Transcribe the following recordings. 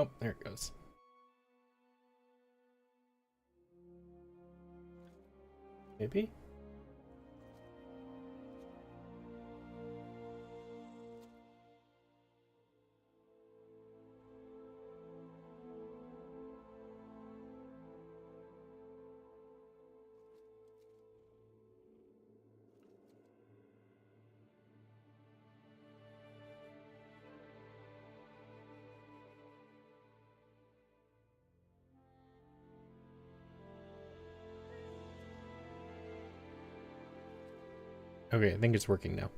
Oh, there it goes. Maybe? Okay, I think it's working now.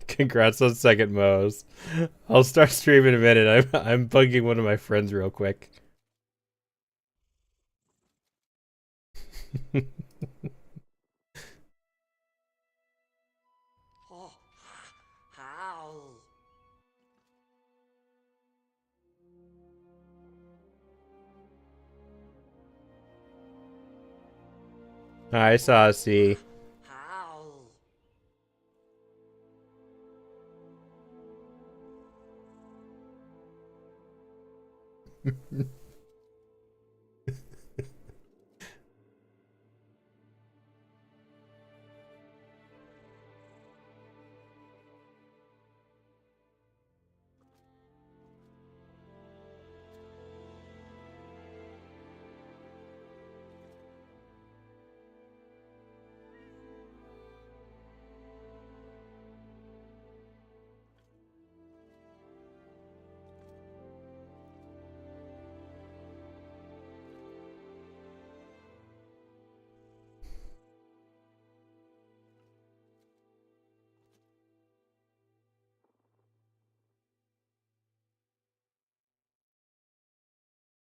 Congrats on second Mo's. I'll start streaming in a minute. I'm bugging one of my friends real quick. Oh, how? Hi, Saucy. How?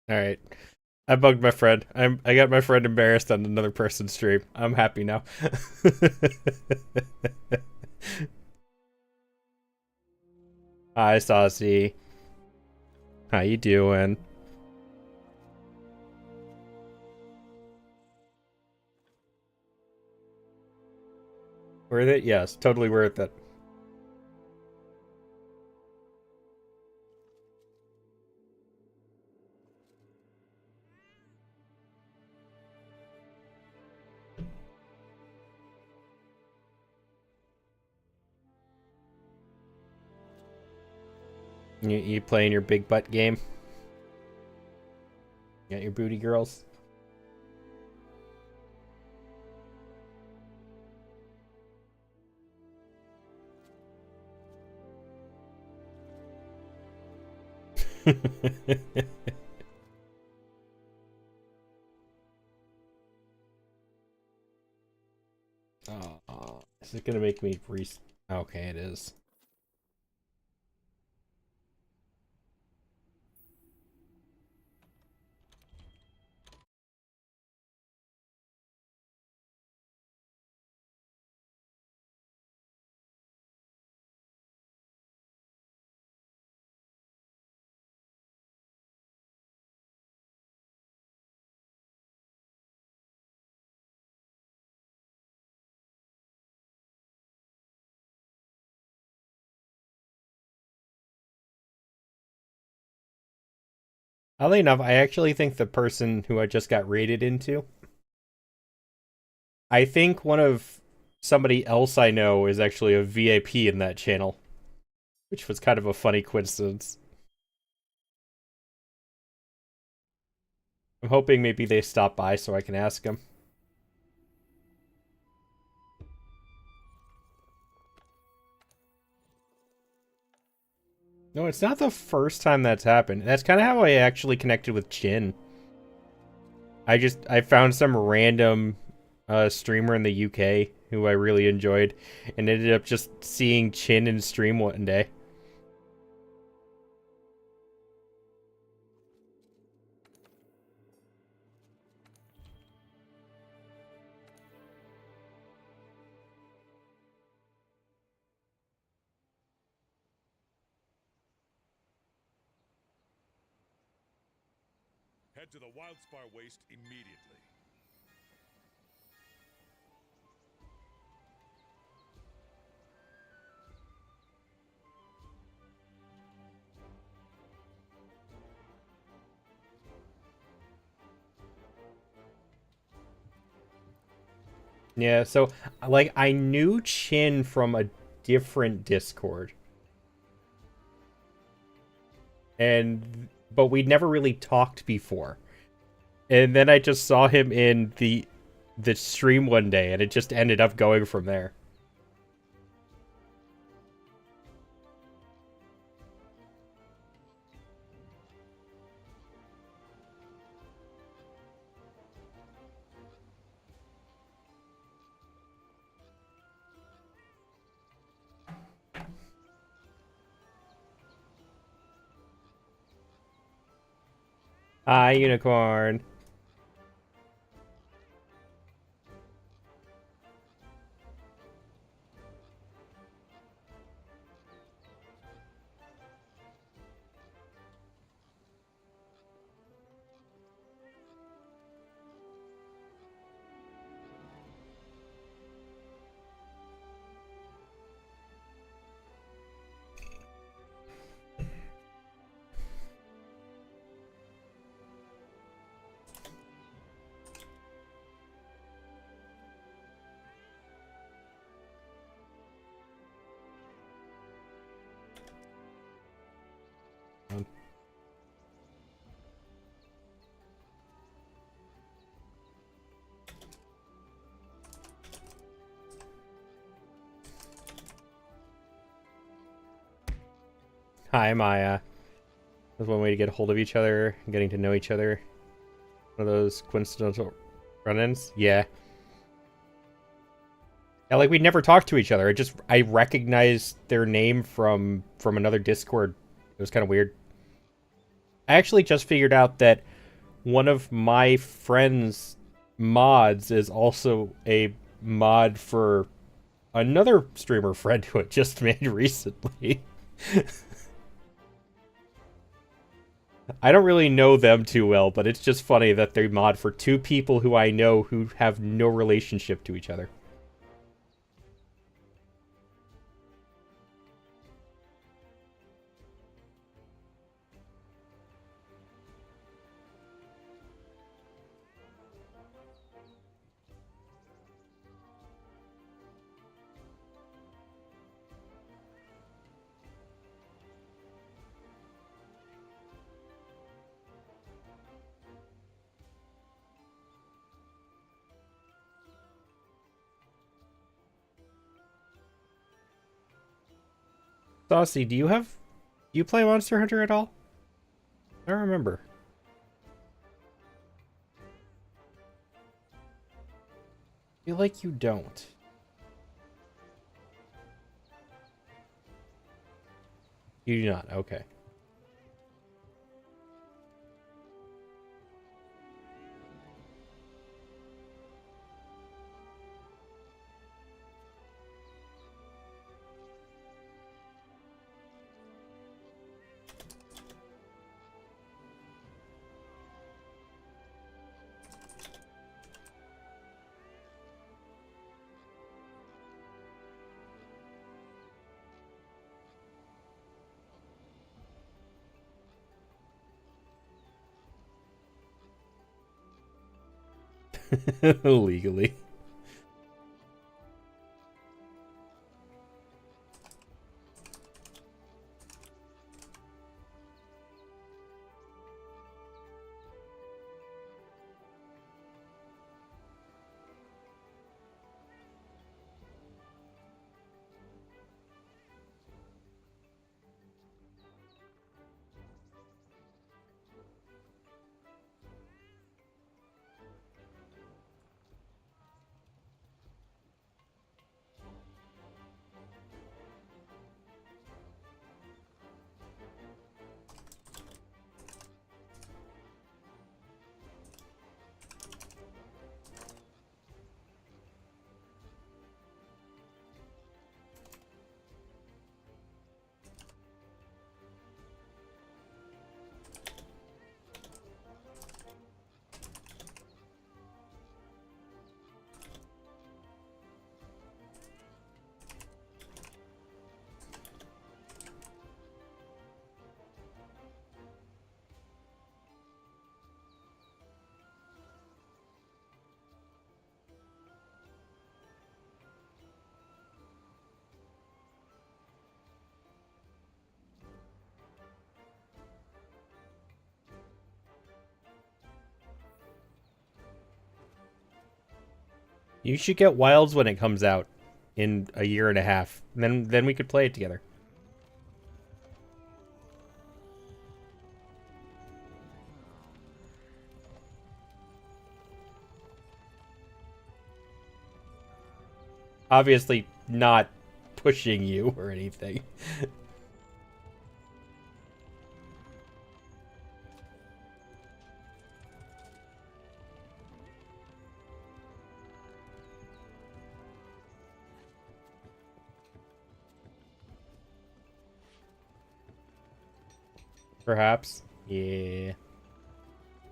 All right. I bugged my friend. I got my friend embarrassed on another person's stream. I'm happy now. Hi, Saucy. How you doing? Worth it? Yes, totally worth it. You playing your big butt game? You got your booty girls? Oh, is it gonna make me re? Okay, it is. Oddly enough, I actually think the person who I just got raided into, I think one of somebody else I know is actually a VIP in that channel, which was kind of a funny coincidence. I'm hoping maybe they stop by so I can ask them. No, it's not the first time that's happened. That's kind of how I actually connected with Chin. I found some random streamer in the UK who I really enjoyed and ended up just seeing Chin in stream one day. Head to the Wildspar Waste immediately. Yeah, so like I knew Chin from a different Discord. And but we'd never really talked before. And then I just saw him in the stream one day and it just ended up going from there. Hi, unicorn. Hi, Maya. That's one way to get a hold of each other, getting to know each other. One of those coincidental run-ins. Yeah. Yeah, like we never talked to each other. I recognized their name from another Discord. It was kind of weird. I actually just figured out that one of my friend's mods is also a mod for another streamer friend who I just made recently. I don't really know them too well, but it's just funny that they mod for two people who I know who have no relationship to each other. Saucy, do you play Monster Hunter at all? I don't remember. I feel like you don't. You do not, okay. Legally. You should get Wilds when it comes out in a year and a half. Then we could play it together. Obviously not pushing you or anything. Perhaps. Yeah.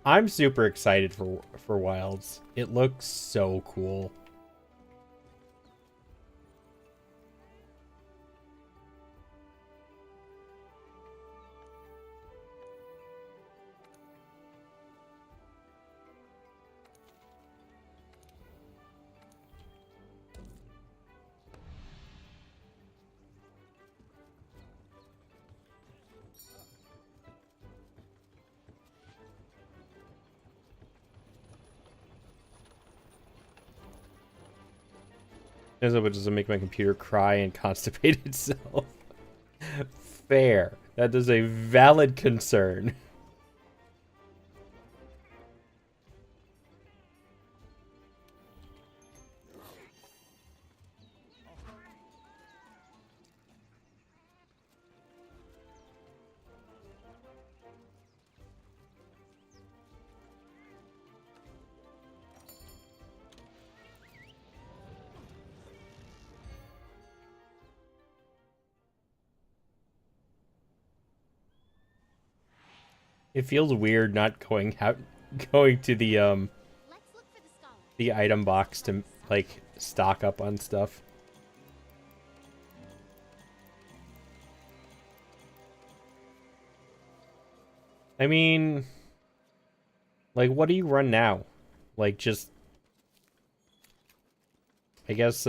I'm super excited for Wilds. It looks so cool. As it doesn't make my computer cry and constipate itself. Fair. That is a valid concern. It feels weird not going out, going to the item box to like stock up on stuff. I mean, like, what do you run now? Like, just, I guess,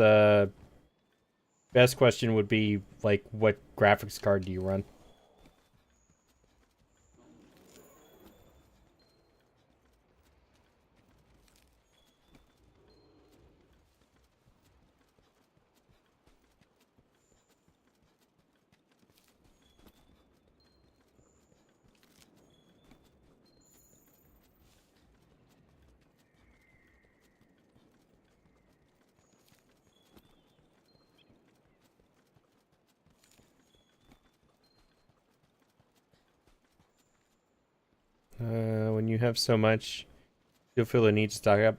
best question would be, like, what graphics card do you run? have so much. You'll feel the need to stock up.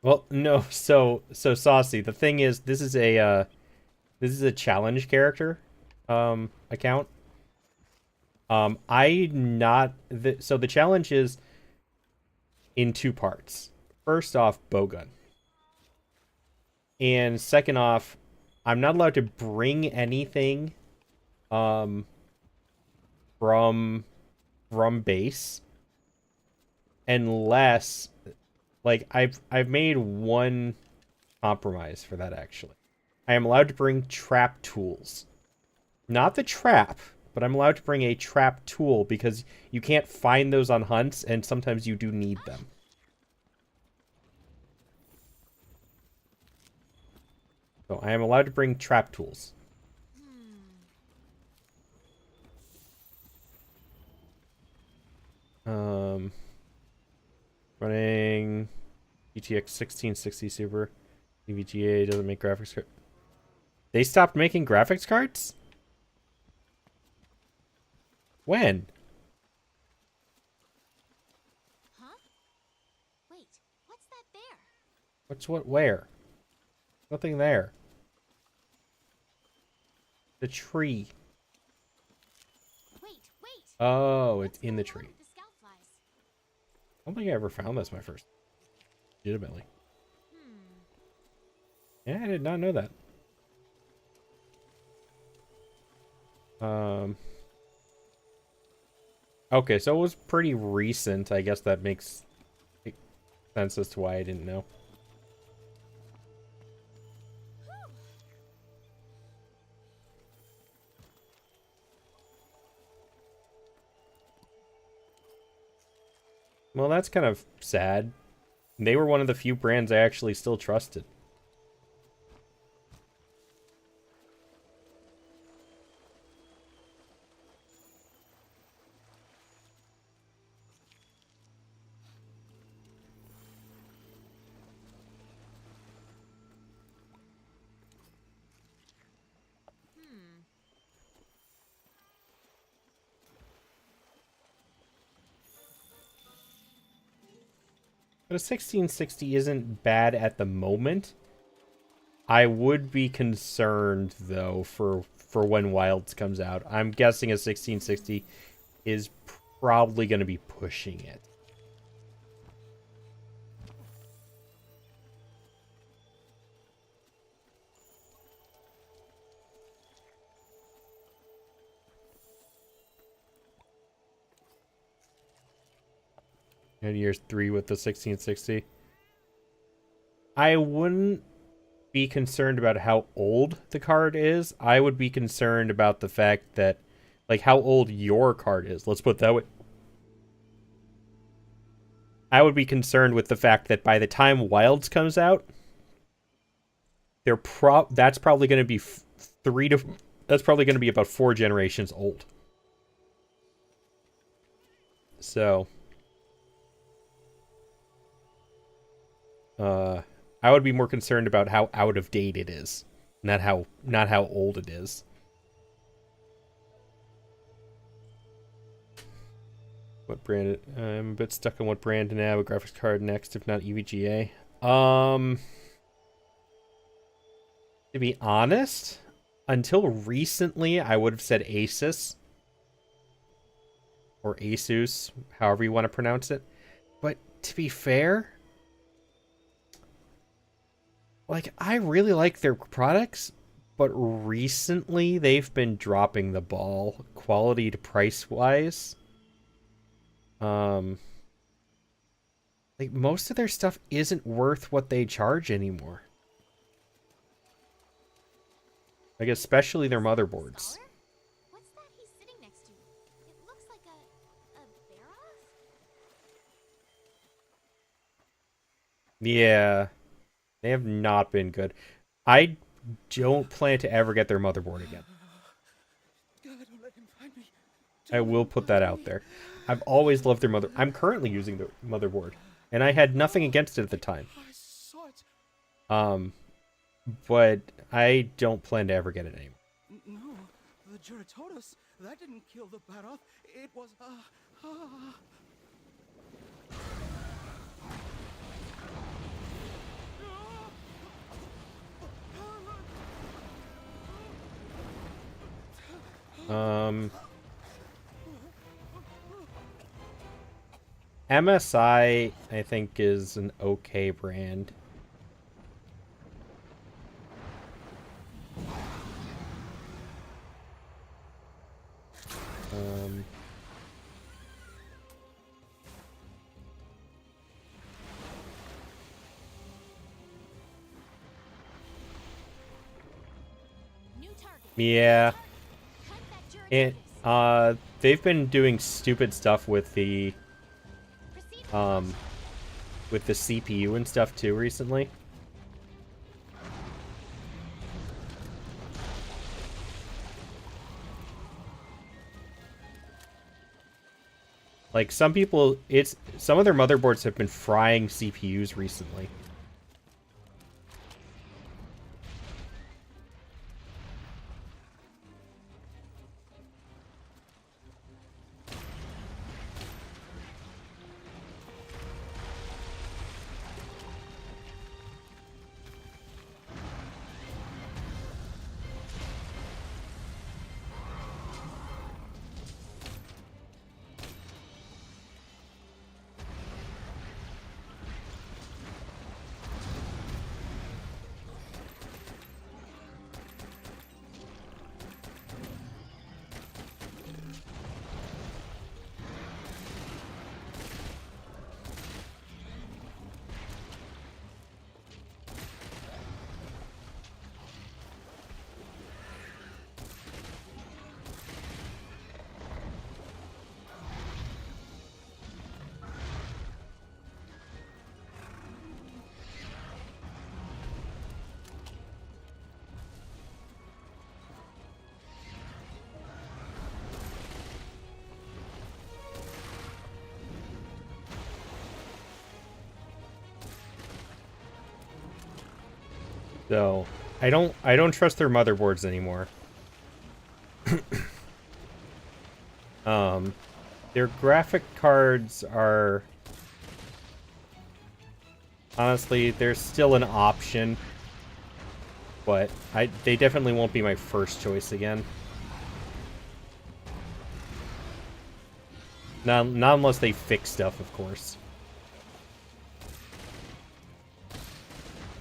Well, no. So Saucy. The thing is, this is a challenge character, account. So the challenge is in two parts. First off, bowgun. And second off, I'm not allowed to bring anything from base unless, like, I've made one compromise for that actually. I am allowed to bring trap tools. Not the trap, but I'm allowed to bring a trap tool because you can't find those on hunts and sometimes you do need them. So I am allowed to bring trap tools. Running GTX 1660 Super. EVGA doesn't make graphics cards. They stopped making graphics cards? When? Huh? Wait, what's that there? What's what where? Nothing there. The tree. Wait. Oh, it's What's in the going on tree. with the scout flies? I don't think I ever found this my first. Legitimately. Yeah, I did not know that. Okay, so it was pretty recent. I guess that makes sense as to why I didn't know. Well, that's kind of sad. They were one of the few brands I actually still trusted. But a 1660 isn't bad at the moment. I would be concerned though for when Wilds comes out. I'm guessing a 1660 is probably going to be pushing it. And year 3 with the 1660. I wouldn't be concerned about how old the card is. I would be concerned about the fact that, like, how old your card is. Let's put it that way. I would be concerned with the fact that by the time Wilds comes out, that's probably going to be that's probably going to be about 4 generations old. So I would be more concerned about how out of date it is, not how old it is. What brand? I'm a bit stuck on what brand to nab a graphics card next, if not EVGA. To be honest, until recently, I would have said Asus or Asus, however you want to pronounce it. But to be fair, like, I really like their products, but recently they've been dropping the ball quality to price wise. Like, most of their stuff isn't worth what they charge anymore. Like, especially their motherboards. Scholar? What's that he's sitting next to? It looks like a Baroth? Yeah. They have not been good. I don't plan to ever get their motherboard again. God, don't let him find me. I will put that out there. I've always loved their mother. I'm currently using the motherboard, and I had nothing against it at the time. I saw it. But I don't plan to ever get it anymore. No, the Juratotus, that didn't kill the Baroth. It was, MSI, I think, is an okay brand. New target. Yeah. Hunt that It, Juratinus. they've been doing stupid stuff with the, Proceed with um, with the CPU and stuff too recently. Like some people, some of their motherboards have been frying CPUs recently. So, I don't trust their motherboards anymore. Their graphic cards are honestly, they're still an option, but they definitely won't be my first choice again. Not unless they fix stuff, of course.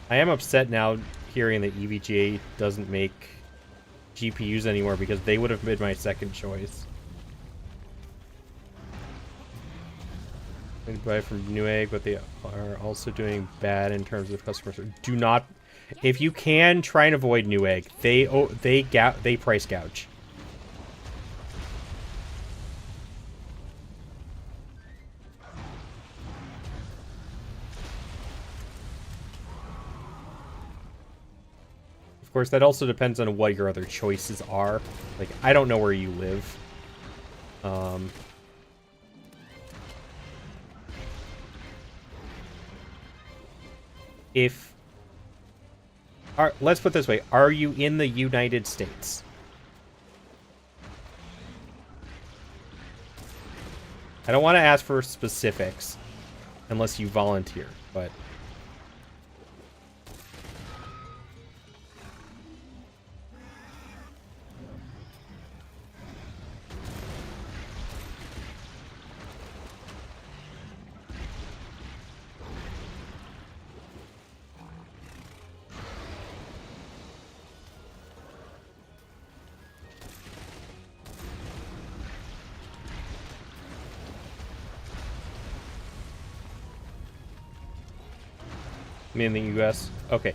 I am upset now hearing that EVGA doesn't make GPUs anymore because they would have been my second choice. I'd buy from Newegg, but they are also doing bad in terms of customer service. Do not, if you can, try and avoid Newegg. They price gouge. Of course, that also depends on what your other choices are. Like, I don't know where you live. Let's put it this way. Are you in the United States? I don't want to ask for specifics unless you volunteer, but... Me in the US? Okay.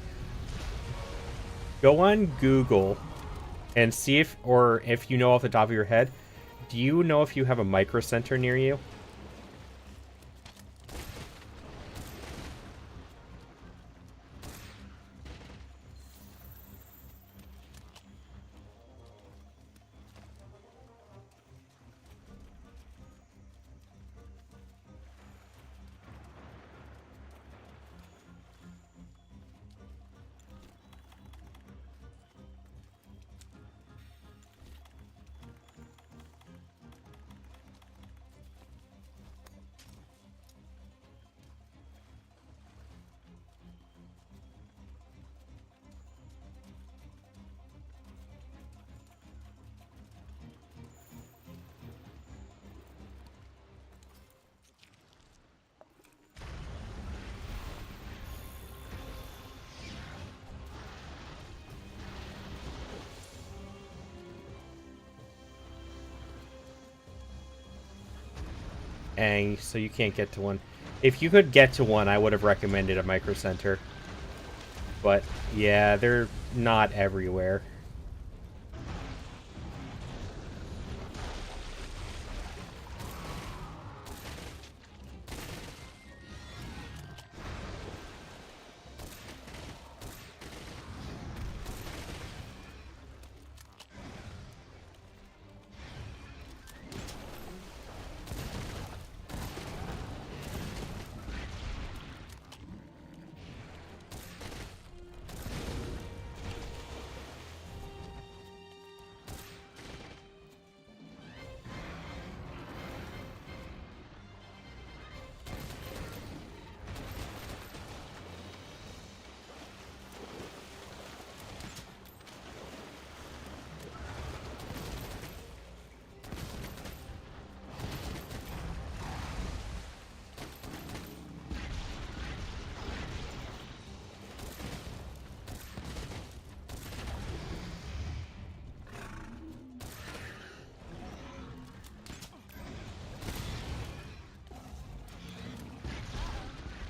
Go on Google and see if you know off the top of your head, do you know if you have a micro center near you? And so you can't get to one. If you could get to one, I would have recommended a micro center. But yeah, they're not everywhere.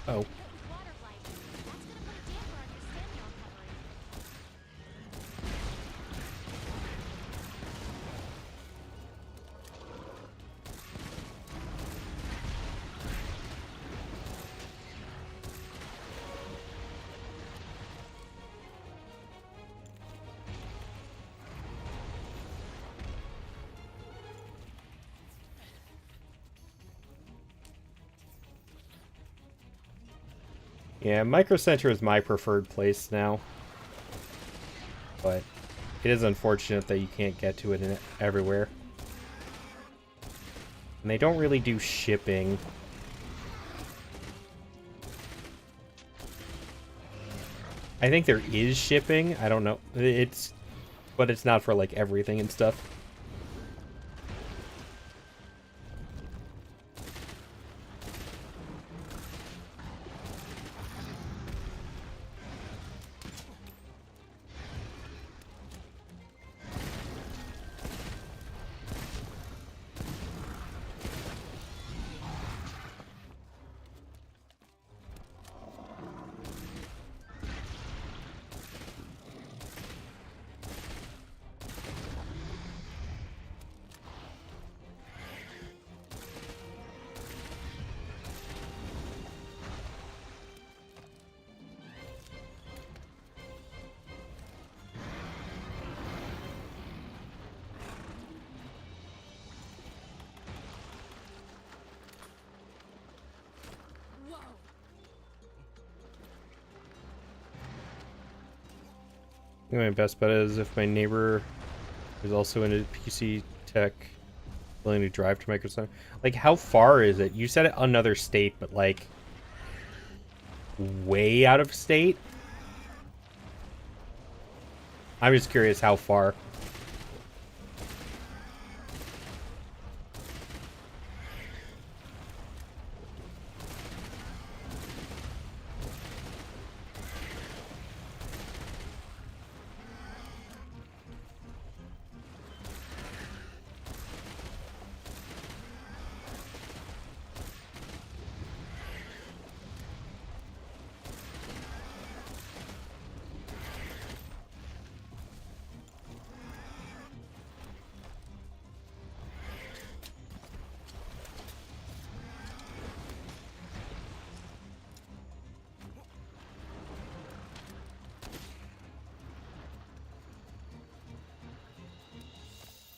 Oh. Water blight. That's gonna put a damper on your stamina recovery. Yeah, Micro Center is my preferred place now. But it is unfortunate that you can't get to it everywhere. And they don't really do shipping. I think there is shipping. I don't know. But it's not for like everything and stuff. Whoa. I think my best bet is if my neighbor is also into PC tech, willing to drive to Micro Center. Like, how far is it? You said it another state, but like way out of state? I'm just curious how far.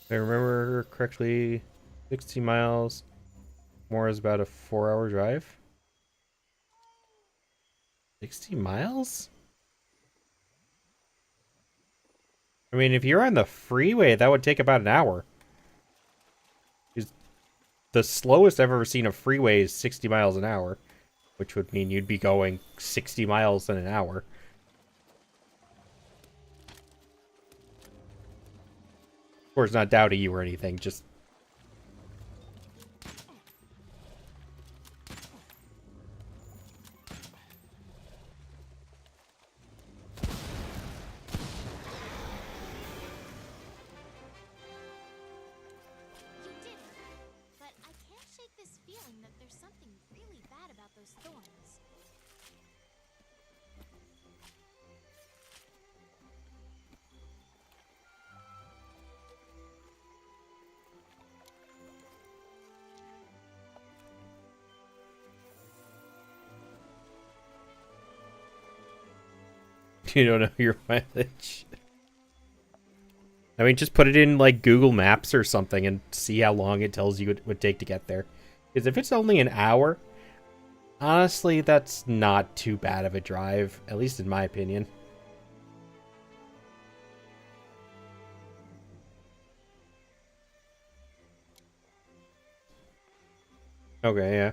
If I remember correctly, 60 miles. More is about a 4-hour drive. 60 miles? I mean, if you're on the freeway, that would take about an hour. The slowest I've ever seen a freeway is 60 miles an hour, which would mean you'd be going 60 miles in an hour. Of course, not doubting you or anything, just... You did it. But I can't shake this feeling that there's something really bad about those thorns. You don't know your mileage. I mean, just put it in like Google Maps or something and see how long it tells you it would take to get there. Because if it's only an hour, honestly, that's not too bad of a drive, at least in my opinion. Okay, yeah.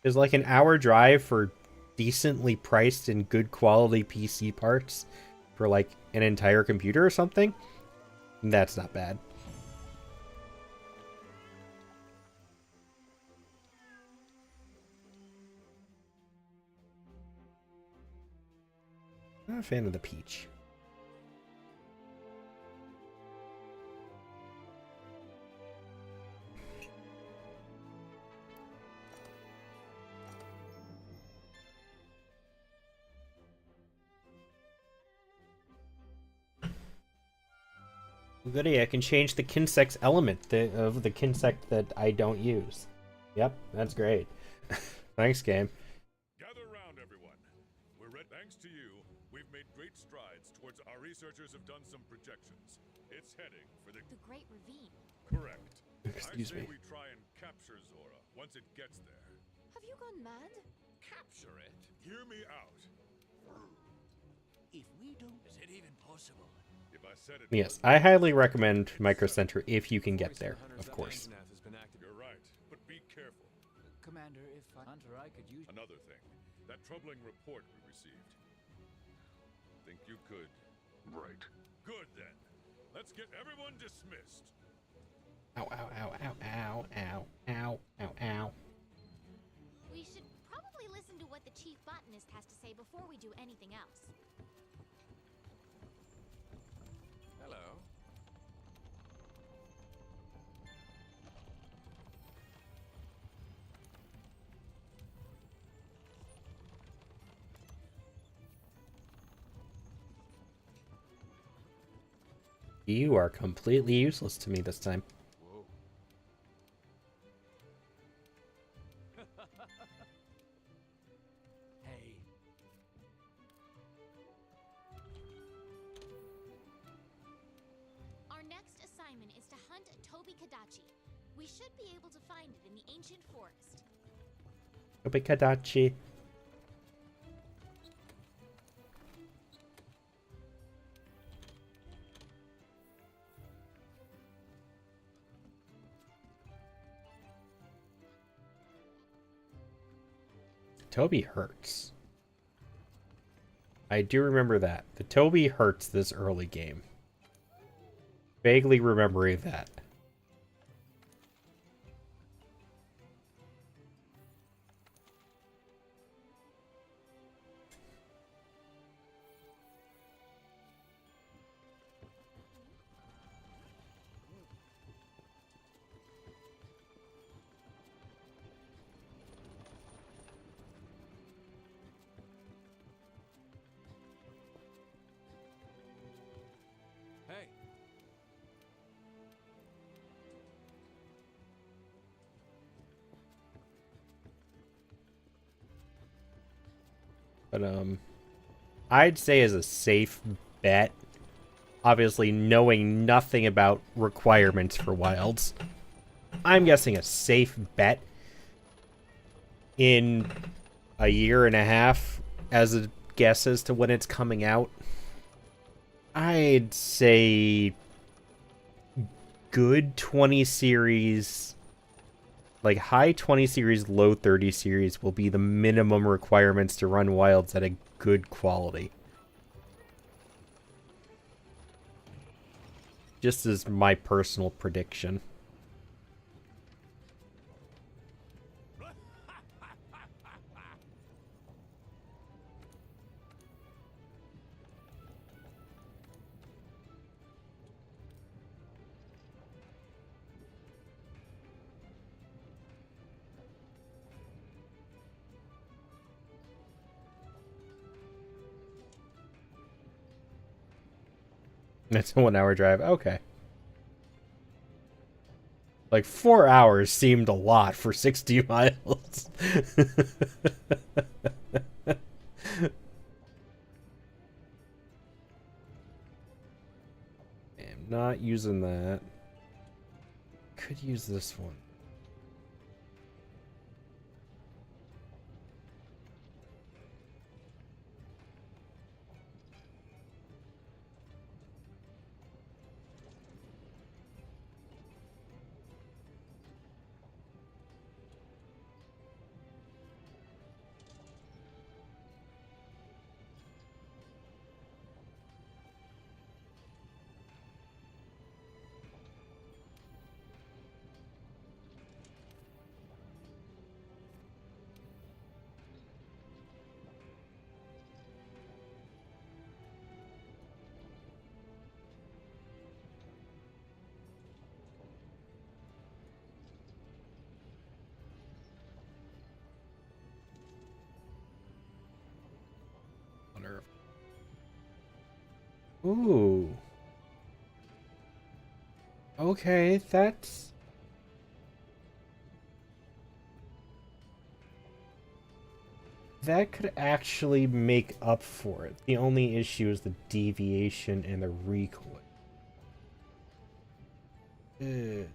Is like an hour drive for decently priced and good quality PC parts for like an entire computer or something? That's not bad. Not a fan of the peach. Goody, I can change the Kinsect's element of the Kinsect that I don't use. Yep, that's great. Thanks, game. Gather round, everyone. We're ready. Thanks to you, we've made great strides towards our researchers have done some projections. It's heading for the The Great Ravine. correct. Excuse I say me. we try and capture Zora once it gets there. Have you gone mad? Capture it? Hear me out. If we don't, is it even possible? If I said it, Yes, I highly recommend Micro Center if you can get there, of course. you're right. But be careful. Commander, if Hunter, I could use. Another thing, that troubling report we received. Think you could? Right. Good then. Let's get everyone dismissed. Ow, ow, ow, ow, ow, ow, ow, ow, ow. We should probably listen to what the chief botanist has to say before we do anything else. Hello. You are completely useless to me this time. Whoa. Hey. Our next assignment is to hunt Toby Kadachi. We should be able to find it in the ancient forest. Obikadachi. Toby hurts. I do remember that. The Toby hurts this early game. Vaguely remembering that. Hey. But I'd say as a safe bet, obviously knowing nothing about requirements for wilds, I'm guessing a safe bet in a year and a half as a guess as to when it's coming out. I'd say good 20 series, like high 20 series, low 30 series will be the minimum requirements to run wilds at a good quality. Just as my personal prediction. It's a 1 hour drive. Okay. Like 4 hours seemed a lot for 60 miles. I'm not using that. Could use this one. Ooh. Okay, that's... That could actually make up for it. The only issue is the deviation and the recoil. Ugh.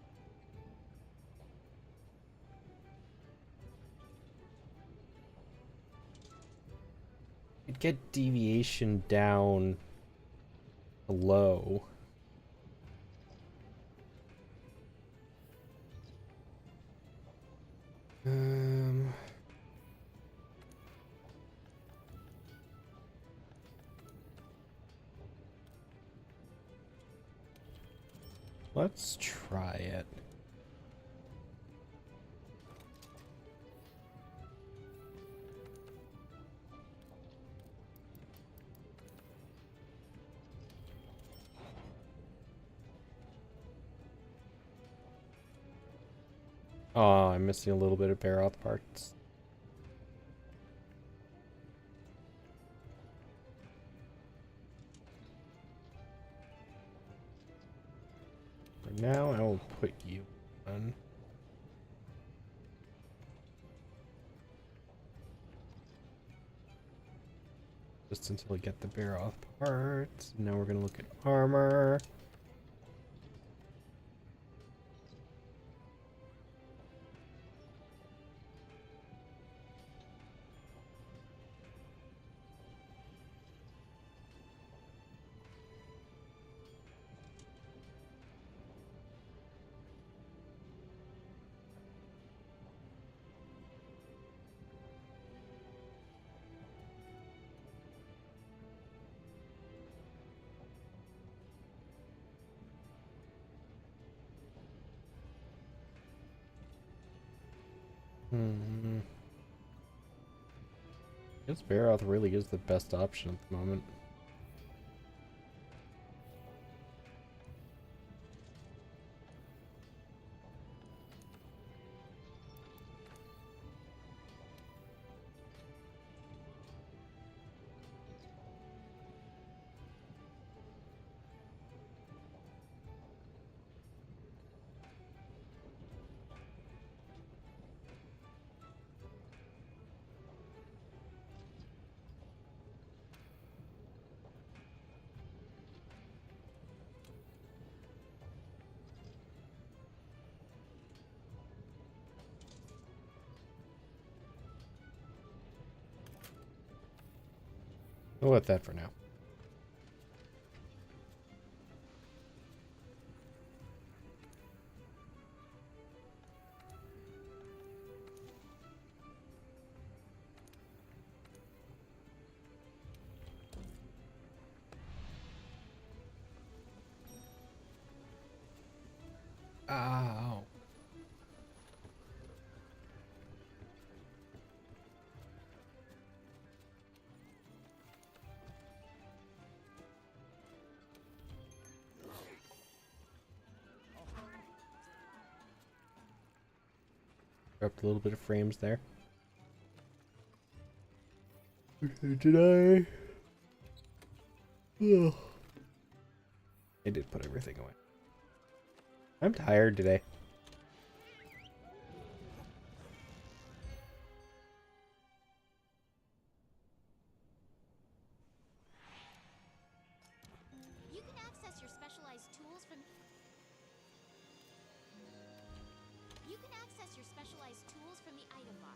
I'd get deviation down low. Let's try it. Oh, I'm missing a little bit of barrel parts. For now, I will put you on. Just until we get the barrel parts. Now we're gonna look at armor. I guess Barroth really is the best option at the moment. We'll let that for now. Ow. Dropped a little bit of frames there. Did I? Ugh. I did put everything away. I'm tired today. You can access your specialized tools from the item bar.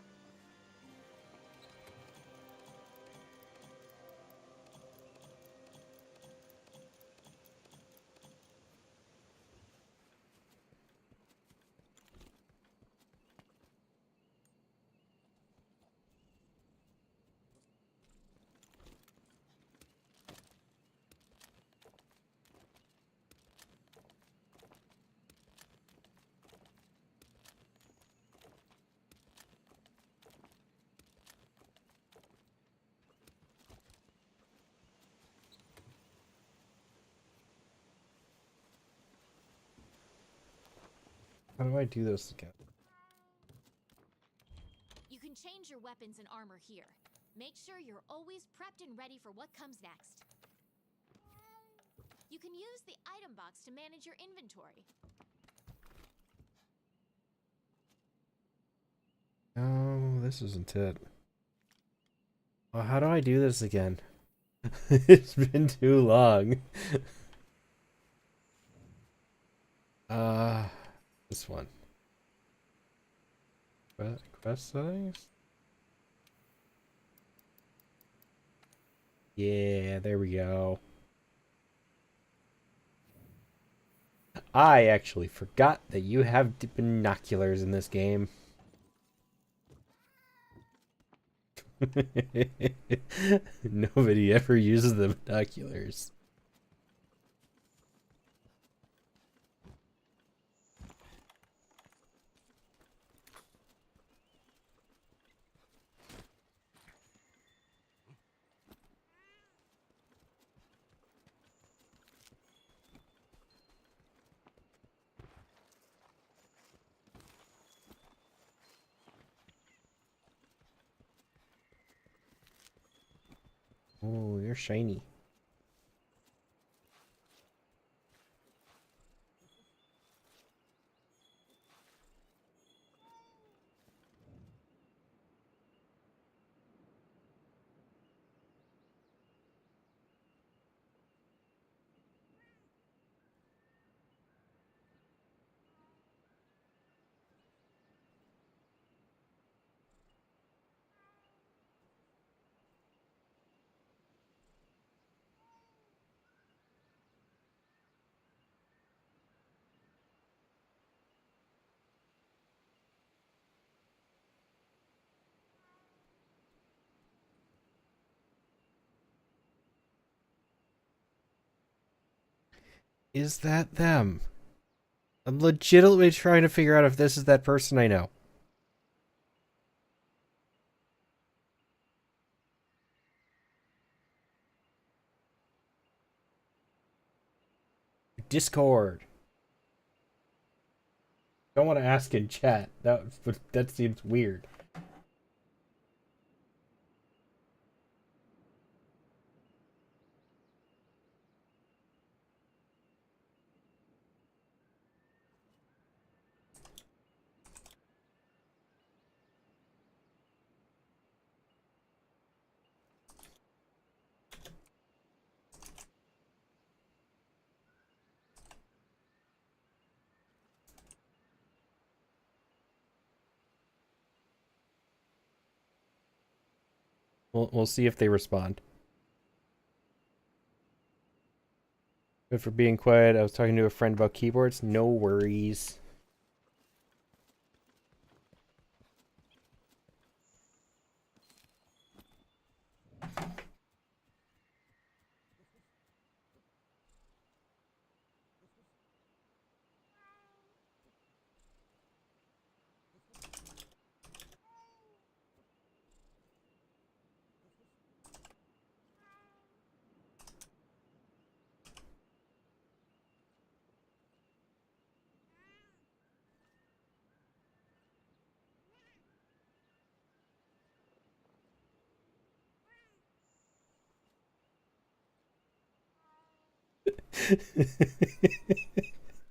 How do I do this again? You can change your weapons and armor here. Make sure you're always prepped and ready for what comes next. You can use the item box to manage your inventory. Oh, this isn't it. Well, how do I do this again? It's been too long. This one. Quest settings? Yeah, there we go. I actually forgot that you have binoculars in this game. Nobody ever uses the binoculars. Oh, you're shiny. Is that them? I'm legitimately trying to figure out if this is that person I know. Discord. Don't want to ask in chat. That seems weird. We'll see if they respond. Good for being quiet. I was talking to a friend about keyboards. No worries.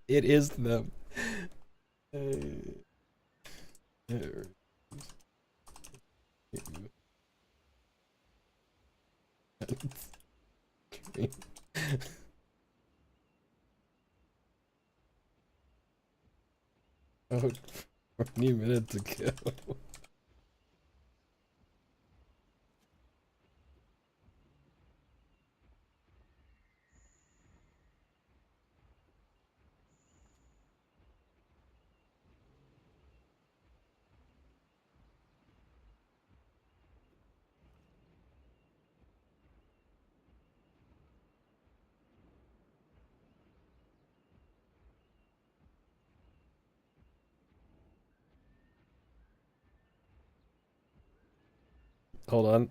It is them. Oh, 20 minutes ago. Hold on.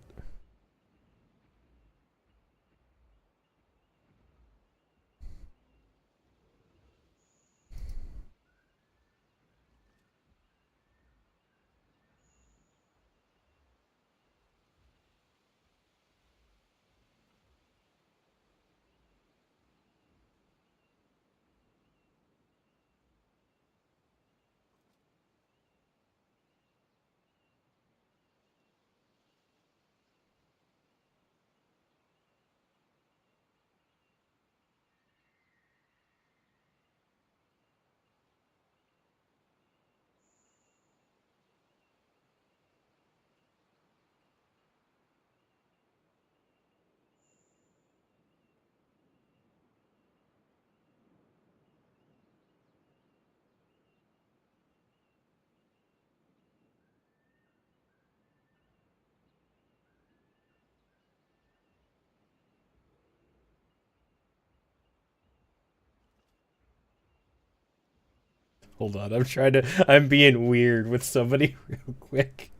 Hold on. I'm being weird with somebody real quick.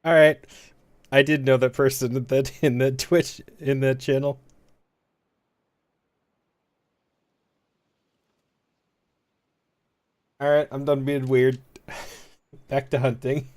All right. I did know that person in the Twitch in the channel. All right, I'm done being weird. Back to hunting.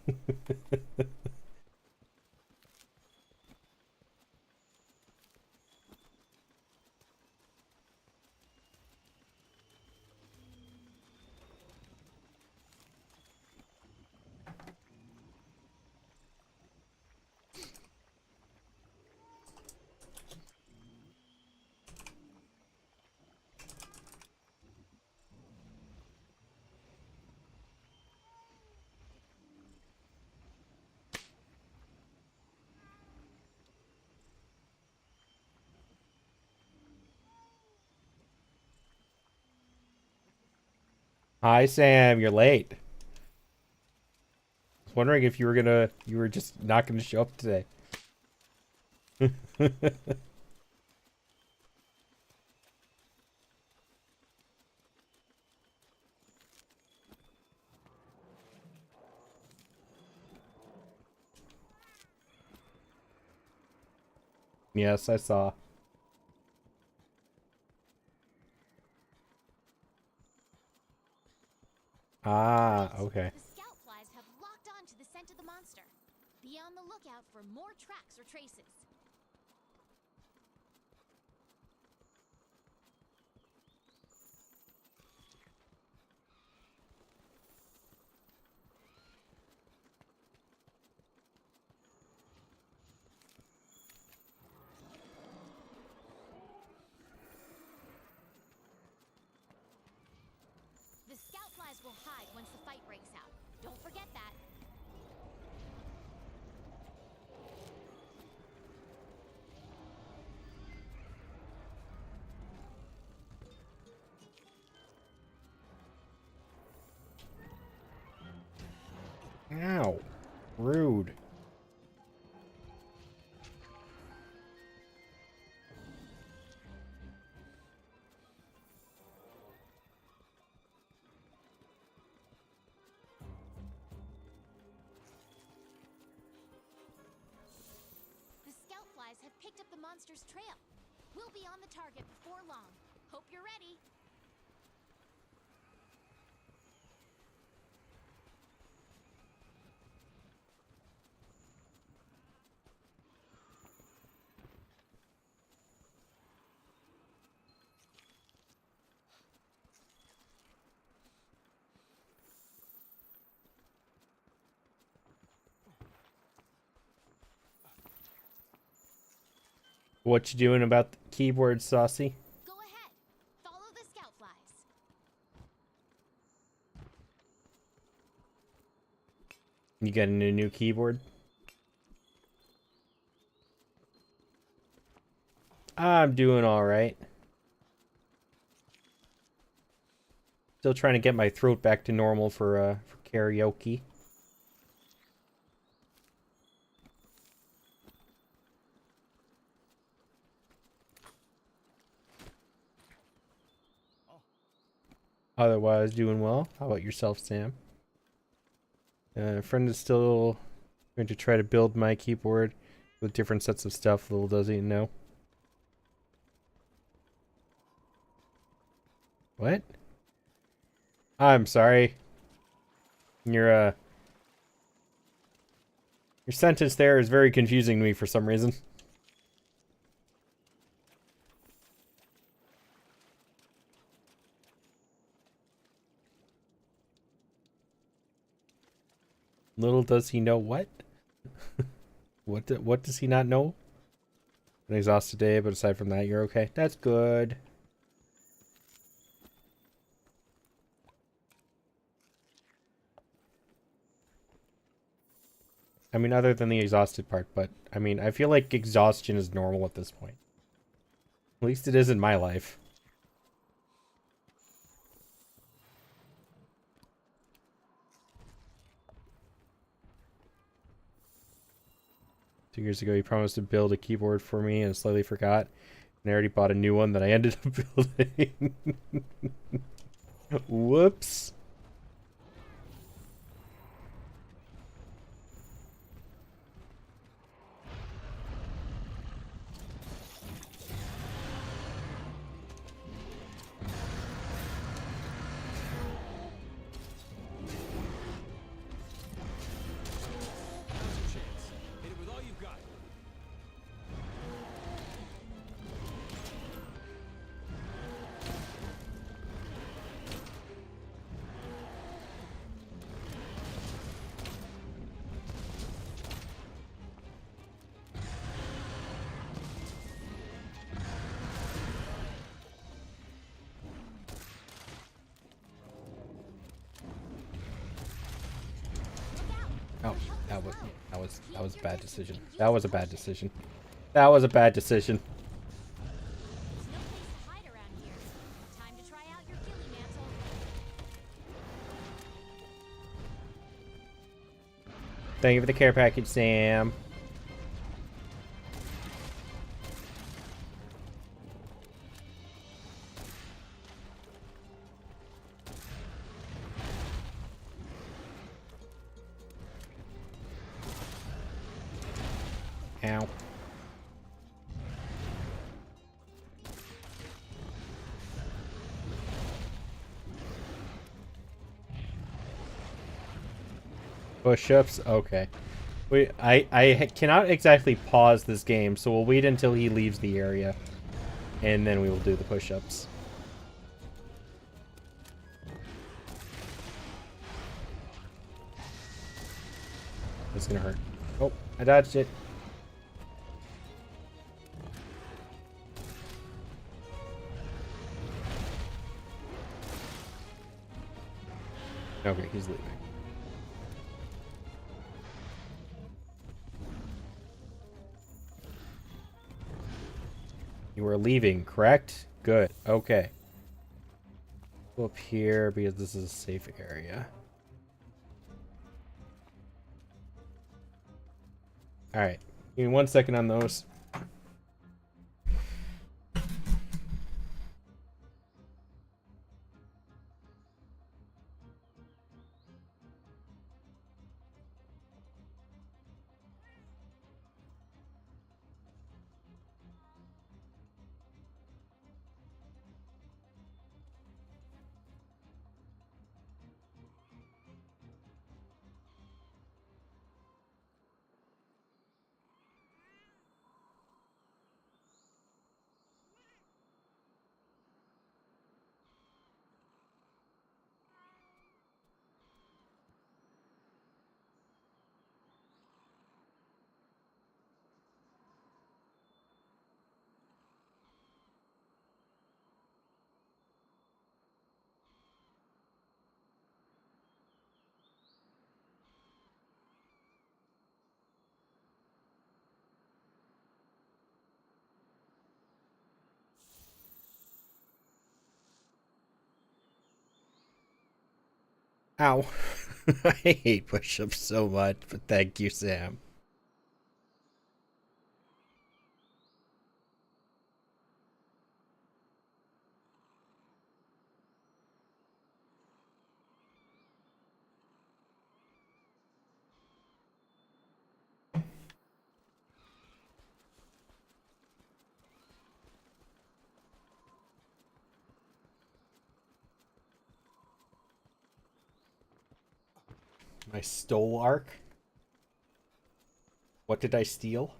Hi, Sam. You're late. I was wondering if you were just not gonna show up today. Yes, I saw. Ah, okay. The scout flies have locked on to the scent of the monster. Be on the lookout for more tracks or traces. The scout flies will hide once the fight breaks out. Don't forget that. Ow. Rude. The scout flies have picked up the monster's trail. We'll be on the target before long. Hope you're ready. What you doing about the keyboard, Saucy? Go ahead. Follow the scout flies. You getting a new keyboard? I'm doing all right. Still trying to get my throat back to normal for karaoke. Otherwise, doing well. How about yourself, Sam? A friend is still going to try to build my keyboard with different sets of stuff. Little does he know. What? I'm sorry. Your sentence there is very confusing to me for some reason. Little does he know what? What does he not know? An exhausted day, but aside from that, you're okay. That's good. I mean, other than the exhausted part, but I mean, I feel like exhaustion is normal at this point. At least it is in my life. Two years ago, he promised to build a keyboard for me and slightly forgot. And I already bought a new one that I ended up building. Whoops. that was a bad decision. That was a bad decision. That was a bad decision. There's no place to hide around here. Time to try out your ghillie mantle. Thank you for the care package, Sam. Ow. Push-ups? Okay. I cannot exactly pause this game, so we'll wait until he leaves the area. And then we will do the push-ups. It's gonna hurt. Oh, I dodged it. Okay, he's leaving. You are leaving, correct? Good. Okay. Go up here because this is a safe area. Alright. Give me 1 second on those. Ow. I hate push-ups so much, but thank you, Sam. My stole arc? What did I steal?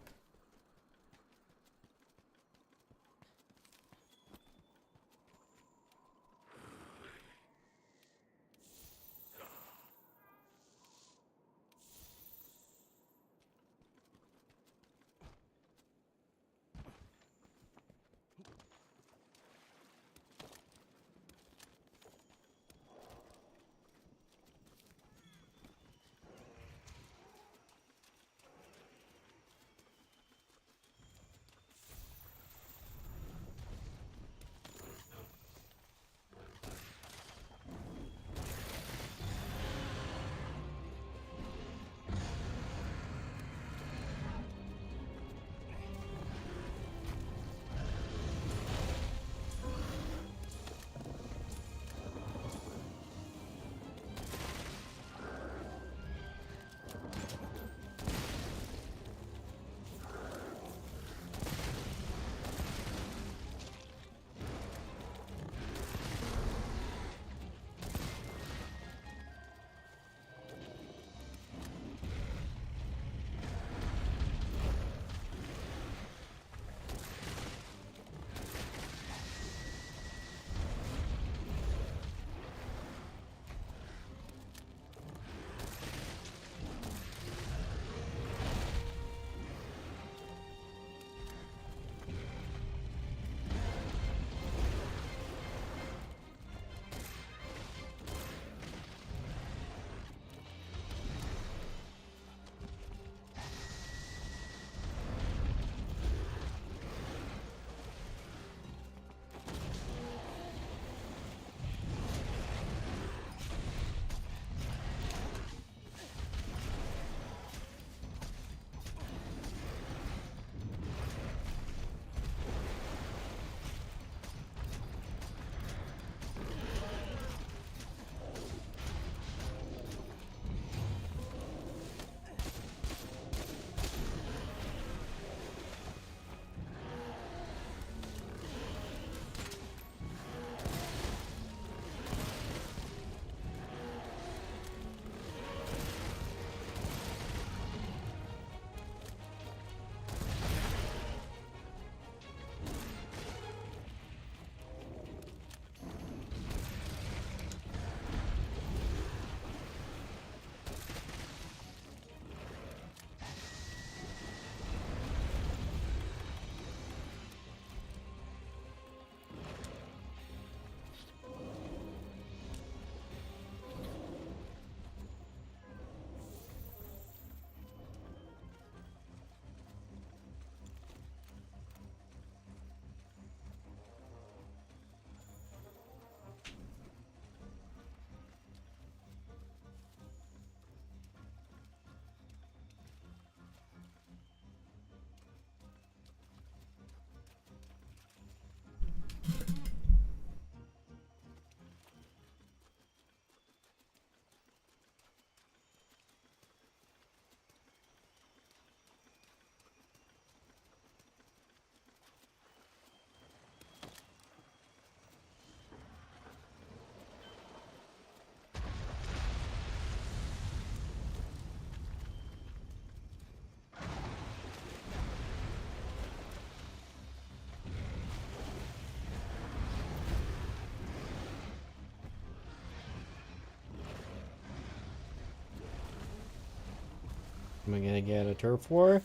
Am I gonna get a turf war?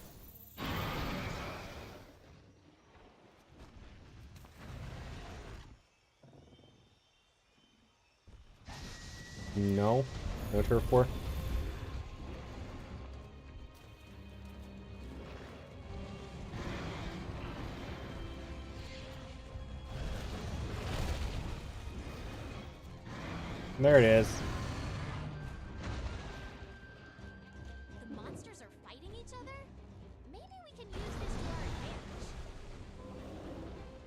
No. No turf war. There it is. The monsters are fighting each other? Maybe we can use this to our advantage.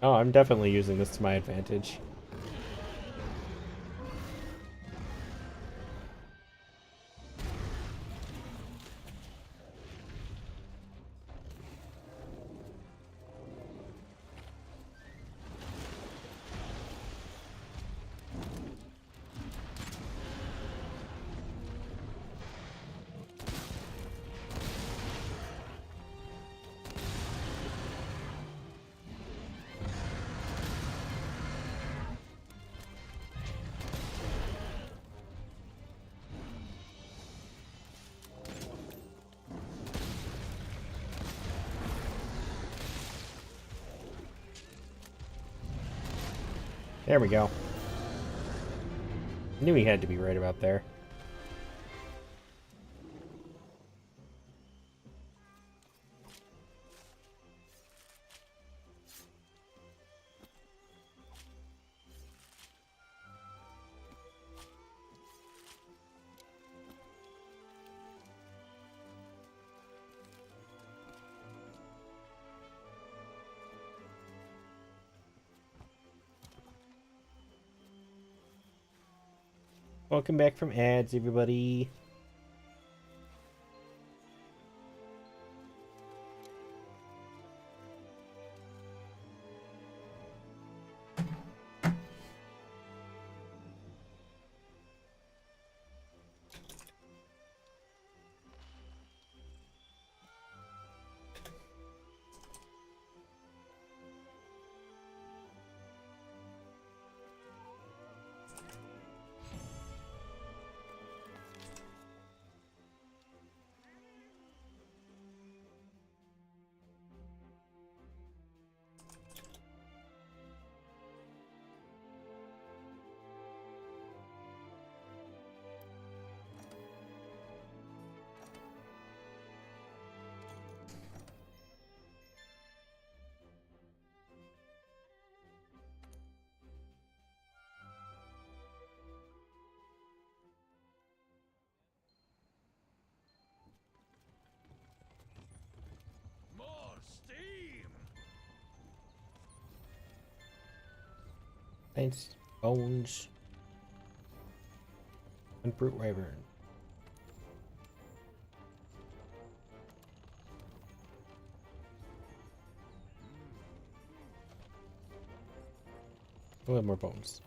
Oh, I'm definitely using this to my advantage. There we go. Knew he had to be right about there. Welcome back from ads, everybody. More steam! Thanks, bones. And brute wyvern. We'll have more bones.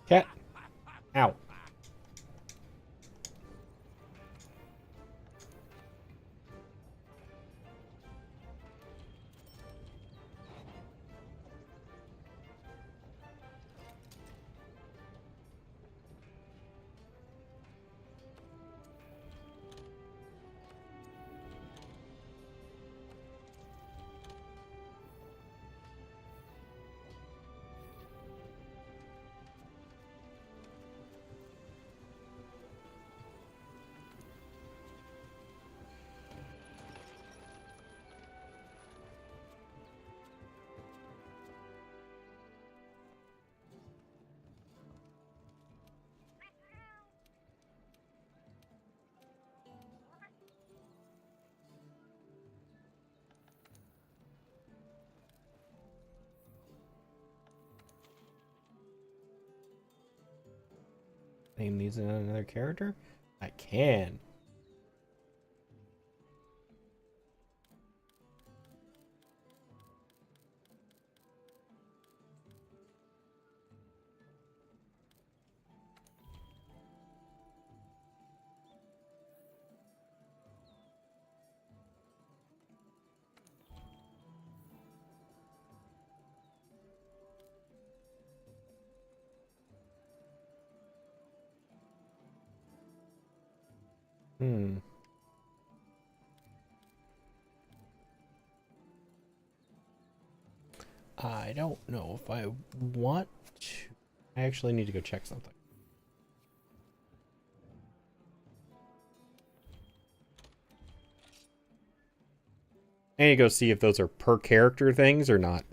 Cat. Ow. Name these another character? I can. Hmm. I don't know if I want to. I actually need to go check something. I need to go see if those are per character things or not.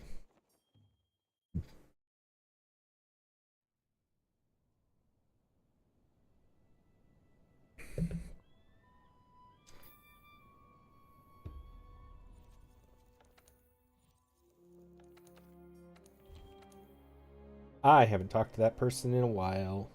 I haven't talked to that person in a while.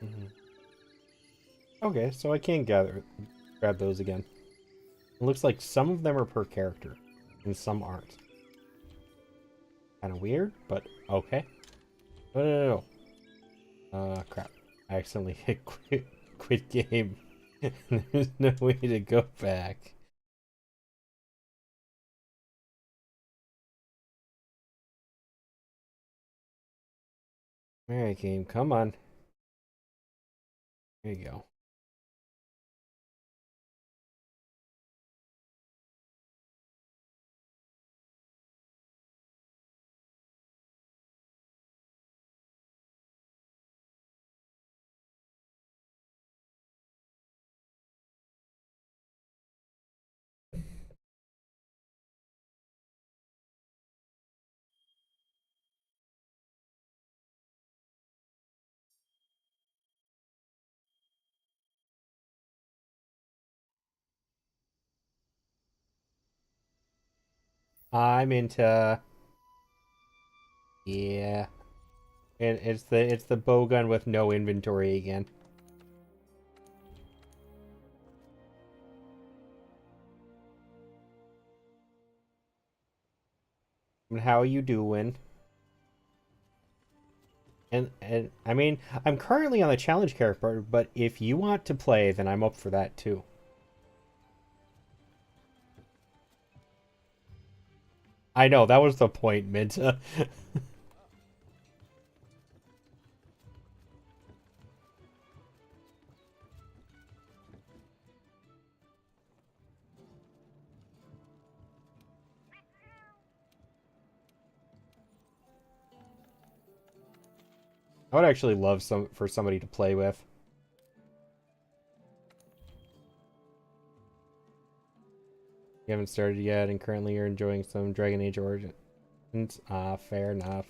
Mhm. Okay, so I can grab those again. It looks like some of them are per character, and some aren't. Kind of weird, but okay. No, no, no, no. Crap. I accidentally hit quit game. There's no way to go back. Alright, game, come on. There you go. I'm into. Yeah. It's the bow gun with no inventory again. And how are you doing? And I mean, I'm currently on the challenge character, but if you want to play, then I'm up for that too. I know that was the point, Minta. I would actually love for somebody to play with. You haven't started yet, and currently you're enjoying some Dragon Age Origins. Ah, fair enough.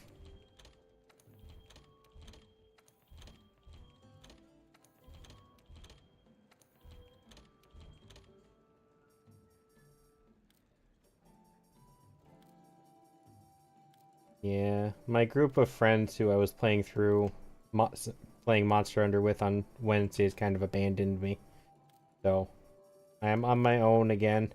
Yeah, my group of friends who I was playing through, mo playing Monster Hunter with on Wednesdays kind of abandoned me. So, I am on my own again.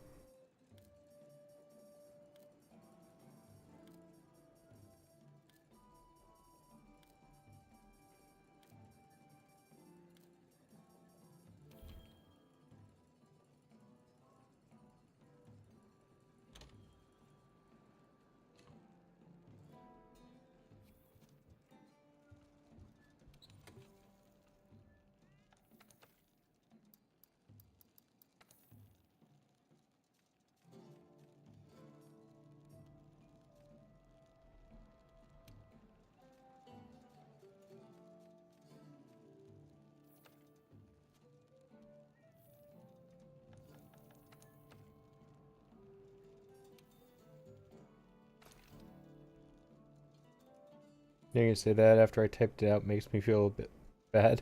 You're gonna say that after I typed it out makes me feel a bit bad.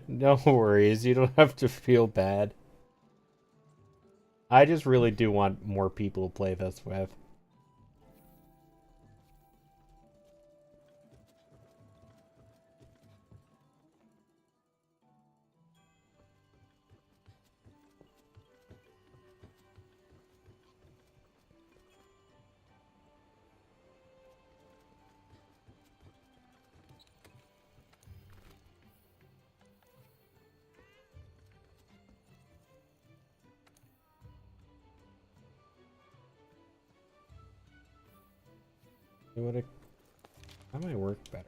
No worries, you don't have to feel bad. I just really do want more people to play this with. That might work better.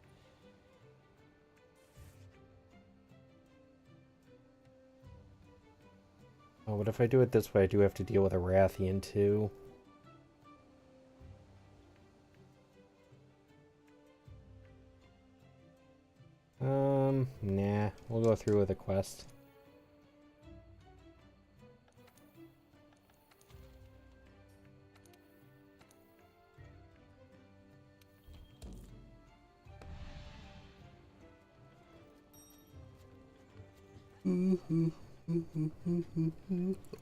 Oh, but if I do it this way, I do have to deal with a Rathian too. Nah, we'll go through with a quest.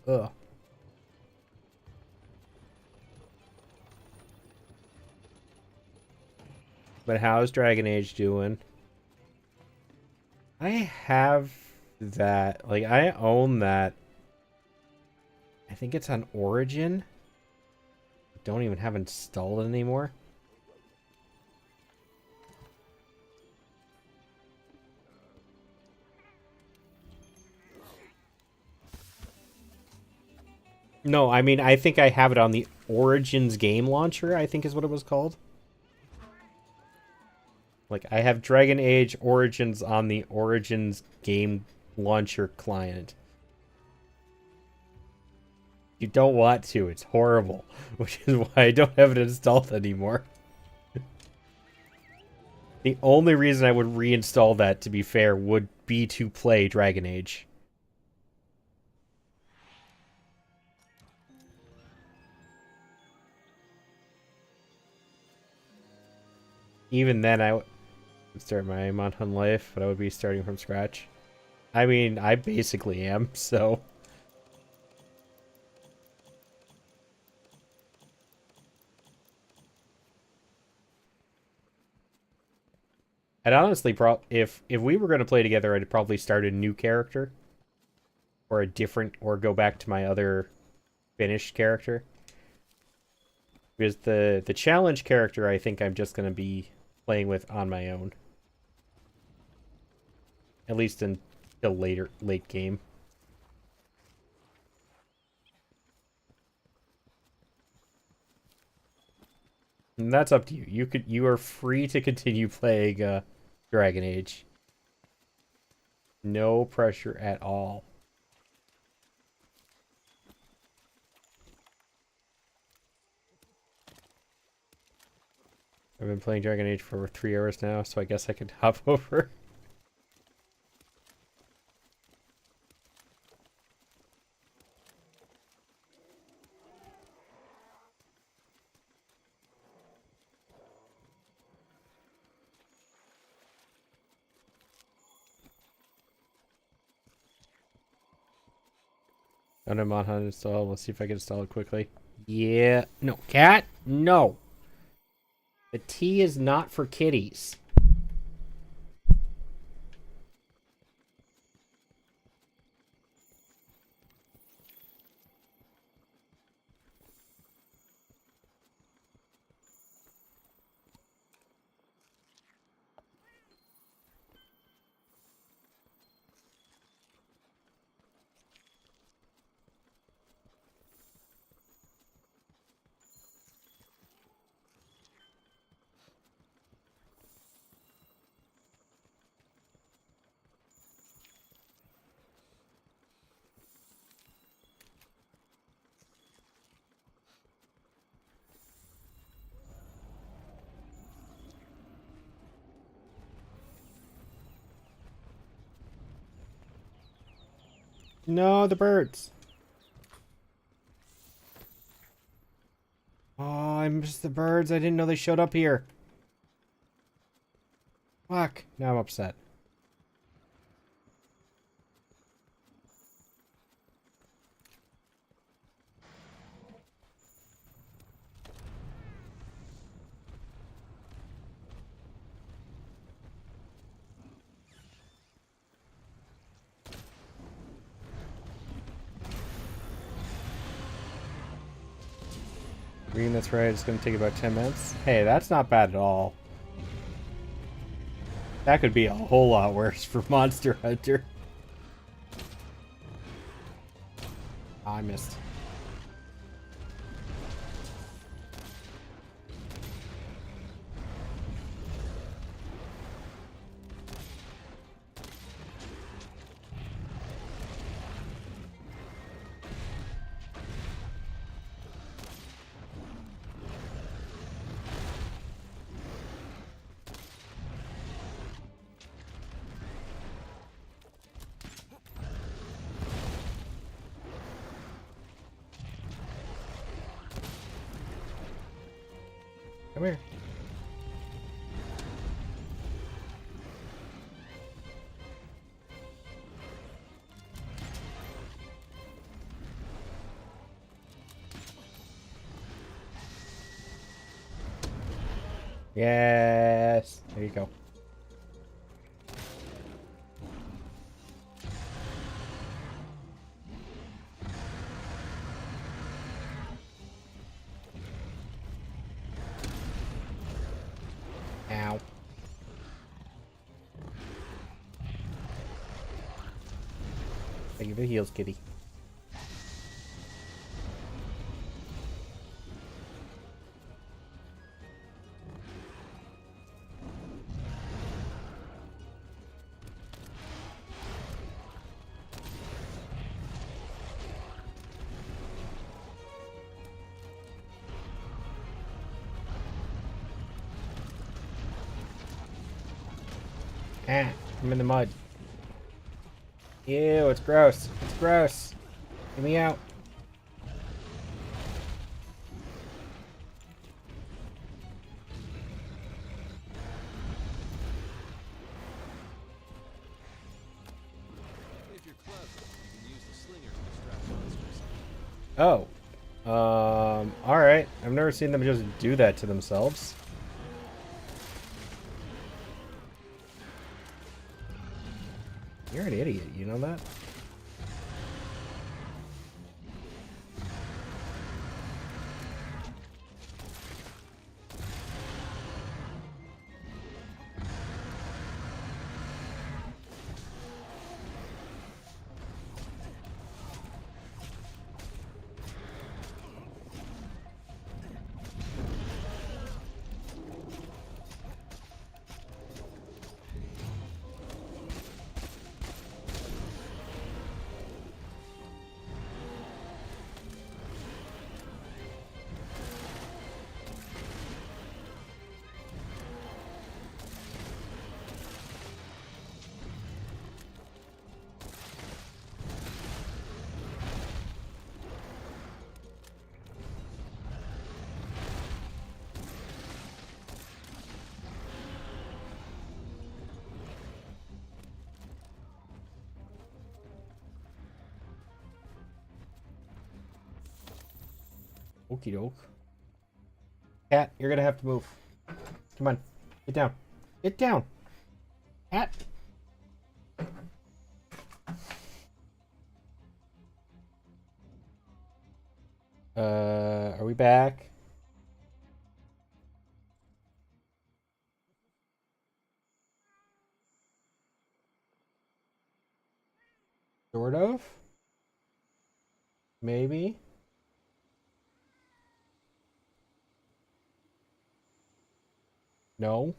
Ugh. But how's Dragon Age doing? I have that. Like, I own that. I think it's on Origin. I don't even have installed anymore. No, I mean, I think I have it on the Origins game launcher, I think is what it was called. Like, I have Dragon Age Origins on the Origins game launcher client. You don't want to. It's horrible. Which is why I don't have it installed anymore. The only reason I would reinstall that, to be fair, would be to play Dragon Age. Even then, I would start my Monhan life, but I would be starting from scratch. I mean, I basically am, so... I'd honestly if we were going to play together, I'd probably start a new character. Or a different... Or go back to my other finished character. Because the challenge character, I think I'm just going to be playing with on my own. At least until late game. And that's up to you. You are free to continue playing Dragon Age. No pressure at all. I've been playing Dragon Age for over 3 hours now, so I guess I could hop over. Dono Monhan install. Let's see if I can install it quickly. Yeah. No. Cat? No. The T is not for kitties. No, the birds. Oh, I missed the birds. I didn't know they showed up here. Fuck. Now I'm upset. Green, that's right. It's going to take about 10 minutes. Hey, that's not bad at all. That could be a whole lot worse for Monster Hunter. Oh, I missed. Come here. Yes. There you go. Ow. Thank you for the heals, kitty. Ah, I'm in the mud. Ew, it's gross. It's gross. Get me out. If you're clever, you can use the slinger to distract monsters. Oh. Alright. I've never seen them just do that to themselves. You're an idiot, you know that? Okie doke. Cat, you're gonna have to move. Come on. Get down. Get down. Cat. Are we back? Sort of. Maybe. No.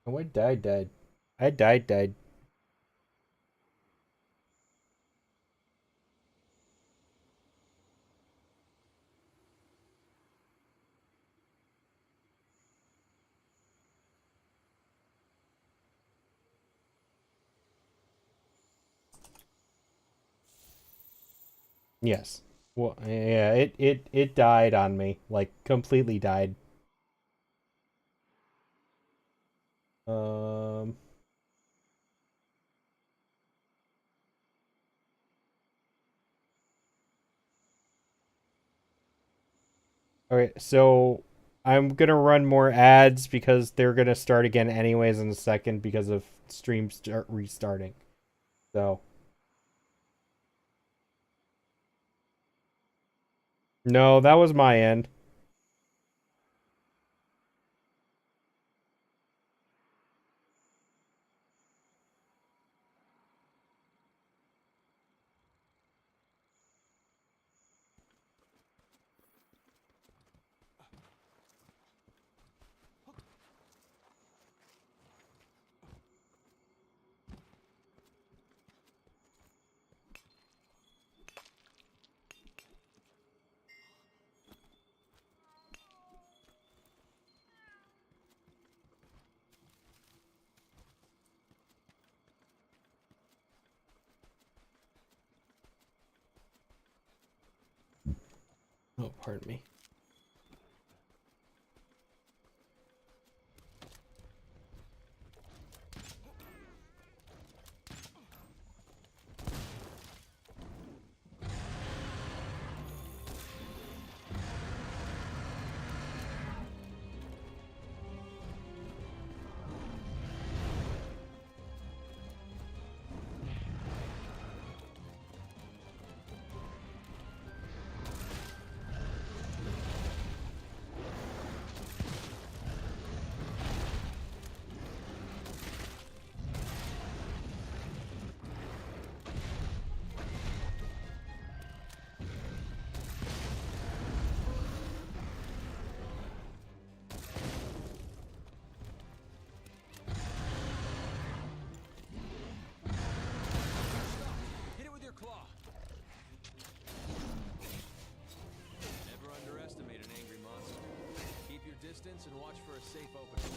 Oh, I died. I died. Yes. Well, yeah, it died on me. Like, completely died. Um... Okay, so I'm gonna run more ads because they're gonna start again anyways in a second because of stream start restarting. So no, that was my end. Pardon me. Hit it with your claw. Never underestimate an angry monster. Keep your distance and watch for a safe opening.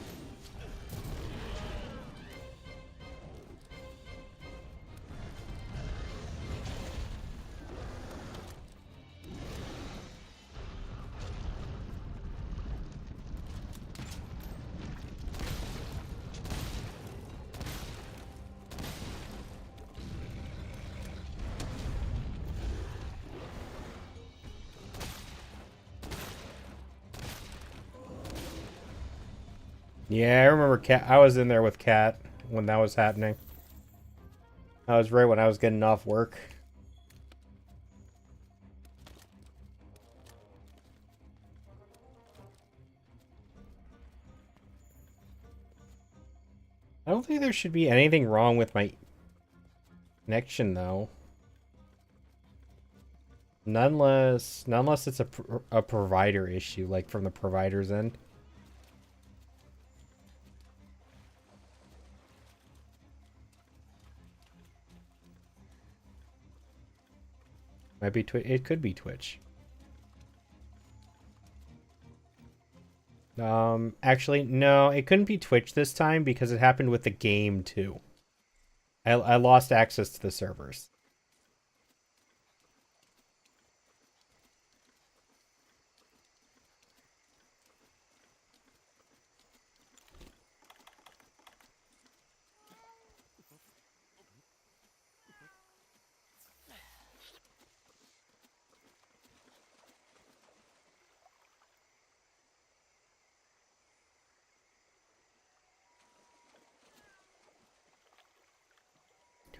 Yeah, I remember Cat. I was in there with Cat when that was happening. That was right when I was getting off work. I don't think there should be anything wrong with my connection, though. Nonetheless, unless it's a provider issue, like from the provider's end. Might be it could be Twitch. Actually, no, it couldn't be Twitch this time because it happened with the game too. I lost access to the servers.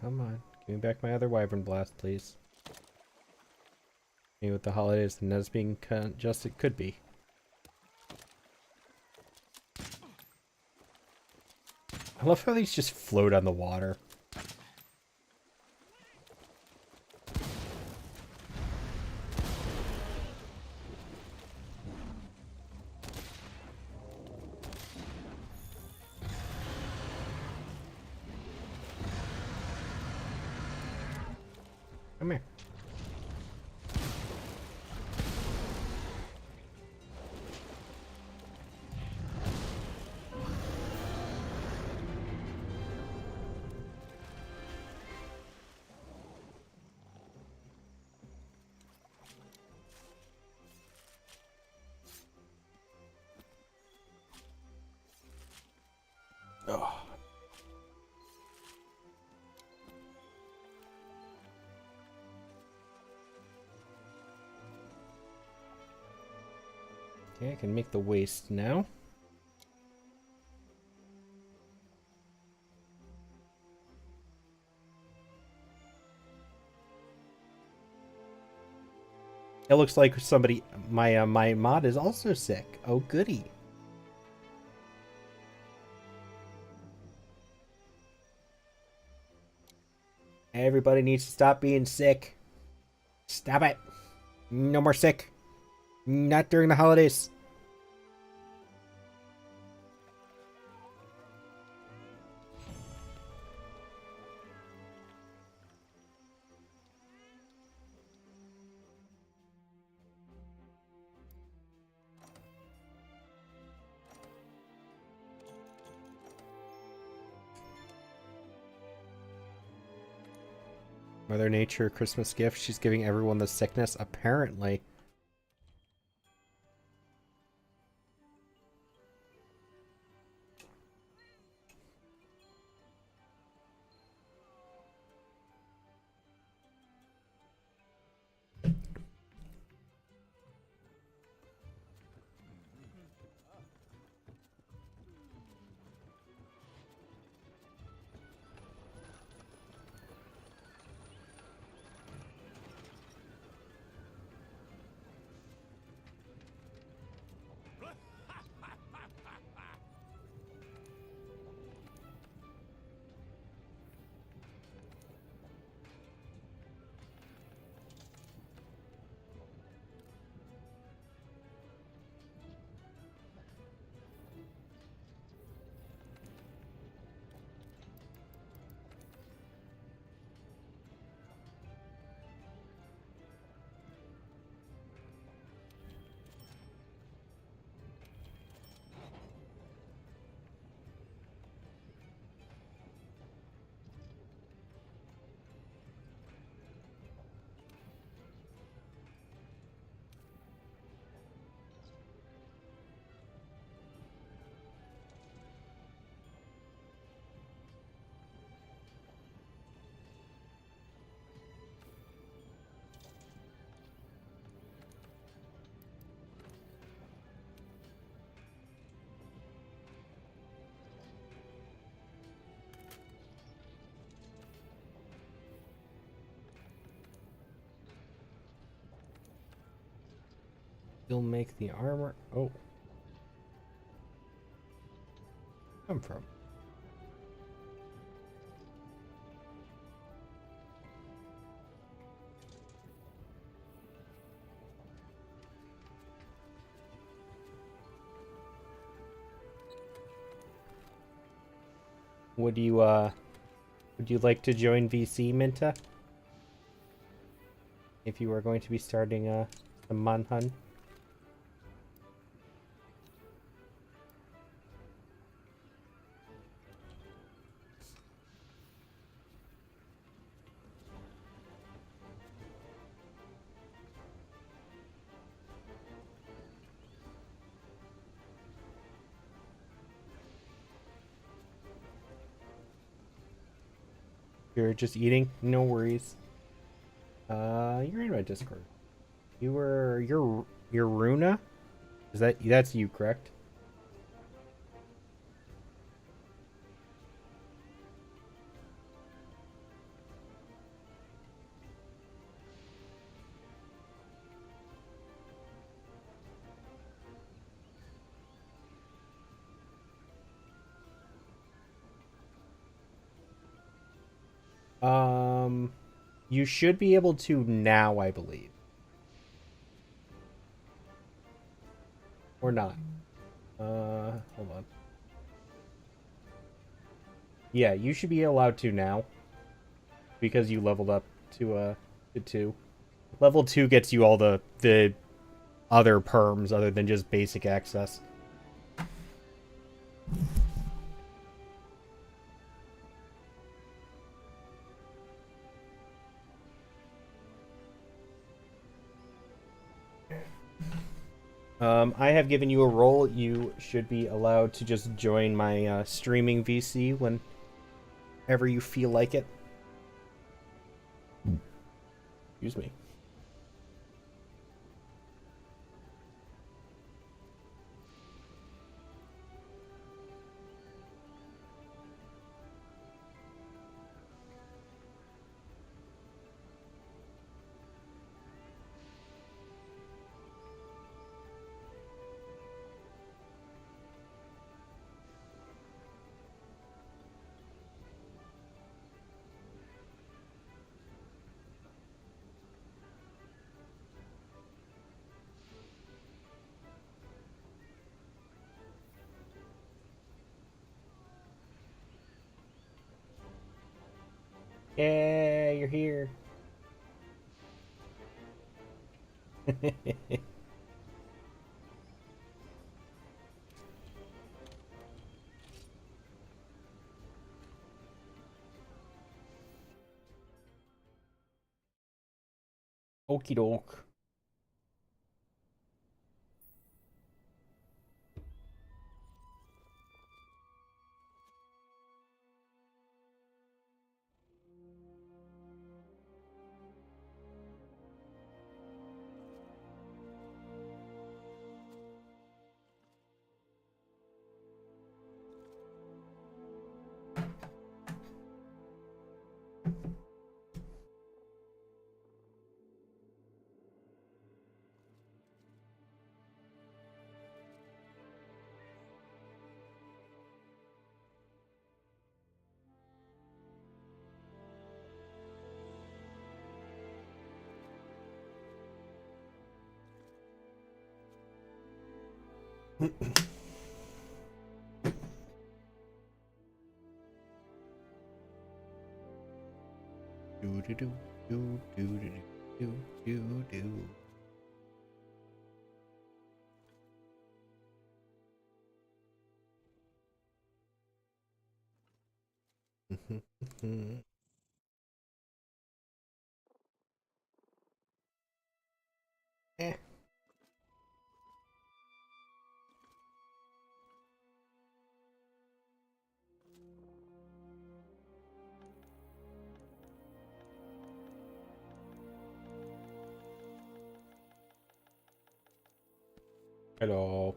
Come on, give me back my other Wyvern Blast, please. Maybe with the holidays, and as being just it could be. I love how these just float on the water. Come here. Oh. Okay, I can make the waste now. It looks like somebody, my mod is also sick. Oh, goody. Everybody needs to stop being sick. Stop it. No more sick. Not during the holidays. Mother Nature Christmas gift. She's giving everyone the sickness, apparently. You'll make the armor. Oh. Come from? Would you like to join VC, Minta? If you are going to be starting a manhunt? You're just eating? No worries. You're in my Discord. You're Runa? That's you, correct? You should be able to now, I believe. Or not. Hold on. Yeah, you should be allowed to now. Because you leveled up to 2. Level 2 gets you all the other perms other than just basic access. I have given you a role. You should be allowed to just join my streaming VC whenever you feel like it. Excuse me. Yeah, you're here. Okie doke. Do do do do do do do do. Eh. Hello.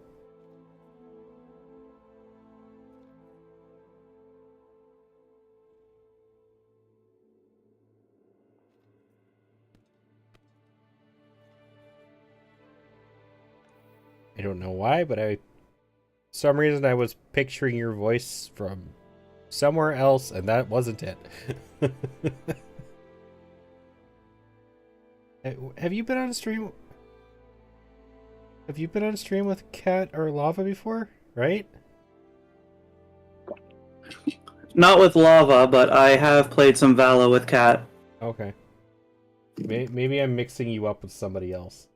I don't know why, but for some reason I was picturing your voice from somewhere else, and that wasn't it. Have you been on stream? Have you been on stream with Cat or Lava before? Right? Not with Lava, but I have played some Vala with Cat. Okay. Maybe I'm mixing you up with somebody else.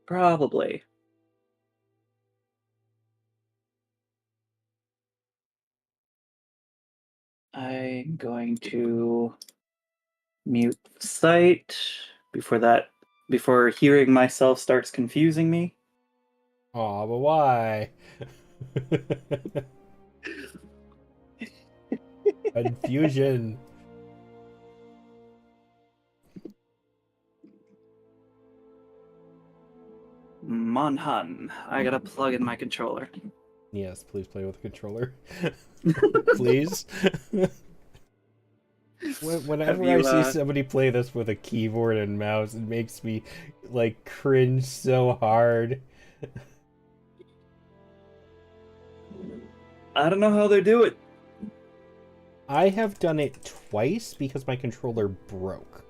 Probably. I'm going to mute site before hearing myself starts confusing me. Aw, but why? Confusion. Monhan, I gotta plug in my controller. Yes, please play with a controller. Please. Whenever I see somebody play this with a keyboard and mouse, it makes me like cringe so hard. I don't know how they do it. I have done it twice because my controller broke.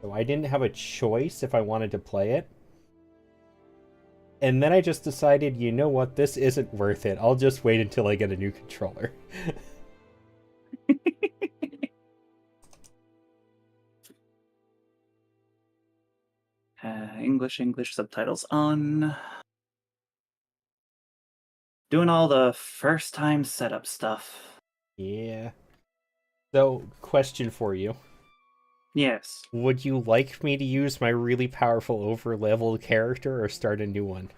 So I didn't have a choice if I wanted to play it. And then I just decided, you know what, this isn't worth it. I'll just wait until I get a new controller. English subtitles on. Doing all the first time setup stuff. Yeah. So, question for you. Yes. Would you like me to use my really powerful over-leveled character or start a new one?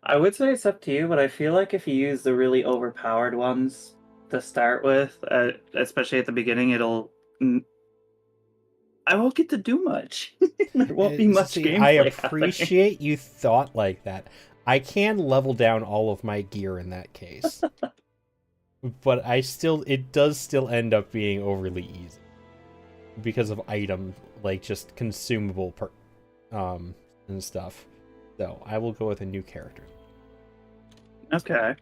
I would say it's up to you, but I feel like if you use the really overpowered ones to start with, especially at the beginning, I won't get to do much. There won't be much gameplay. I appreciate you thought like that. I can level down all of my gear in that case. But it does still end up being overly easy. Because of item, like just consumable and stuff. So I will go with a new character. Okay.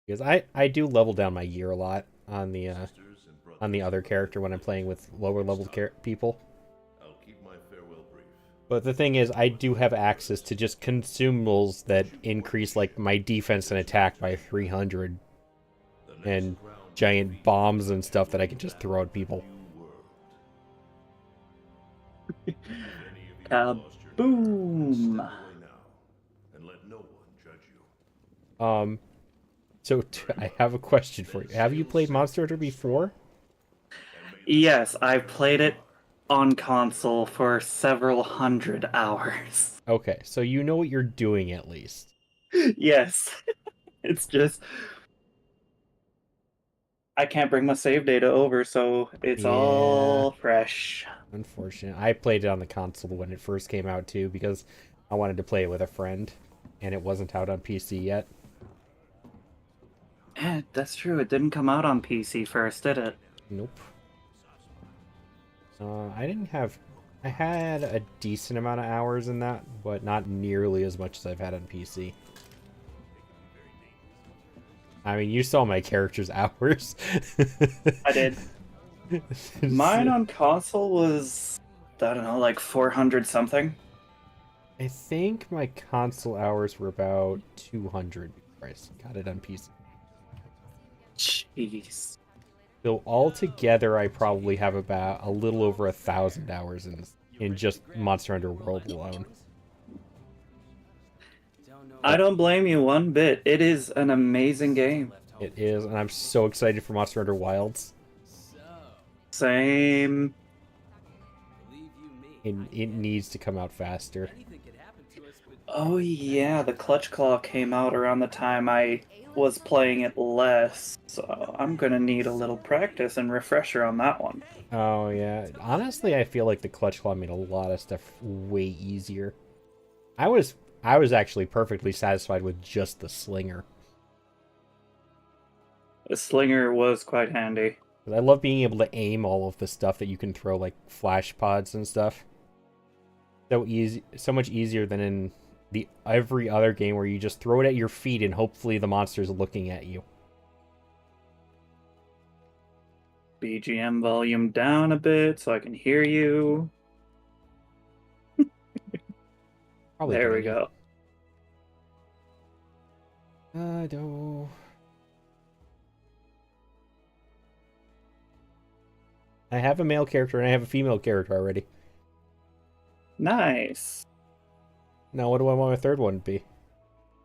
Because I do level down my gear a lot on the other character when I'm playing with lower level people. But the thing is, I do have access to just consumables that increase like my defense and attack by 300, and giant bombs and stuff that I can just throw at people. Kaboom! So I have a question for you. Have you played Monster Hunter before? Yes, I've played it on console for several hundred hours. Okay, so you know what you're doing at least. Yes. It's just I can't bring my save data over, so it's all fresh. Unfortunate. I played it on the console when it first came out too, because I wanted to play it with a friend, and it wasn't out on PC yet. Yeah, that's true. It didn't come out on PC first, did it? Nope. I had a decent amount of hours in that, but not nearly as much as I've had on PC. I mean, you saw my character's hours. I did. Mine on console was, I don't know, like 400 something. I think my console hours were about 200 before I got it on PC. Jeez. So altogether, I probably have about a little over 1,000 hours in just Monster Hunter World alone. I don't blame you one bit. It is an amazing game. It is, and I'm so excited for Monster Hunter Wilds. Same. It needs to come out faster. Oh yeah, the Clutch Claw came out around the time I was playing it less, so I'm gonna need a little practice and refresher on that one. Oh yeah, honestly, I feel like the Clutch Claw made a lot of stuff way easier. I was actually perfectly satisfied with just the Slinger. A slinger was quite handy. I love being able to aim all of the stuff that you can throw, like flash pods and stuff. So easy, so much easier than in the every other game where you just throw it at your feet and hopefully the monster's looking at you. BGM volume down a bit so I can hear you. Probably There good we idea. go. I have a male character and I have a female character already. Nice. Now, what do I want my third one to be?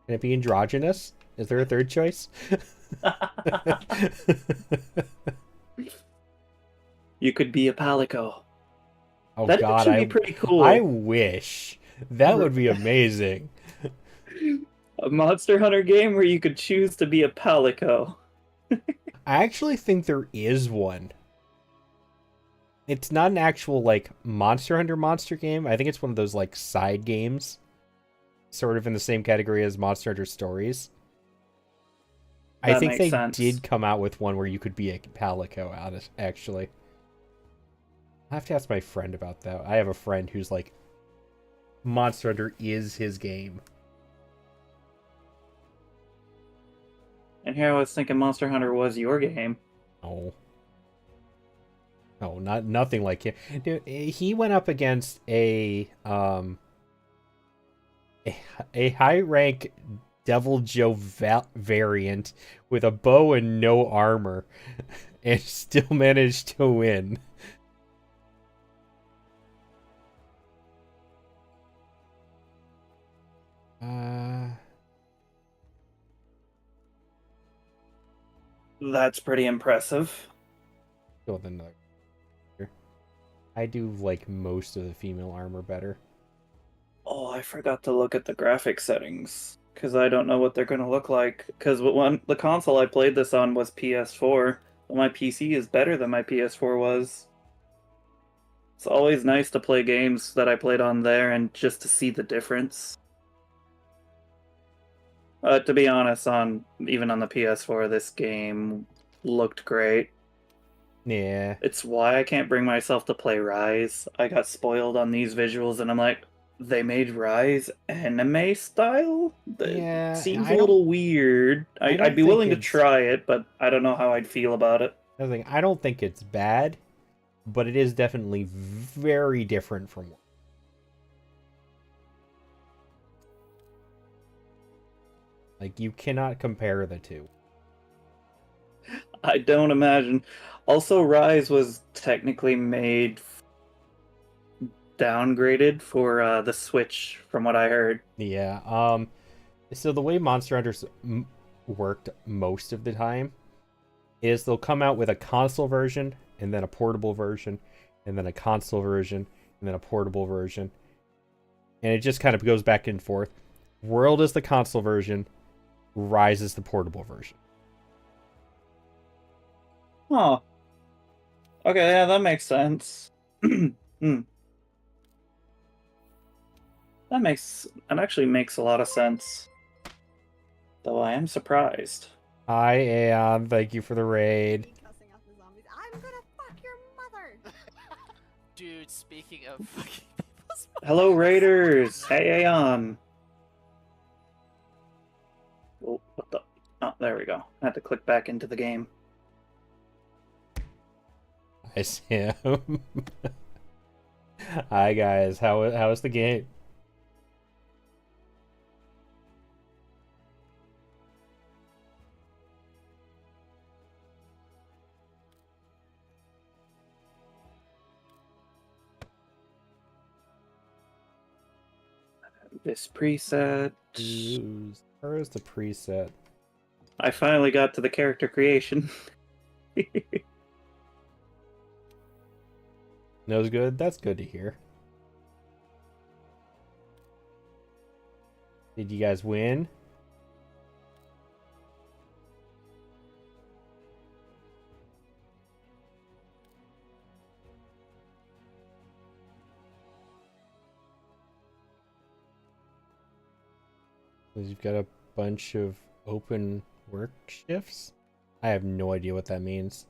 Can it be androgynous? Is there a third choice? You could be a palico. Oh That'd God, actually be pretty cool. I wish that would be amazing. A Monster Hunter game where you could choose to be a palico. I actually think there is one. It's not an actual like Monster Hunter monster game. I think it's one of those like side games, sort of in the same category as Monster Hunter Stories. I That think makes they sense. did come out with one where you could be a palico out of actually. I have to ask my friend about that. I have a friend who's like, Monster Hunter is his game. And here I was thinking Monster Hunter was your game. Oh. No, nothing like him. Dude, he went up against a high rank Devil Joe variant with a bow and no armor, and still managed to win. That's pretty impressive. Go with another. I do like most of the female armor better. Oh, I forgot to look at the graphic settings because I don't know what they're going to look like. Because when the console I played this on was PS4, but my PC is better than my PS4 was. It's always nice to play games that I played on there and just to see the difference. To be honest, even on the PS4, this game looked great. Yeah. It's why I can't bring myself to play Rise. I got spoiled on these visuals, and I'm like, they made Rise anime style? Yeah, Seems I a don't- little weird. I don't I'd be think willing to it's- try it, but I don't know how I'd feel about it. I don't think it's bad, but it is definitely very different from. Like, you cannot compare the two. I don't imagine. Also, Rise was technically made downgraded for the Switch, from what I heard. Yeah. So the way Monster Hunter's worked most of the time is they'll come out with a console version, and then a portable version, and then a console version, and then a portable version. And it just kind of goes back and forth. World is the console version, Rise is the portable version. Oh. Okay, yeah, that makes sense. That actually makes a lot of sense. Though I am surprised. Hi, Aeon. Thank you for the raid. Cussing out the zombies. I'm gonna fuck your mother. Dude, speaking of fucking people's Hello, Raiders! Hey, Aeon! Oh, what the? Oh, there we go. I had to click back into the game. Hi, Sam. Hi, guys. How is the game? This preset. Where is the preset? I finally got to the character creation. Nose good? That's good to hear. Did you guys win? You've got a bunch of open work shifts. I have no idea what that means.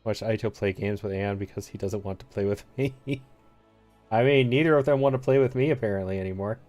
Watch Aito play games with Aeon because he doesn't want to play with me. I mean, neither of them want to play with me apparently anymore.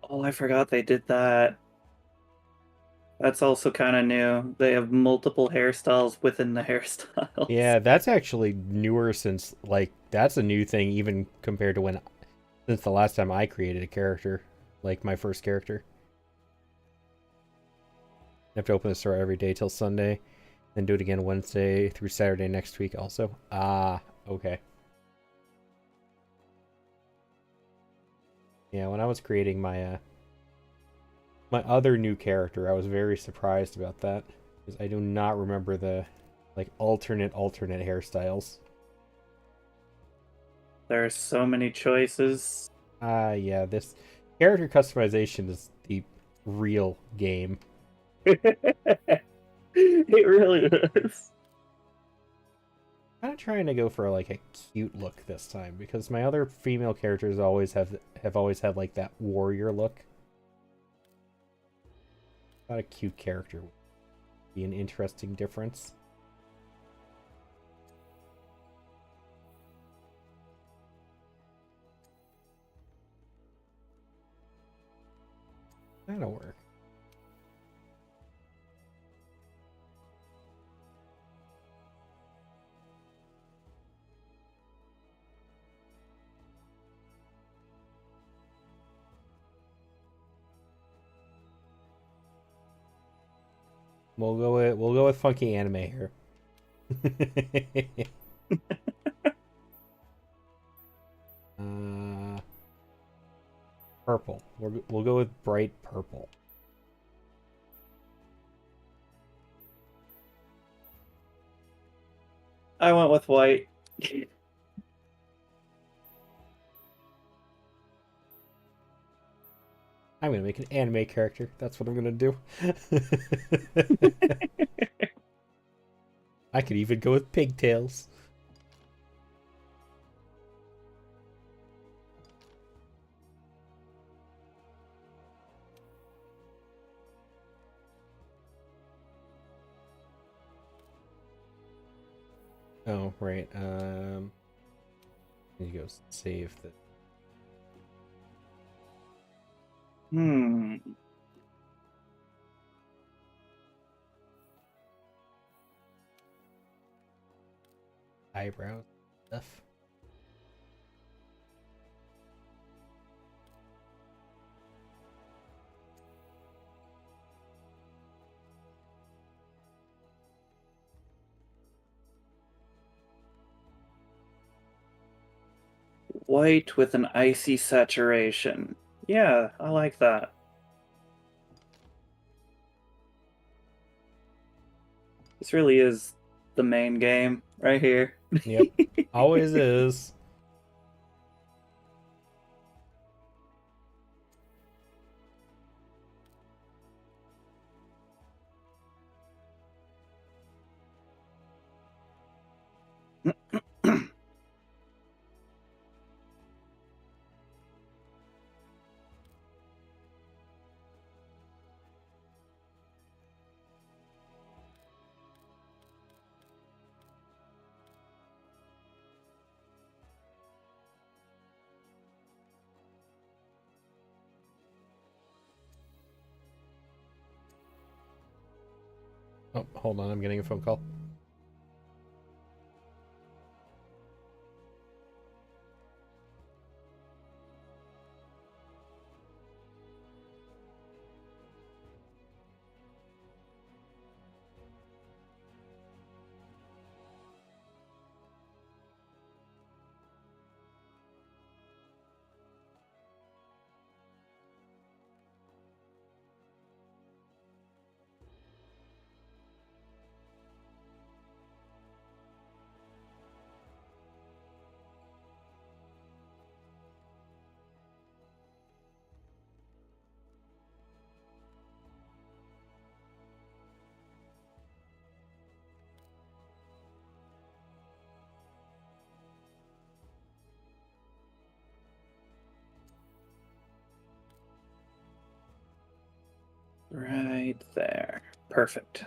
Oh, I forgot they did that. That's also kind of new. They have multiple hairstyles within the hairstyles. Yeah, that's actually newer since, like, that's a new thing even compared to since the last time I created a character, like my first character. I have to open the store every day till Sunday, then do it again Wednesday through Saturday next week also. Ah, okay. Yeah, when I was creating my my other new character, I was very surprised about that because I do not remember the like alternate hairstyles. There are so many choices. Yeah, this character customization is the real game. It really is. Kind of trying to go for like a cute look this time because my other female characters have always had like that warrior look. Not a cute character would be an interesting difference. That'll work. We'll go with funky anime here. uh, Purple. We'll go with bright purple. I went with white. I'm gonna make an anime character. That's what I'm gonna do. I could even go with pigtails. Oh, right. Need to go save the. Hmm. Eyebrows stuff. White with an icy saturation. Yeah, I like that. This really is the main game right here. Yep. Always is. Oh, hold on. I'm getting a phone call. right there. Perfect.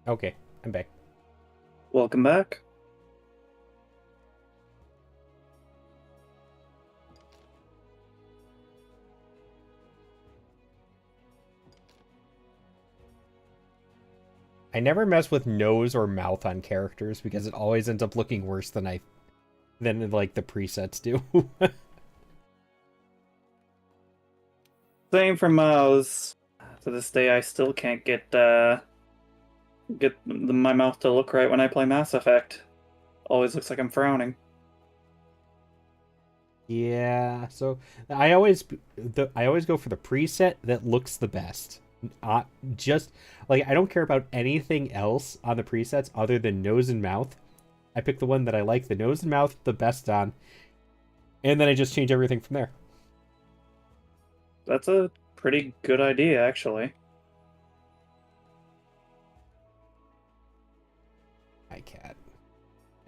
Okay, I'm back. Welcome back. I never mess with nose or mouth on characters because it always ends up looking worse than like the presets do. Same for mouths. To this day, I still can't get my mouth to look right when I play Mass Effect. Always looks like I'm frowning. Yeah, so I always go for the preset that looks the best. Just like I don't care about anything else on the presets other than nose and mouth. I pick the one that I like the nose and mouth the best on, and then I just change everything from there. That's a pretty good idea, actually. Hi, cat.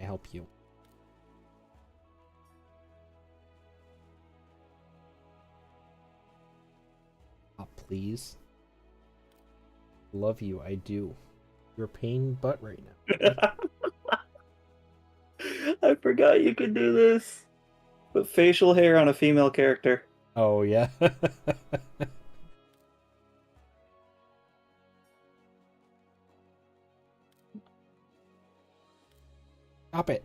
I help you. Oh, please. Love you, I do. You're a pain butt right now. I forgot you could do this. Put facial hair on a female character. Oh, yeah. Stop it.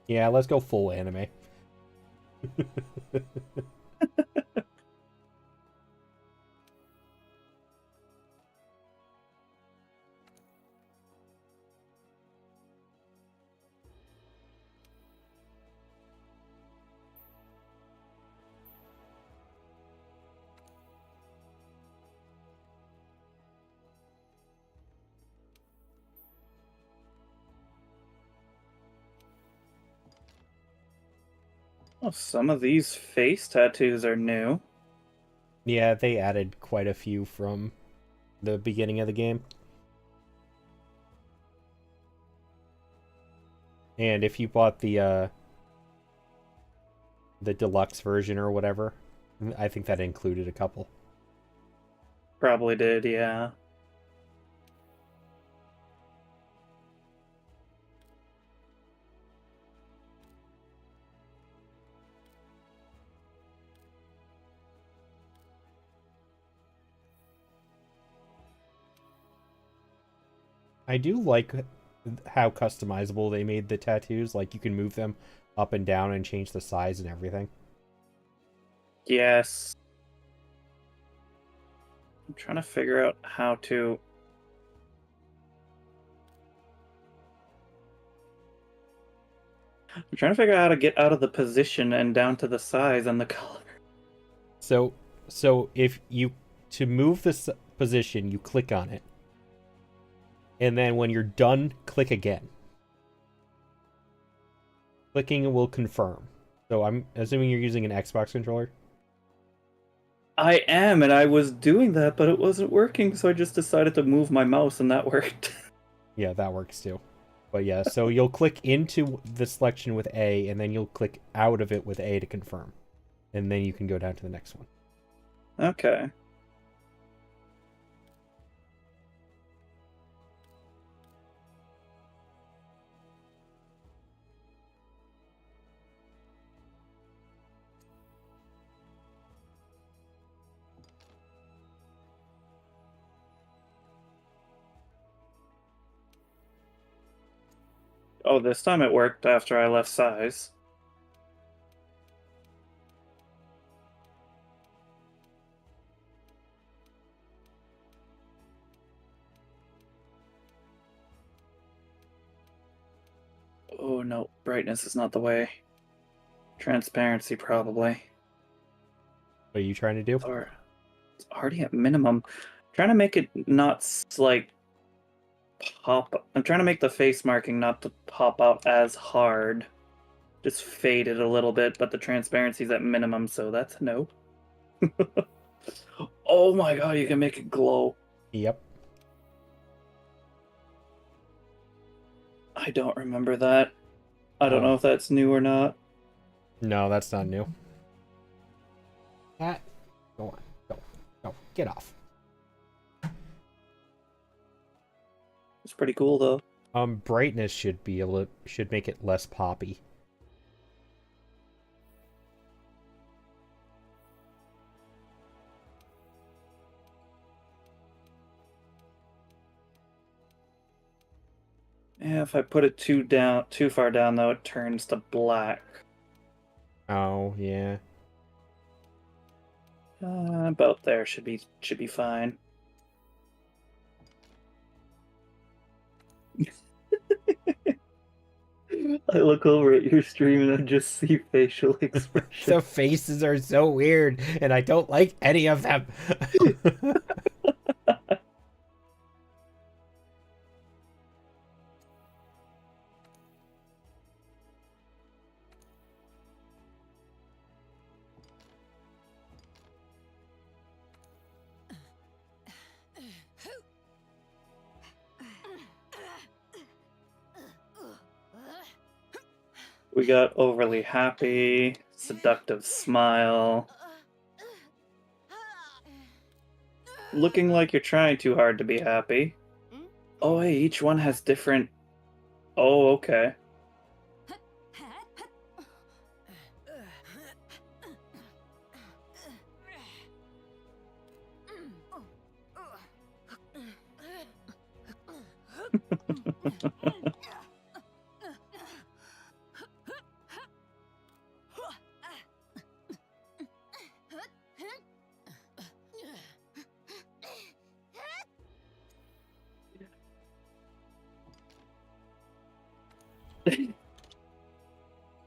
Yeah, let's go full anime. Oh, some of these face tattoos are new. Yeah, they added quite a few from the beginning of the game. And if you bought the deluxe version or whatever, I think that included a couple. Probably did, yeah. I do like how customizable they made the tattoos. Like, you can move them up and down and change the size and everything. Yes. I'm trying to figure out how to... I'm trying to figure out how to get out of the position and down to the size and the color. So if you, to move this position, you click on it. And then when you're done, click again. Clicking will confirm. So I'm assuming you're using an Xbox controller? I am, and I was doing that, but it wasn't working, so I just decided to move my mouse, and that worked. Yeah, that works too. But yeah, so you'll click into the selection with A, and then you'll click out of it with A to confirm. And then you can go down to the next one. Okay. Oh, this time it worked after I left size. Oh no, brightness is not the way. Transparency probably. What are you trying to do? Or it's already at minimum. Trying to make it not like pop. I'm trying to make the face marking not to pop out as hard. Just fade it a little bit, but the transparency's at minimum, so that's a no. Oh my god, you can make it glow. Yep. I don't remember that. I don't know if that's new or not. No, that's not new. That. Go on. Go. Get off. It's pretty cool though. Brightness should make it less poppy. Yeah, if I put it too far down though, it turns to black. Oh, yeah. About there should be fine. I look over at your stream and I just see facial expressions. The faces are so weird, and I don't like any of them. We got overly happy, seductive smile. Looking like you're trying too hard to be happy. Oh, hey, each one has different... Oh, okay.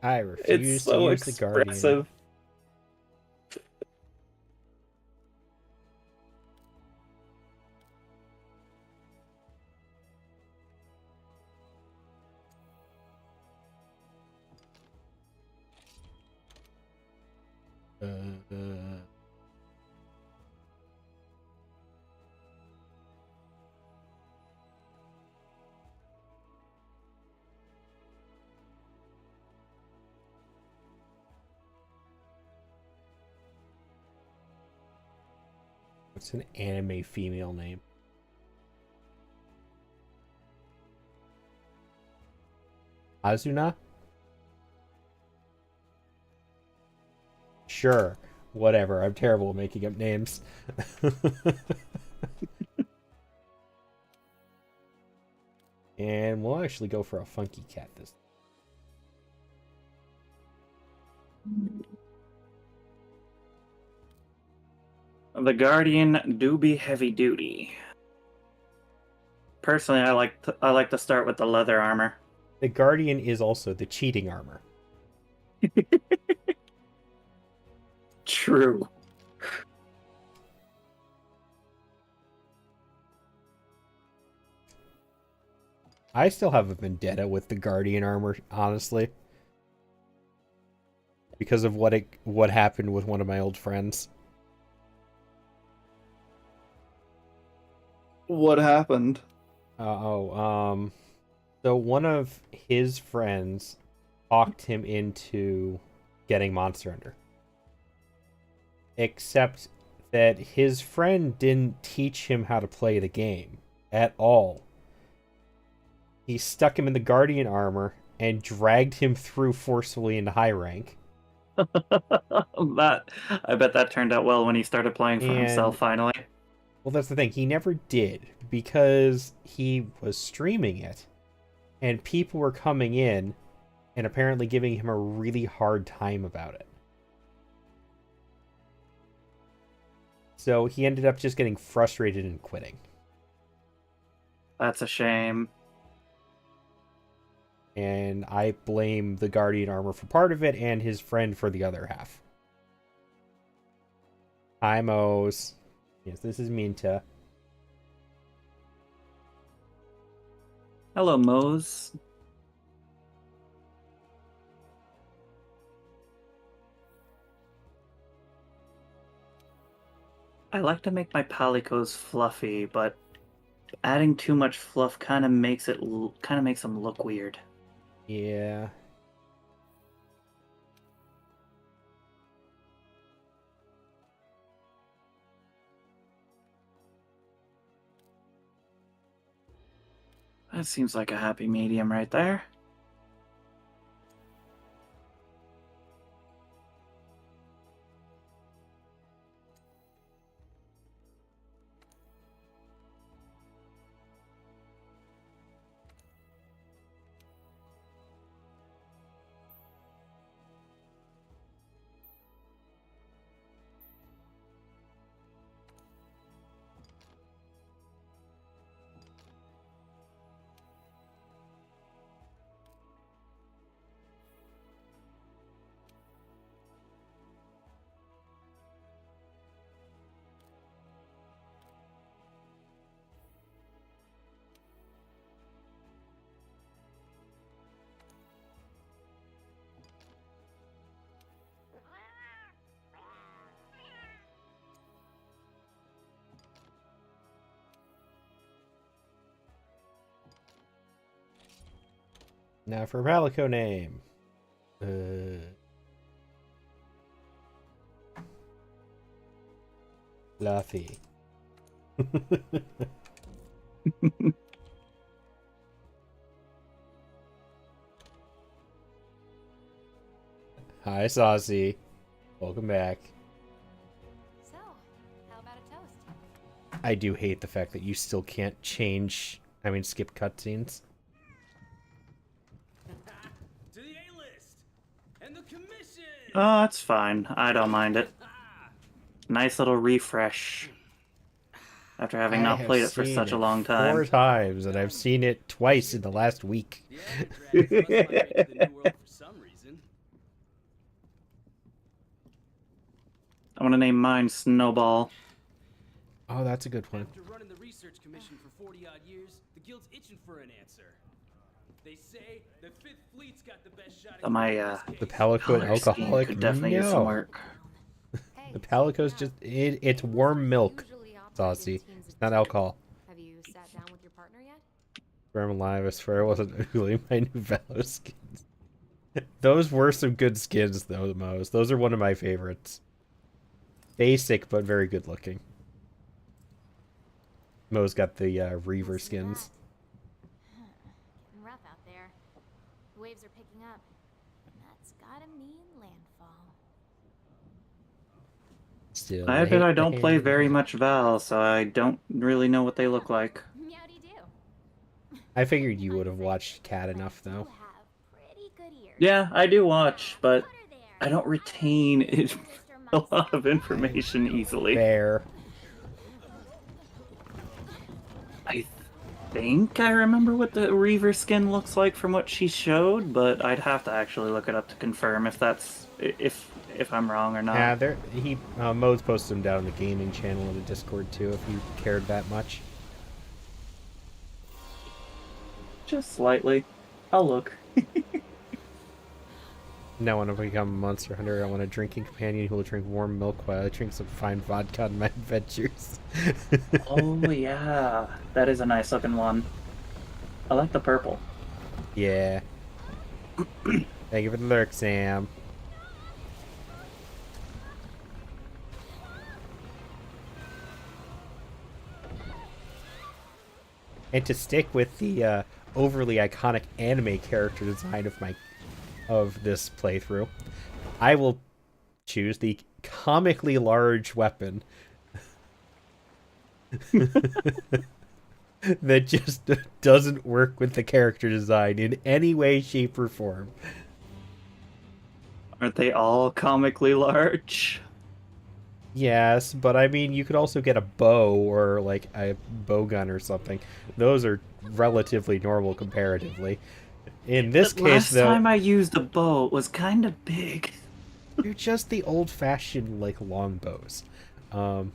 I refuse It's so to use the Guardian. expressive. What's an anime female name? Azuna? Sure. Whatever. I'm terrible at making up names. And we'll actually go for a funky cat this time. The Guardian do be heavy duty. Personally, I like to start with the leather armor. The Guardian is also the cheating armor. True. I still have a vendetta with the Guardian armor, honestly. Because of what happened with one of my old friends. What happened? So one of his friends talked him into getting Monster Hunter. Except that his friend didn't teach him how to play the game at all. He stuck him in the Guardian armor and dragged him through forcefully into high rank. I bet that turned out well when he started playing for himself finally. Well, that's the thing. He never did because he was streaming it. and people were coming in and apparently giving him a really hard time about it. So he ended up just getting frustrated and quitting. That's a shame. And I blame the Guardian armor for part of it and his friend for the other half. Hi, Mose. Yes, this is Minta. Hello, Mose. I like to make my palicos fluffy, but adding too much fluff kind of makes them look weird. Yeah. That seems like a happy medium right there. Now for Palico name. Fluffy. Hi, Saucy. Welcome back. So, how about a toast? I do hate the fact that you still can't skip cutscenes. To the A-list and the commission. Oh, that's fine. I don't mind it. Nice little refresh. After having not played it for such a long time. 4 times, and I've seen it twice in the last week. Yeah, dragons must migrate to the new world for some reason. I'm gonna name mine Snowball. Oh, that's a good one. After running the research commission for 40-odd years, the guild's itching for an answer. They say the Fifth Fleet's got the best shot. The Palico color scheme alcoholic? could definitely use some No. work. Hey, The Palico's just... it's warm milk, Saucy. It's not alcohol. Have you sat down with your partner yet? I'm alive, I swear I wasn't oogling my new Valo skins. Those were some good skins, though, Mose. Those are one of my favorites. Basic, but very good looking. Mo's got the Reaver skins. Getting rough out there. The waves are picking up. And that's gotta mean landfall. Still, I admit I don't play very much Val, so I don't really know what they look like. Meowdy-doo. I figured you would have watched Cat enough, You though. have pretty good ears. Yeah, I do watch, but Put her there. I don't retain it, Mr. a lot Munster. of information easily. Fair. I think I remember what the Reaver skin looks like from what she showed, but I'd have to actually look it up to confirm if I'm wrong or not. Yeah, Mo's posted them down in the gaming channel of the Discord, too, if you cared that much. Just slightly. I'll look. Now when I become a monster hunter, I want a drinking companion who will drink warm milk while I drink some fine vodka on my adventures. Oh yeah, that is a nice looking one. I like the purple. Yeah. Thank you for the lurk, Sam. And to stick with the overly iconic anime character design of this playthrough, I will choose the comically large weapon. that just doesn't work with the character design in any way, shape, or form. Aren't they all comically large? Yes, but I mean, you could also get a bow or like a bow gun or something. Those are relatively normal comparatively. In this The case, last though, time I used a bow, it was kind of big. they're just the old-fashioned like longbows. Um,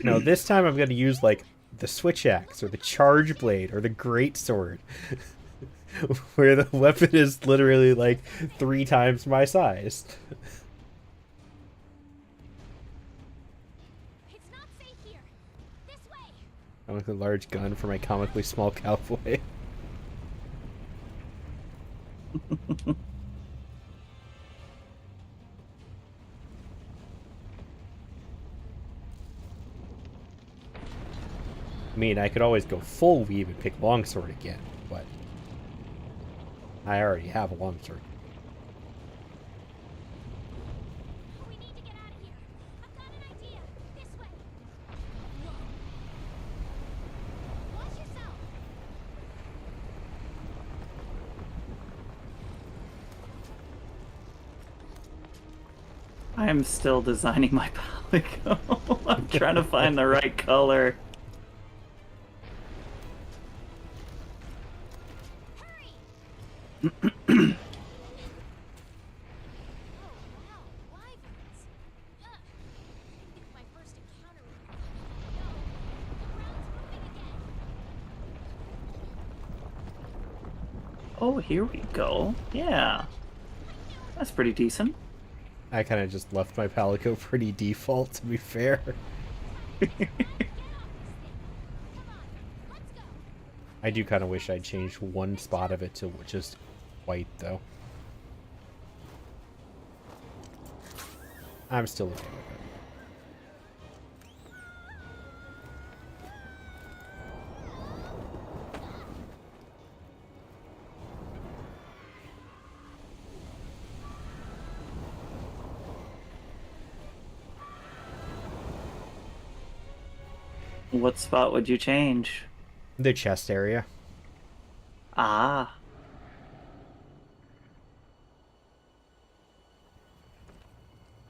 no, this time I'm going to use like the switch axe or the charge blade or the great sword, where the weapon is literally like 3 times my size. It's not safe here. This way. I want a large gun for my comically small cowboy. I mean, I could always go full weave and pick longsword again, but I already have a longsword. We need to get out of here. I've got an idea. This way. Watch yourself. I am still designing my palico. I'm trying to find the right color. Hurry. Oh, wow. Wyverns. Huh. I think my first encounter with them. No. The ground's moving again. Oh, here we go. Yeah. That's pretty decent. I kind of just left my palico pretty default, to be fair. Get off this thing. Come on. Let's go. I do kind of wish I'd changed one spot of it to just white, though. I'm still okay with it. What spot would you change? The chest area. Ah.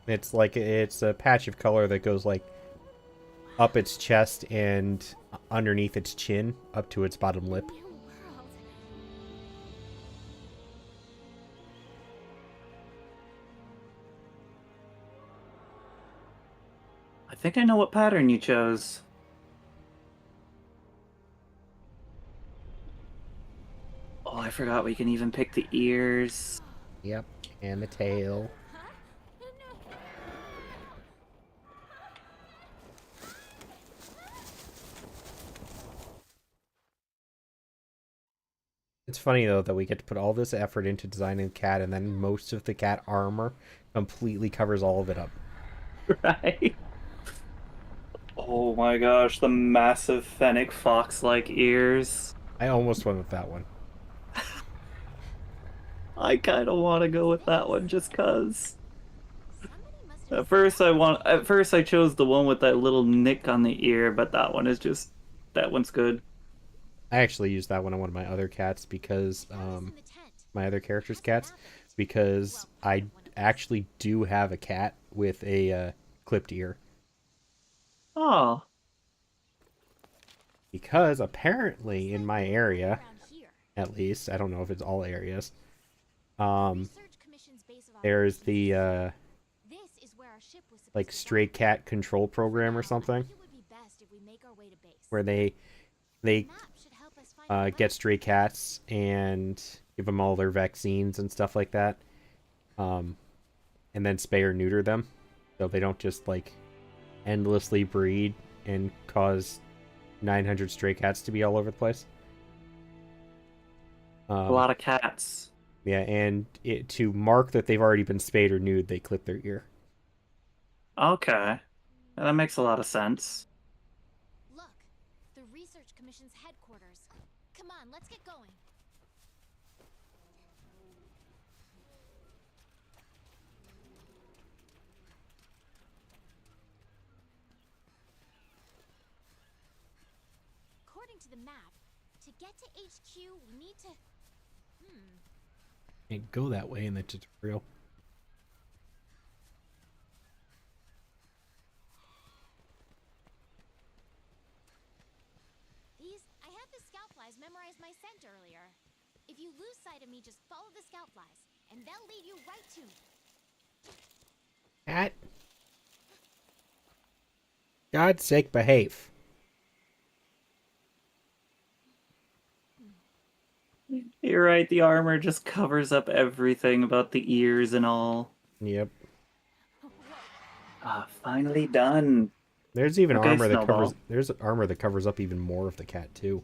It's like it's a patch of color that goes like up its chest and underneath its chin up to its bottom lip. New world. I think I know what pattern you chose. Oh, I forgot we can even pick the ears. Yep, and the tail. Huh? No. It's funny though that we get to put all this effort into designing the cat, and then most of the cat armor completely covers all of it up. Right? Oh my gosh, the massive fennec fox-like ears. I almost went with that one. I kind of want to go with that one just cuz. Somebody must have At first I chose the one with that little nick on the ear, but that one's good. I actually used that one on one of my other cats because in the tent. my other character's cats, because I actually do have a cat with a clipped ear. Oh, Because apparently in my area, Around here. at least, I don't know if it's all areas, Research Commission's base of there's operations. the This is where our ship was supposed like to stray dock. cat control program or Now, I something, think it would be best if we make our way to base. where they The map should help us find the get lab. stray cats and give them all their vaccines and stuff like that, and then spay or neuter them, so they don't just like endlessly breed and cause 900 stray cats to be all over the place. a lot of cats. Yeah, and to mark that they've already been spayed or neutered, they clip their ear. Okay. That makes a lot of sense. Look, the Research Commission's headquarters. Come on, let's get going. to the map. To get to HQ, we need to... Can't go that way in the tutorial. I had the scout flies memorize my scent earlier. If you lose sight of me, just follow the scout flies, and they'll lead you right to me. Cat. God's sake, behave. You're right, the armor just covers up everything about the ears and all. Yep. Ah, finally done. There's even Okay, armor that Snowball. covers. There's armor that covers up even more of the cat too.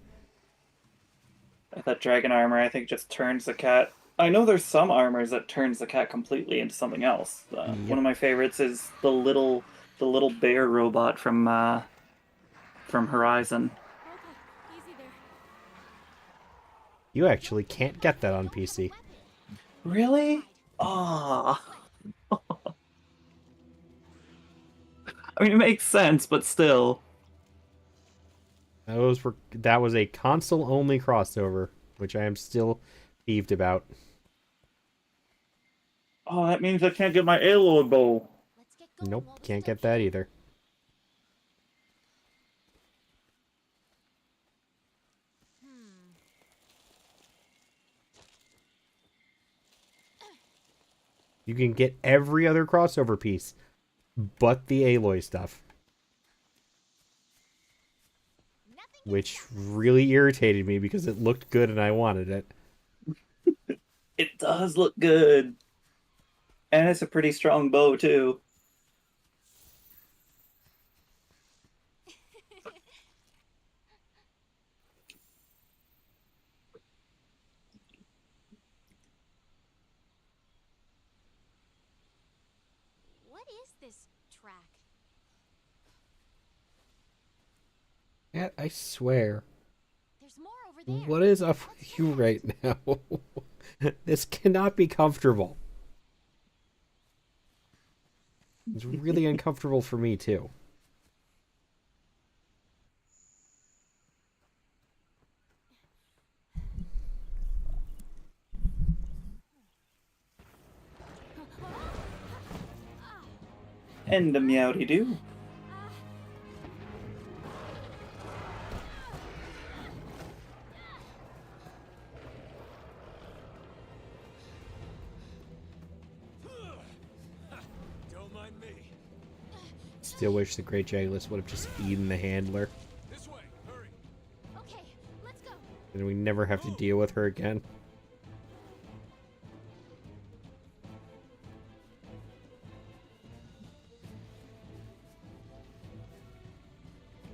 That dragon armor, I think, just turns the cat. I know there's some armors that turns the cat completely into something else. One of my favorites is the little bear robot from Horizon. Okay, easy there. You actually can't get that on PC. Really? Ah. I mean, it makes sense, but still. That was a console only crossover, which I am still peeved about. Oh, that means I can't get my Aloy bow. Let's get going while Nope, we can't still get that can. either. You can get every other crossover piece, but the Aloy stuff. Nothing Which really irritated me because it looked good and I wanted it. It does look good. And it's a pretty strong bow, too. What is this track? Cat, I swear. There's more over there. What is up with you right now? This cannot be comfortable. It's really uncomfortable for me, too. And a meowdy-doo. Don't mind me. Still wish the Great Jagless would have just eaten the handler. This way. Hurry. Okay, let's go. And we never have to deal with her again.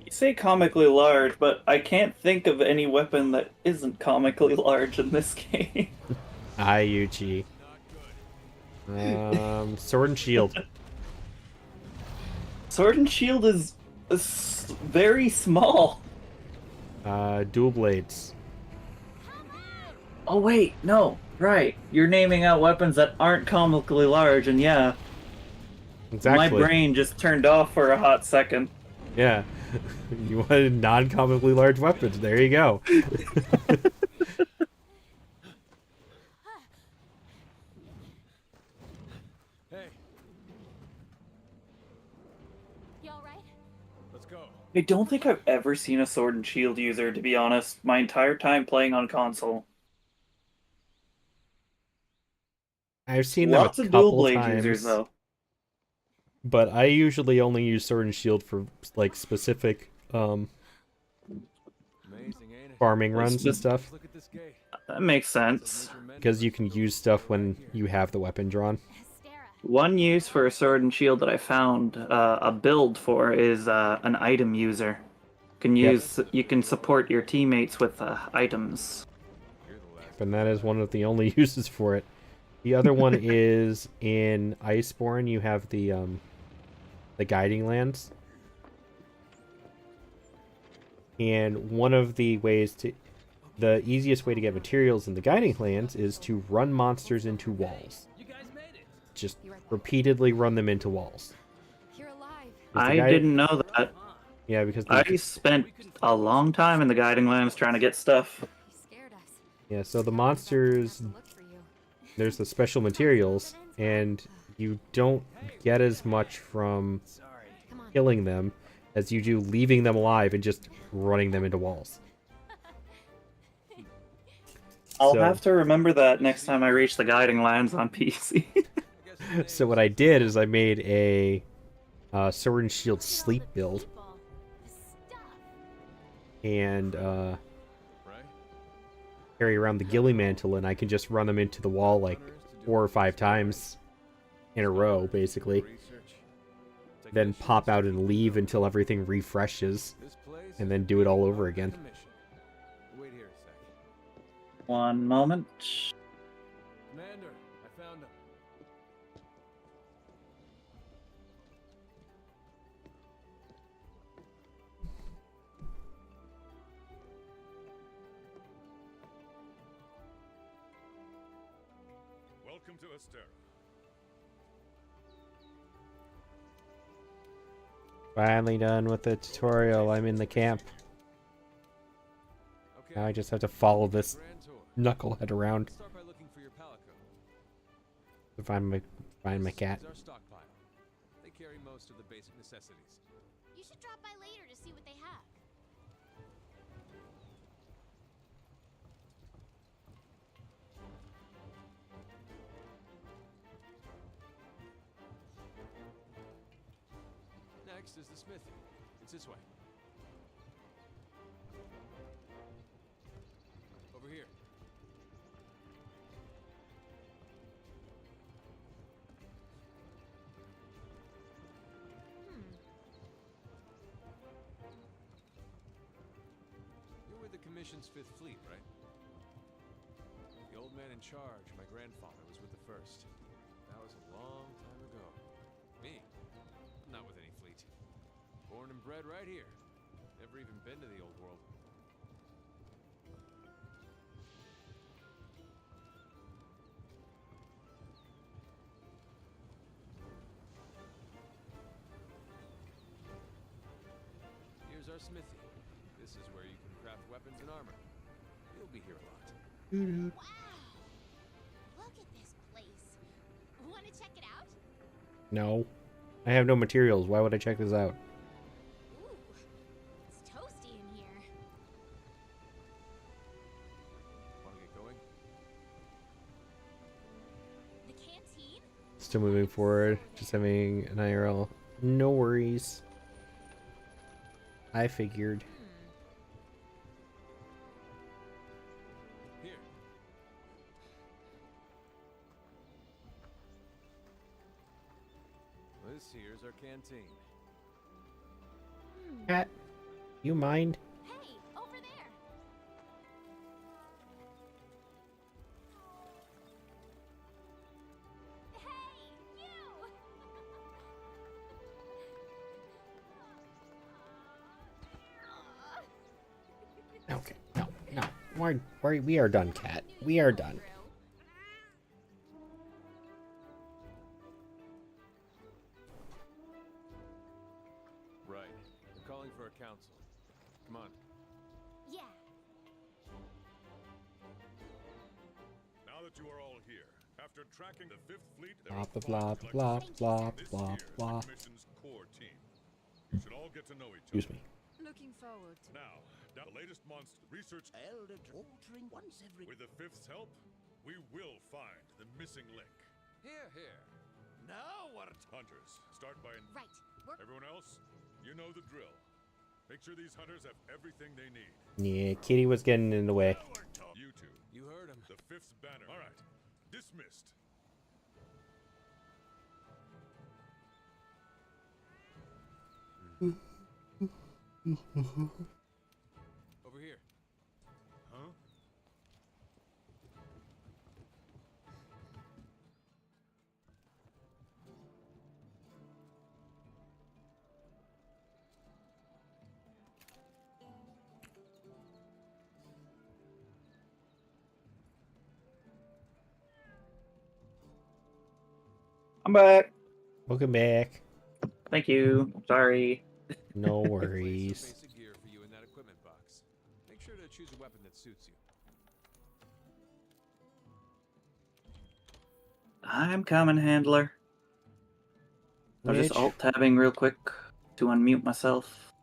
You say comically large, but I can't think of any weapon that isn't comically large in this game. Ayuchi. Sword and shield. Sword and shield is very small. Dual blades. Oh wait, no, right. You're naming out weapons that aren't comically large, and yeah, Exactly. my brain just turned off for a hot second. Yeah. You wanted non-comically large weapons. There you go. Hey, You all right? let's go. I don't think I've ever seen a sword and shield user, to be honest, my entire time playing on console. I've seen them Lots a of dual couple blade times, users, though. but I usually only use sword and shield for like specific Amazing, ain't it? farming runs and stuff, Look at this gate. That makes sense. because you can use stuff when you have the weapon drawn. Stara. One use for a sword and shield that I found a build for is an item user. You can support your teammates with items. And that is one of the only uses for it. The other one is in Iceborne. You have the guiding lands, and one of the easiest way to get materials in the guiding lands is to run monsters into walls. You guys made it. Just repeatedly run them into walls. You're alive. Is the I guy- didn't know that. Yeah, because I spent a long time in the Guiding Lands trying to get stuff. You scared us. yeah, so the Have monsters, to look for you. there's the special materials, and you don't get as much from Sorry. Come on. killing them as you do leaving them alive and just running them into walls. I'll So- have to remember that next time I reach the Guiding Lands on PC. So what I did is I made a sword and shield sleep build, and Right? carry around the ghillie mantle, and I can just run them into the wall like 4 or 5 times in a row, basically. Then pop out and leave until everything refreshes, and then do it all over again. Wait here a sec. One moment. Commander, I found him. Welcome to Astera. Finally done with the tutorial. I'm in the camp. Okay. Now I just have to follow this Grand tour. knucklehead around Start by looking for your palico. to find my cat. This is our stockpile. They carry most of the basic necessities. You should drop by later to see what they have. Next is the smithy. It's this way. Over here. You're with the Commission's 5th Fleet, right? The old man in charge, my grandfather, was with the 1st. That was a long time ago. Me? Not with any fleet. Born and bred right here. Never even been to the old world. Here's our smithy. This is where you can craft weapons and armor. You'll be here a lot. Wow! Look at this place. Want to check it out? No. I have no materials. Why would I check this out? Ooh, it's toasty in here. Wanna get going? The canteen? Still moving forward. Just having an IRL. No worries. I figured. Here. This here's our canteen. Cat, you mind? Hey, over there. Hey, you! Okay. No, no. We are done, Cat. We are done. Right. They're calling for a council. Come on. Yeah. Now that you are all here, after tracking the 5th Fleet, Blah, blah, blah, blah, blah, blah. Commission's core team. You should all get to know each other. Excuse me. Looking forward to Now, the latest monster research. altering once every. With the 5th's help, we will find the missing link. Here, here. Now what? Hunters, start by. Right. We're Everyone else, you know the drill. Make sure these hunters have everything they need. Yeah, Kitty was getting in the way. You two. You heard him. The 5th's banner. All right. Dismissed. Over here. Huh? I'm back. Welcome back. Thank you. Sorry. No Place some worries. basic gear for you in that equipment box. Make sure to choose a weapon that suits you. I'm coming, handler. I'm just Which alt-tabbing real quick to unmute myself.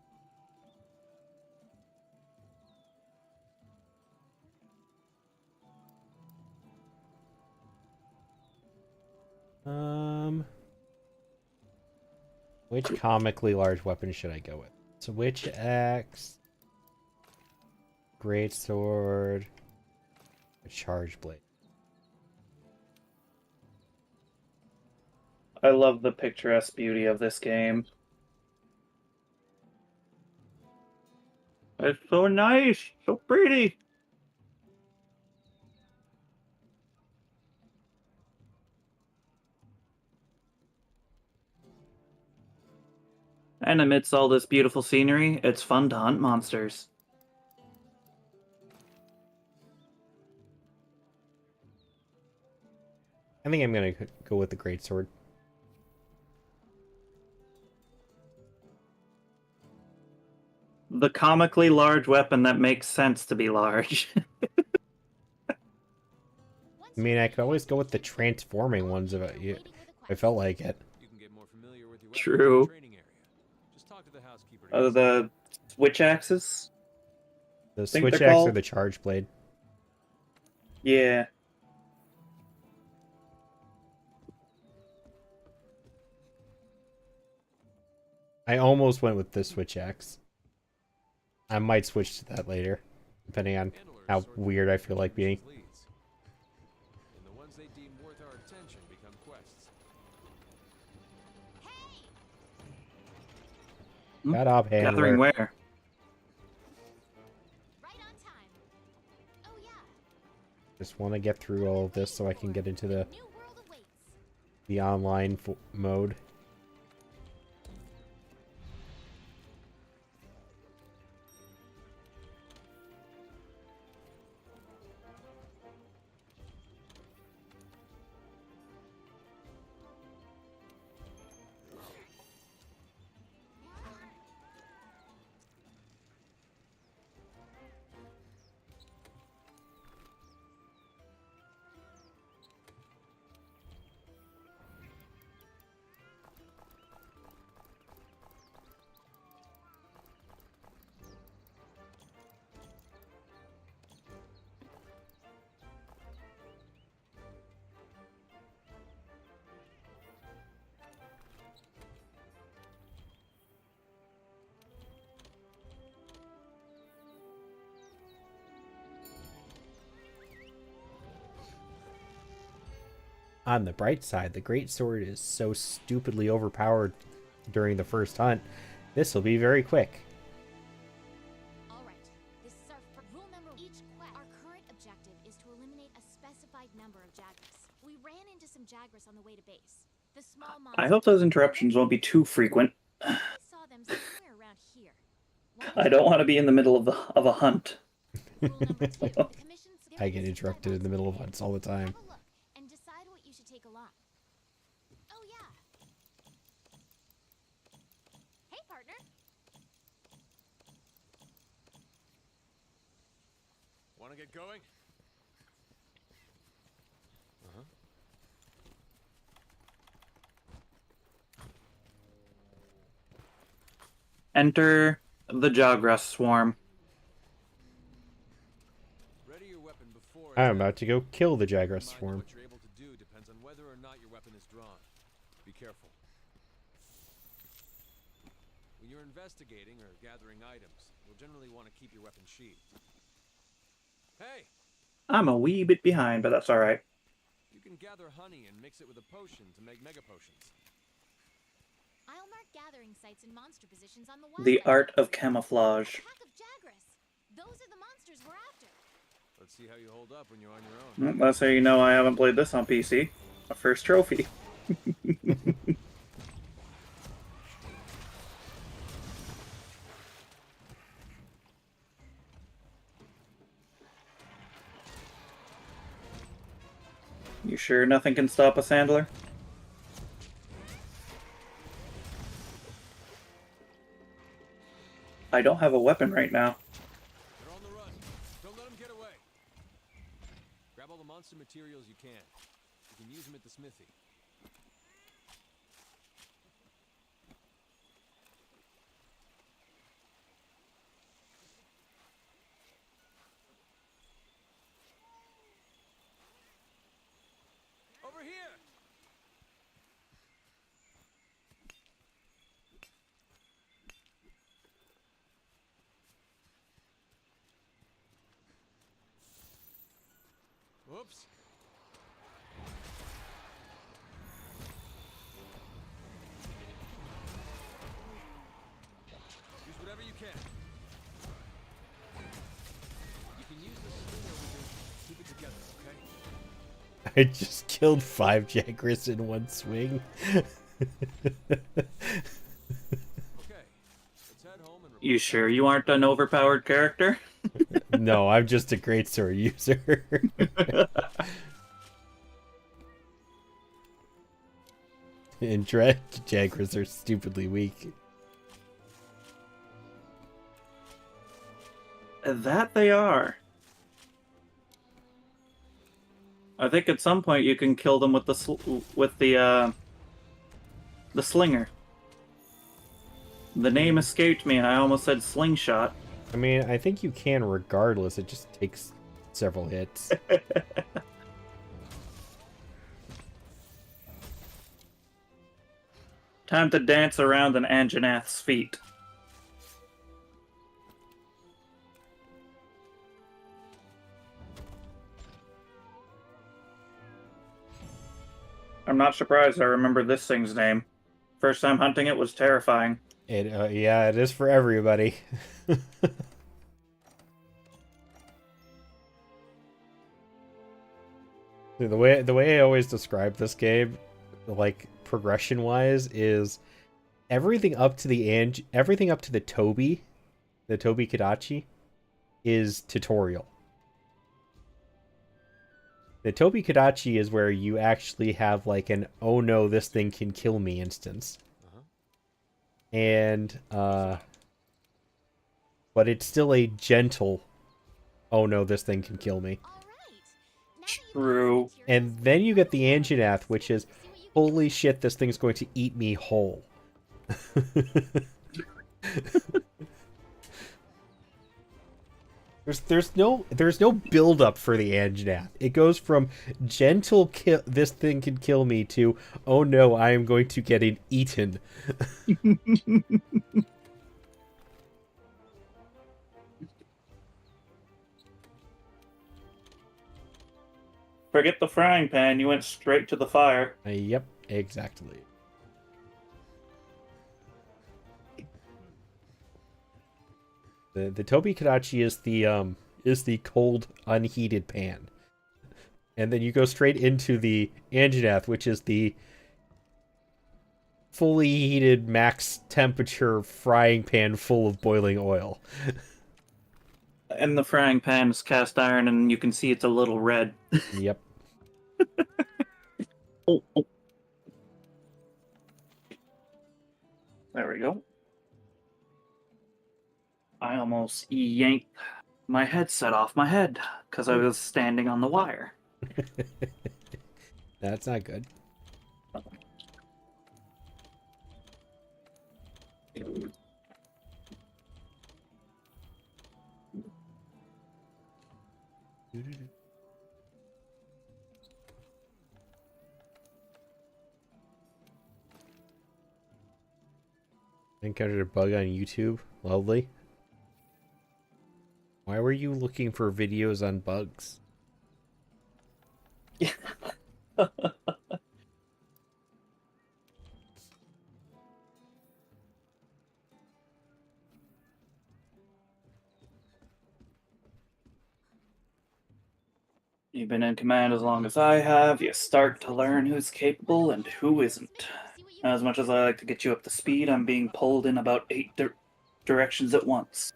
which comically large weapon should I go with? Switch axe, great sword, a charge blade. I love the picturesque beauty of this game. It's so nice, so pretty. And amidst all this beautiful scenery, it's fun to hunt monsters. I think I'm gonna go with the great sword. The comically large weapon that makes sense to be large. I mean, I could always go with the transforming ones if I felt like it. You can get more familiar with your weapon True. in the training area. Just talk to the housekeeper. To get The switch axes? The think switch they're axe or called- the charge blade. Yeah. I almost went with the switch axe. I might switch to that later, depending on handlers how sort weird I feel like being. commission's leads. And the ones they deem worth our attention become quests. Shut up, handler. Gathering where? Right on time. Oh yeah. Just want to get through all of this so I can get into the New world awaits. online mode. On the bright side, the great sword is so stupidly overpowered during the first hunt. This will be very quick. All right. This is our rule number. Each quest. Our current objective is to eliminate a specified number of Jagras. We ran into some Jagras on the way to base. The small I hope those interruptions won't be too frequent. saw them somewhere around here. I don't want to be in the middle of a hunt. Rule number 2. The commission's I get interrupted in the middle of hunts all the time. Have a look and decide what you should take along. Oh yeah. Hey partner. Want to get going? Enter the Jagras swarm. Ready your weapon before. I'm about to go kill the Jagras Mind swarm. What you're able to do depends on whether or not your weapon is drawn. Be careful. When you're investigating or gathering items, you'll generally want to keep your weapon sheathed. Hey, I'm a wee bit behind, but that's alright. you can gather honey and mix it with a potion to make mega potions. I'll mark gathering sites and monster positions on the wild The map. art of camouflage. Pack of Jagras. Those are the monsters we're after. Let's see how you hold up when you're on your own. Well, that's how you know I haven't played this on PC. A first trophy. You sure nothing can stop us, Handler? I don't have a weapon right now. They're on the run. Don't let them get away. Grab all the monster materials you can. You can use them at the smithy. Over here! Whoops. Use whatever you can. You can use the sling over here. Keep it together, okay? I just killed 5 Jagras in one swing. Okay. Let's head home and You sure you aren't an overpowered character? No, I'm just a great sword user. And Jagras are stupidly weak. That they are. I think at some point you can kill them with the slinger. The name escaped me, and I almost said slingshot. I mean, I think you can regardless. It just takes several hits. Time to dance around an Anjanath's feet. I'm not surprised I remember this thing's name. First time hunting it was terrifying. Yeah, it is for everybody. The way I always describe this game, like progression wise, is everything up to the Toby Kadachi, is tutorial. The Toby Kadachi is where you actually have like an "oh no, this thing can kill me" instance. And but it's still a gentle "oh no, this thing can kill me." True. And then you get the Anjanath, which is, holy shit, this thing's going to eat me whole. There's no build up for the Anjanath. It goes from gentle kill, this thing can kill me, to oh no, I am going to get eaten. Forget the frying pan, you went straight to the fire. Yep, exactly. The Tobi Kadachi is the cold, unheated pan. And then you go straight into the Anjanath, which is the fully heated, max temperature frying pan full of boiling oil. And the frying pan is cast iron, and you can see it's a little red. Yep. Oh. There we go. I almost yanked my headset off my head because I was standing on the wire. That's not good. Encountered a bug on YouTube. Lovely. Why were you looking for videos on bugs? You've been in command as long as I have, you start to learn who's capable and who isn't. As much as I like to get you up to speed, I'm being pulled in about 8 directions at once.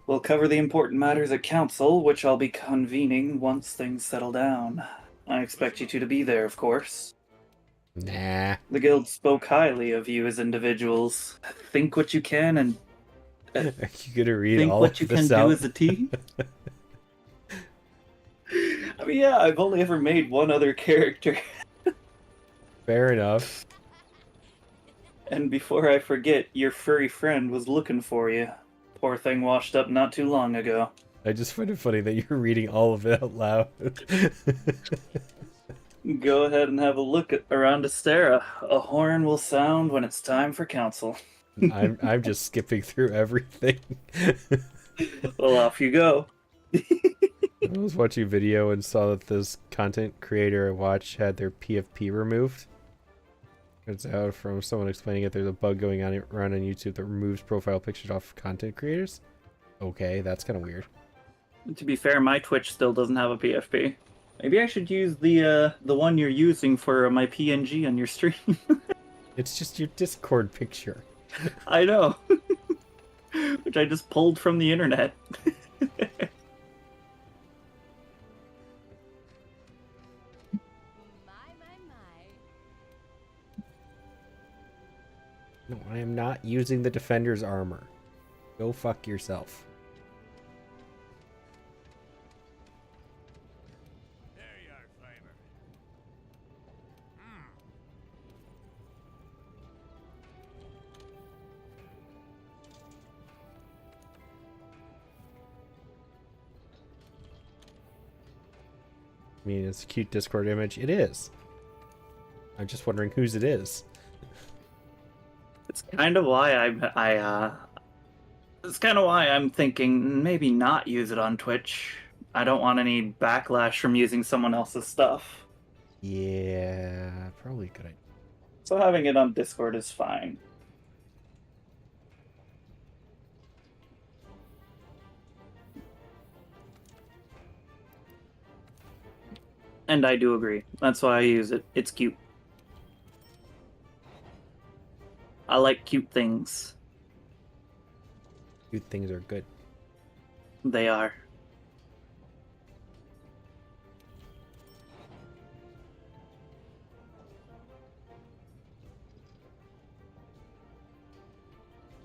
We'll cover the important matters at council, which I'll be convening once things settle down. I expect you two to be there, of course. Nah. The guild spoke highly of you as individuals. Think what you can and Are you gonna read Think all what of you this can out? do as a team. I mean, yeah, I've only ever made one other character. Fair enough. And before I forget, your furry friend was looking for you. Poor thing washed up not too long ago. I just find it funny that you're reading all of it out loud. Go ahead and have a look around Astera. A horn will sound when it's time for council. I'm just skipping through everything. Well, off you go. I was watching a video and saw that this content creator I watched had their PFP removed. It's out from someone explaining it. There's a bug going on around on YouTube that removes profile pictures off content creators. Okay, that's kind of weird. To be fair, my Twitch still doesn't have a PFP. Maybe I should use the one you're using for my PNG on your stream. It's just your Discord picture. I know. Which I just pulled from the internet. No, I am not using the Defender's armor. Go fuck yourself. There you are, Flavor. I mean, it's a cute Discord image. It is. I'm just wondering whose it is. It's kind of why it's kind of why I'm thinking maybe not use it on Twitch. I don't want any backlash from using someone else's stuff. Yeah, probably a good idea. So having it on Discord is fine. And I do agree. That's why I use it. It's cute. I like cute things. Cute things are good. They are.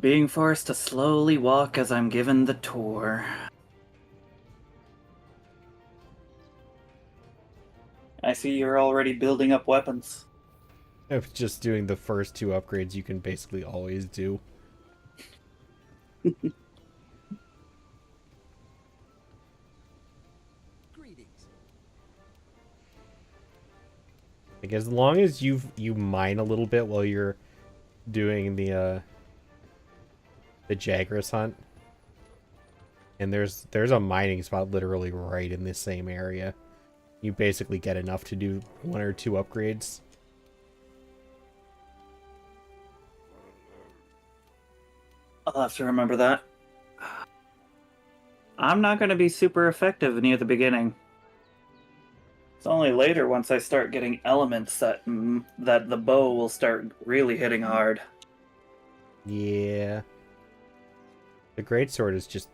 Being forced to slowly walk as I'm given the tour. I see you're already building up weapons. I'm just doing the first two upgrades you can basically always do. Greetings. Like, as long as you mine a little bit while you're doing the Jagras hunt, and there's a mining spot literally right in the same area. You basically get enough to do one or two upgrades. I'll have to remember that. I'm not going to be super effective near the beginning. It's only later, once I start getting elements, that the bow will start really hitting hard. Yeah. The greatsword is just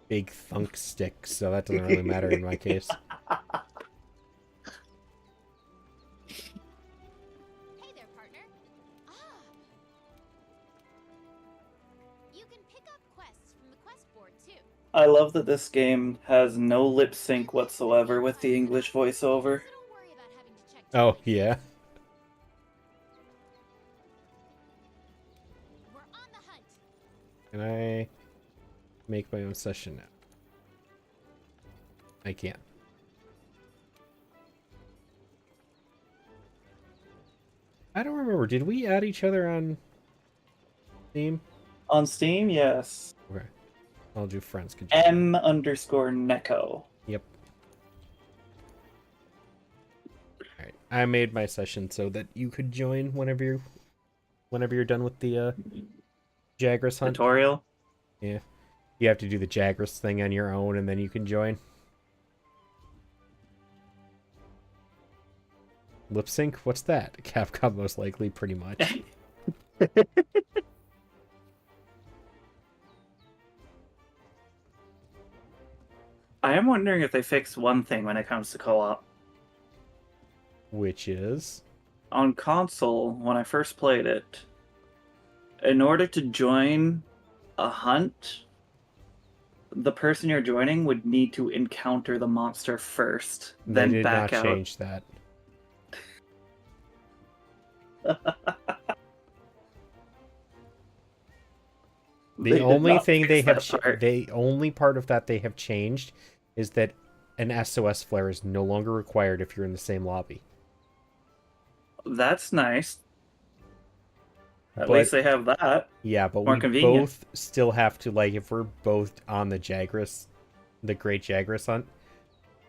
big thunk stick, so that doesn't really matter in my case. Hey there, partner. Ah. You can pick up quests from the quest board too. I love that this game has no lip sync whatsoever with the English voiceover. So don't worry about having to check. Oh, yeah. We're on the hunt. Can I make my own session now? I can't. I don't remember. Did we add each other on Steam? On Steam, yes. Okay. I'll do friends. M_Neko. Yep. Alright. I made my session so that you could join whenever you're done with the Jagras hunt. Tutorial? Yeah. You have to do the Jagras thing on your own and then you can join. Lip sync? What's that? Capcom most likely, pretty much. I am wondering if they fixed one thing when it comes to co-op. Which is? On console, when I first played it, in order to join a hunt, the person you're joining would need to encounter the monster first, They then did not back out. change that. The They did only not thing they fix have, that part. the only part of that they have changed is that an SOS flare is no longer required if you're in the same lobby. That's nice. At But least they have that. yeah, but More we convenient. both still have to, like, if we're both on the Jagras, the Great Jagras hunt,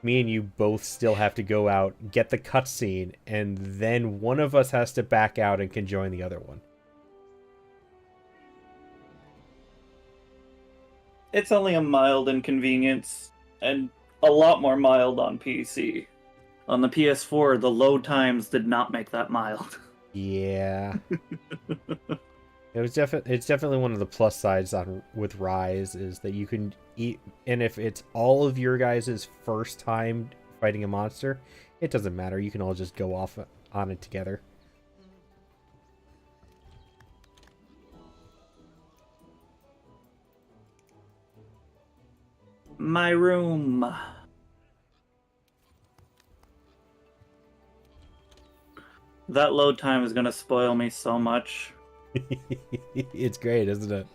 me and you both still have to go out, get the cutscene, and then one of us has to back out and can join the other one. It's only a mild inconvenience, and a lot more mild on PC. On the PS4, the load times did not make that mild. Yeah. It's definitely one of the plus sides on with Rise is that you can eat, and if it's all of your guys' first time fighting a monster, it doesn't matter. You can all just go off on it together. My room. That load time is gonna spoil me so much. It's great, isn't it?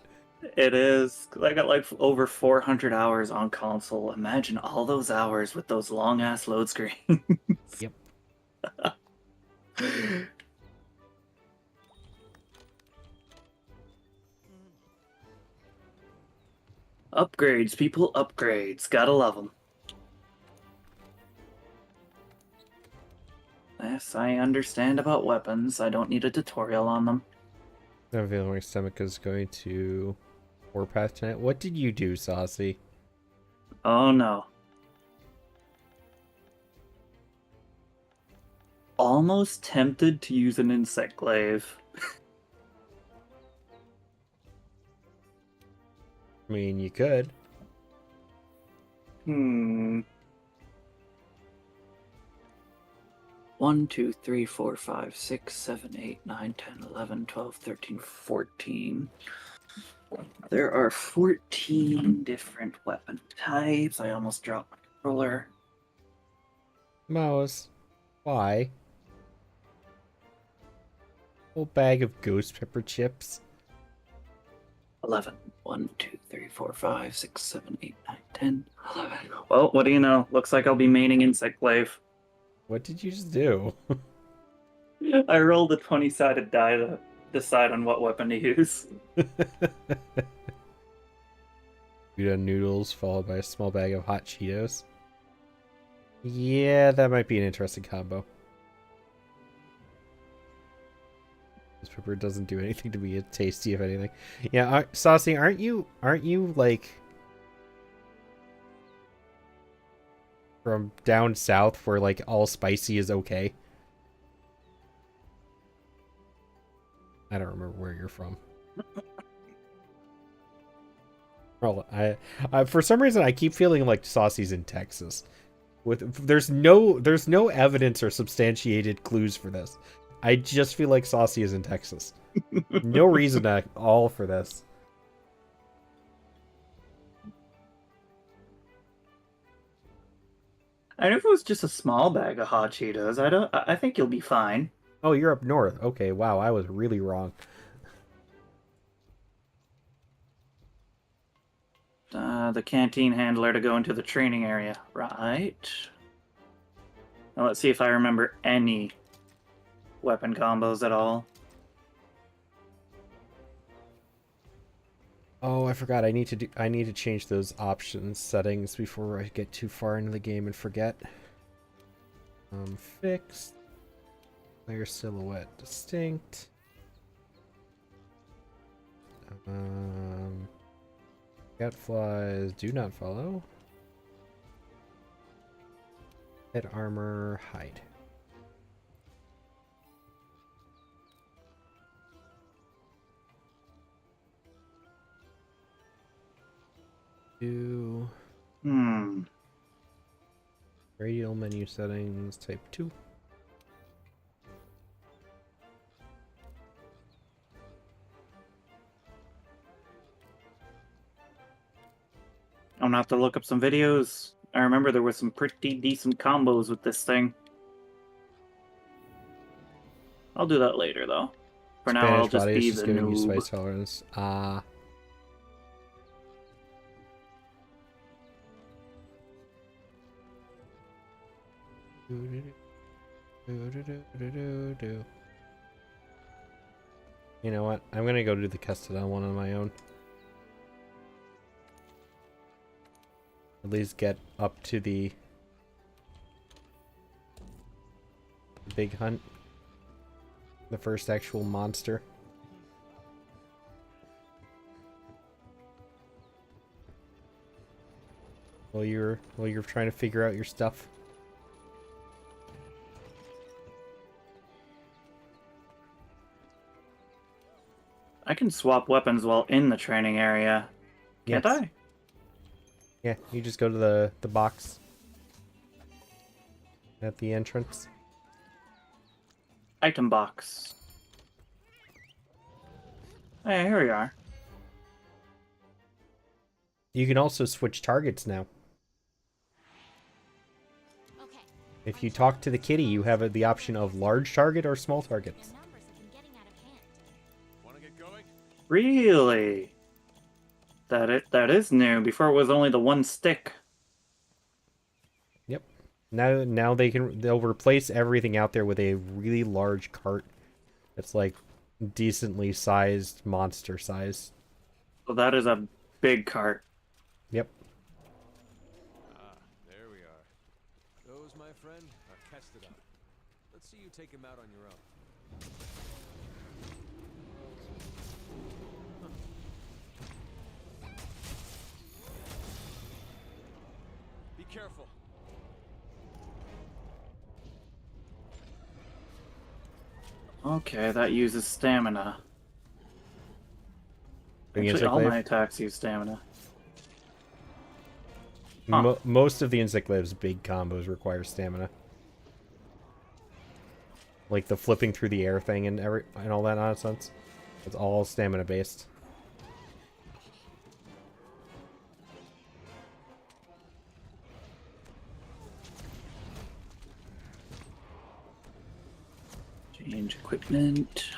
It is. I got like over 400 hours on console. Imagine all those hours with those long ass load screens. Yep. Upgrades, people, upgrades. Gotta love them. Yes, I understand about weapons. I don't need a tutorial on them. I have a feeling my stomach is going to Warpath tonight. What did you do, Saucy? Oh no. Almost tempted to use an insect glaive. I mean, you could. 1, 2, 3, 4, 5, 6, 7, 8, 9, 10, 11, 12, 13, 14. There are 14 different weapon types. I almost dropped my controller. Mouse. Why? Whole bag of ghost pepper chips. 11. 1, 2, 3, 4, 5, 6, 7, 8, 9, 10, 11. Well, what do you know? Looks like I'll be maining Insect Glaive. What did you just do? I rolled a 20-sided die to decide on what weapon to use. Udon noodles followed by a small bag of hot Cheetos. Yeah, that might be an interesting combo. This pepper doesn't do anything to be tasty, if anything. Yeah, Saucy, aren't you like from down south where like all spicy is okay? I don't remember where you're from. Well, I for some reason I keep feeling like Saucy's in Texas. There's no evidence or substantiated clues for this. I just feel like Saucy is in Texas. No reason at all for this. And if it was just a small bag of hot Cheetos, I think you'll be fine. Oh, you're up north. Okay, wow, I was really wrong. The canteen handler to go into the training area. Right. Now let's see if I remember any weapon combos at all. Oh, I forgot. I need to change those options settings before I get too far into the game and forget. Fixed. Player silhouette distinct. Cat flies do not follow. Head armor hide. Do radial menu settings type 2. I'm gonna have to look up some videos. I remember there were some pretty decent combos with this thing. I'll do that later, though. For now, I'll Spanish just body is be just the giving you noob. spice tolerance. You know what? I'm gonna go do the Custodon one on my own. At least get up to the big hunt. The first actual monster. While you're trying to figure out your stuff. I can swap weapons while in the training area. Can't Yes. I? Yeah, you just go to the box at the entrance. Item box. Hey, here we are. You can also switch targets now. Okay. If you talk to the kitty, you have the option of large target or small The targets. numbers have been getting out of hand. Want to get going? Really? That is new. Before it was only the one stick. Yep. Now they'll replace everything out there with a really large cart that's like decently sized, monster size. So that is a big cart. Yep. Ah, there we are. Those, my friend, are Kestodon. Let's see you take him out on your own. Be careful. Okay, that uses stamina. Bring Actually, all Insect my Glaive. attacks use stamina. Huh. Most of the Insect Glaive's big combos require stamina. Like the flipping through the air thing and all that nonsense. It's all stamina based. Change equipment.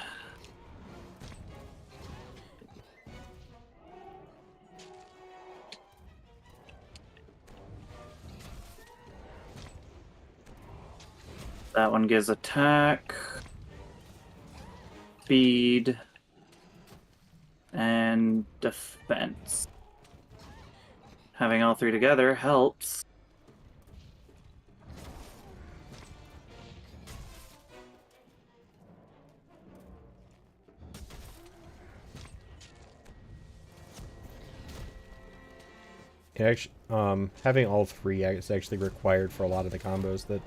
That one gives attack, speed, and defense. Having all three together helps. It actually, having all three is actually required for a lot of the combos that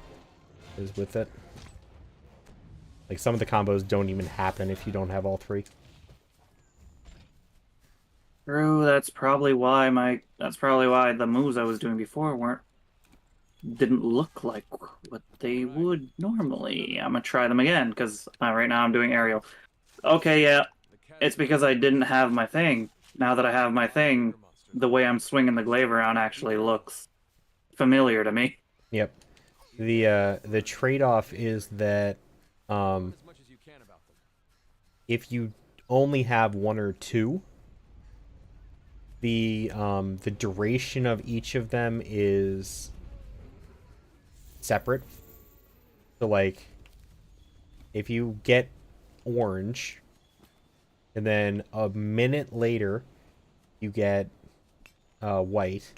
is with it. Like some of the combos don't even happen if you don't have all three. True, that's probably why the moves I was doing before didn't look like what they would normally. I'm gonna try them again, because right now I'm doing aerial. Okay, yeah, it's because I didn't have my thing. Now that I have my thing, the way I'm swinging the glaive around actually looks familiar to me. Yep. The trade-off is that As much as you can about them. if you only have one or two, the duration of each of them is separate. So like if you get orange and then a minute later you get white,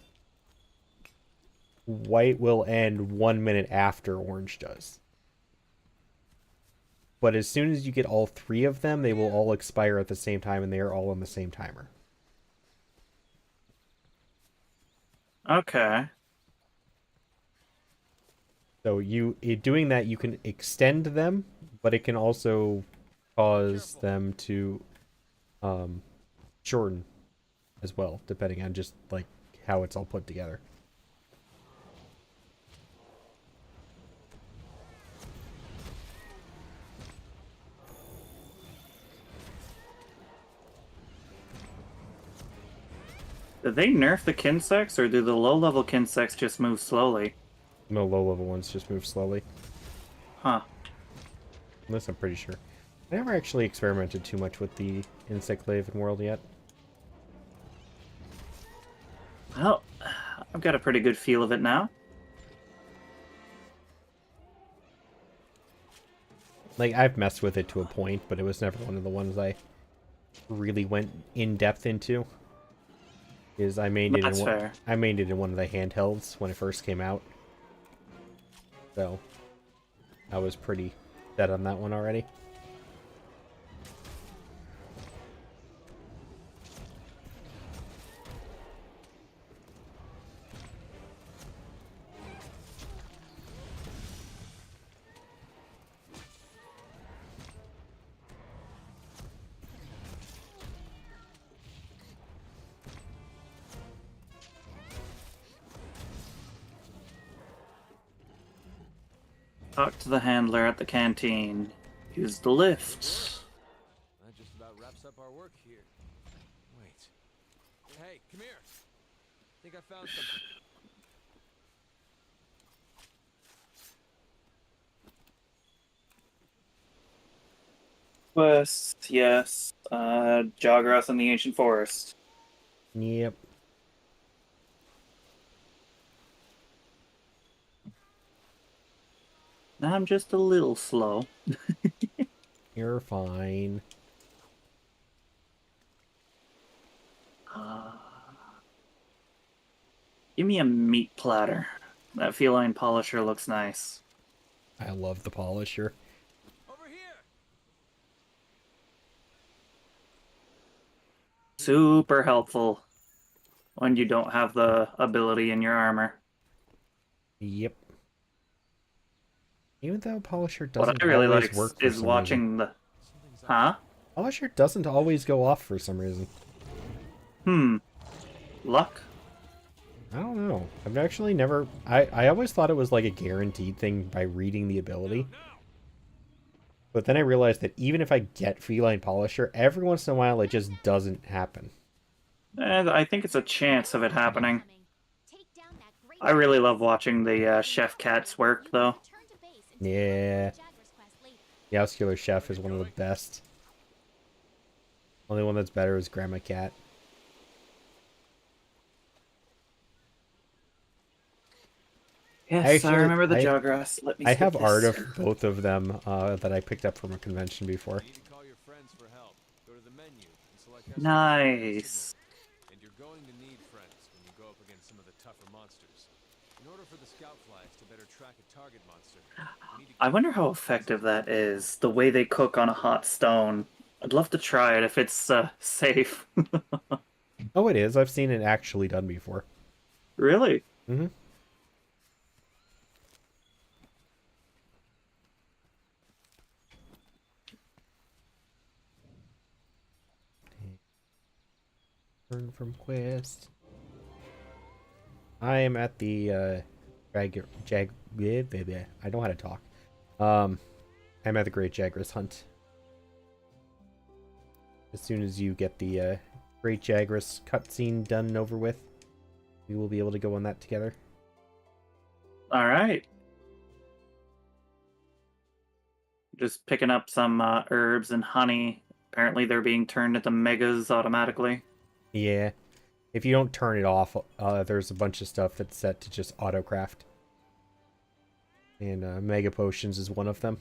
white will end 1 minute after orange does. But as soon as you get all three of them, they will all expire at the same time and they are all on the same timer. Okay. So doing that, you can extend them, but it can also cause them to shorten as well, depending on just like how it's all put together. Did they nerf the Kinsects, or do the low-level Kinsects just move slowly? No low-level ones just move slowly. Huh. Unless I'm pretty sure. I never actually experimented too much with the Insect Laven world yet. Well, I've got a pretty good feel of it now. Like, I've messed with it to a point, but it was never one of the ones I really went in-depth into. I mained it That's in fair. I mained it in one of the handhelds when it first came out. So, I was pretty set on that one already. Talk to the handler at the canteen. Use the lift. That just about wraps up our work here. Wait. Hey, come here. I think I found something. Quest, yes. Jogras in the Ancient Forest. Yep. I'm just a little slow. You're fine. Give me a meat platter. That feline polisher looks nice. I love the polisher. Over here. Super helpful when you don't have the ability in your armor. Yep. Even though polisher What doesn't I really always like work for is some reason. watching the... Huh? Polisher doesn't always go off for some reason. Luck? I don't know. I've actually never... I always thought it was like a guaranteed thing by reading the ability. But then I realized that even if I get feline polisher, every once in a while it just doesn't happen. I think it's a chance of it happening. Take down that great I really love watching the Chef Cats work, though. return to base and Yeah. Jagras quest later. The Oscular Chef is one of the best. Only one that's better is Grandma Cat. Yes, I remember the Jogras. Let me I skip have this. art of both of them that I picked up from a convention before. You need to call your friends for help. Go to the menu and select SOS Nice. signal. And you're going to need friends when you go up against some of the tougher monsters. In order for the scout flags to better track a target monster, you need to I wonder how effective that is, the way they cook on a hot stone. I'd love to try it if it's safe. Oh, it is. I've seen it actually done before. Really? Mm-hmm. Turn from quest. I am at the I know how to talk. I'm at the Great Jagras hunt. As soon as you get the Great Jagras cutscene done and over with, we will be able to go on that together. All right. Just picking up some herbs and honey. Apparently they're being turned into megas automatically. Yeah. If you don't turn it off, there's a bunch of stuff that's set to just auto-craft. And Mega Potions is one of them.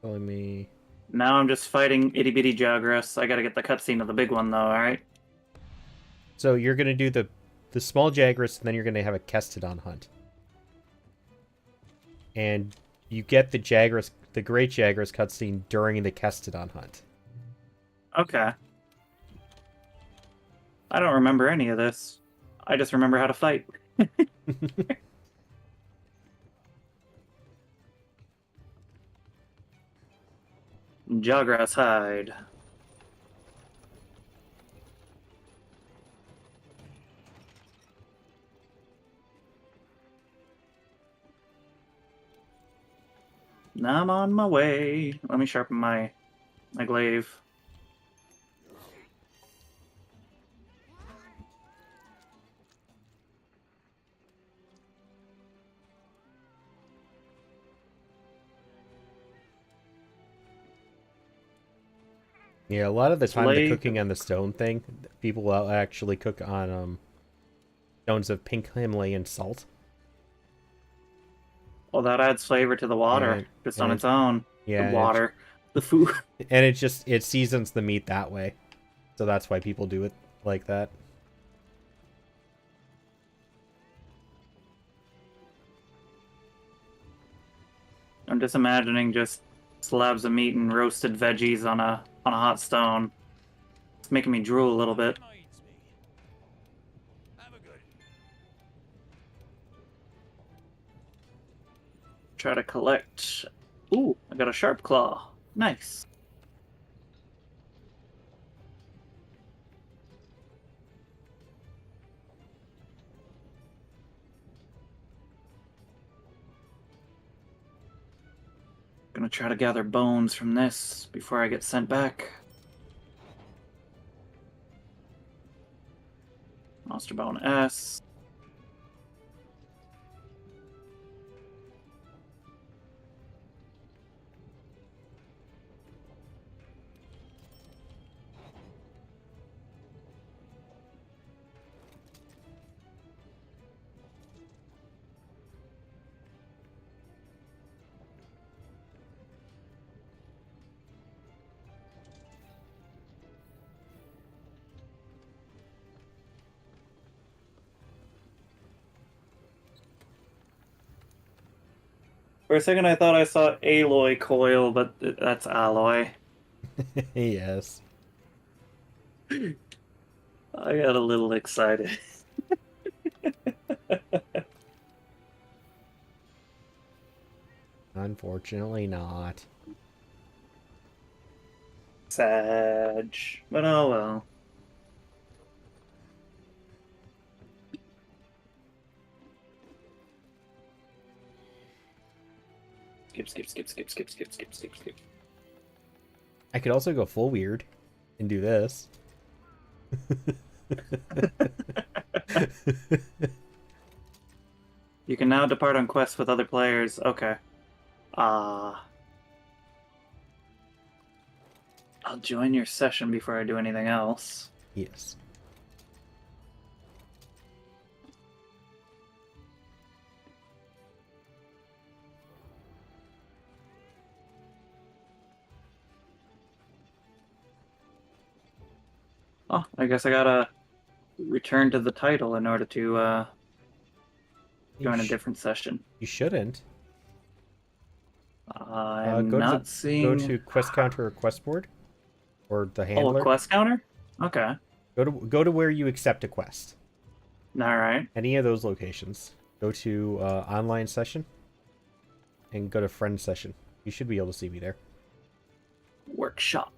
Telling me... Now I'm just fighting itty bitty Jagras. I gotta get the cutscene of the big one though, alright? So you're going to do the small Jagras, and then you're going to have a Kestodon hunt. And you get the Jagras, the Great Jagras cutscene during the Kestodon hunt. Okay. I don't remember any of this. I just remember how to fight. Jawgrass hide. Now I'm on my way. Let me sharpen my glaive. Yeah, a lot of the time the Slay- cooking on the stone thing, people will actually cook on stones of pink Himalayan salt. Well, that adds flavor to the water And- just and on its own. Yeah, The and water, the food. and it seasons the meat that way. So that's why people do it like that. I'm just imagining just slabs of meat and roasted veggies on a hot stone. It's making me drool a little bit. Reminds me. Have a good. Try to collect. Ooh, I got a sharp claw. Nice. Gonna try to gather bones from this before I get sent back. Monster Bone S. For a second, I thought I saw alloy coil, but that's alloy. Yes. I got a little excited. Unfortunately not. Sag. But oh well. Skip. I could also go full weird and do this. You can now depart on quests with other players. Okay. I'll join your session before I do anything else. Yes. Oh, I guess I gotta return to the title in order to join a different session. You shouldn't. I'm Go not go seeing. to quest counter or quest board, or the Oh, handler. a quest counter? Okay. Go to where you accept a quest. Alright. Any of those locations. Go to online session, and go to friend session. You should be able to see me there. Workshop.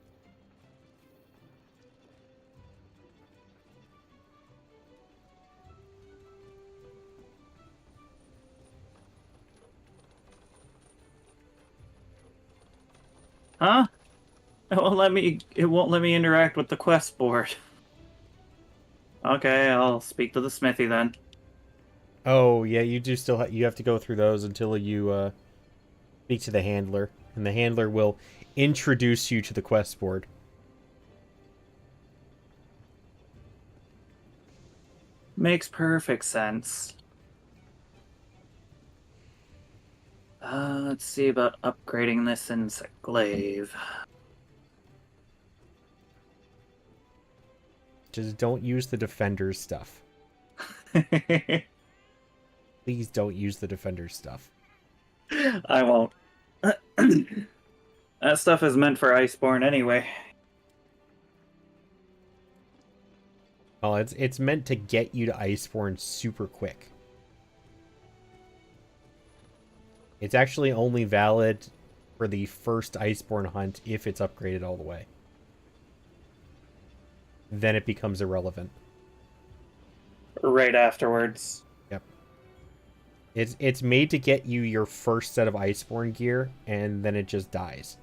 Huh? It won't let me interact with the quest board. Okay, I'll speak to the smithy then. Oh yeah, you do still you have to go through those until you speak to the handler, and the handler will introduce you to the quest board. Makes perfect sense. Let's see about upgrading this insect glaive. Just don't use the defender's stuff. Please don't use the defender's stuff. I won't. That stuff is meant for Iceborne anyway. Well, it's meant to get you to Iceborne super quick. It's actually only valid for the first Iceborne hunt if it's upgraded all the way. Then it becomes irrelevant. Right afterwards. Yep. It's made to get you your first set of Iceborne gear, and then it just dies.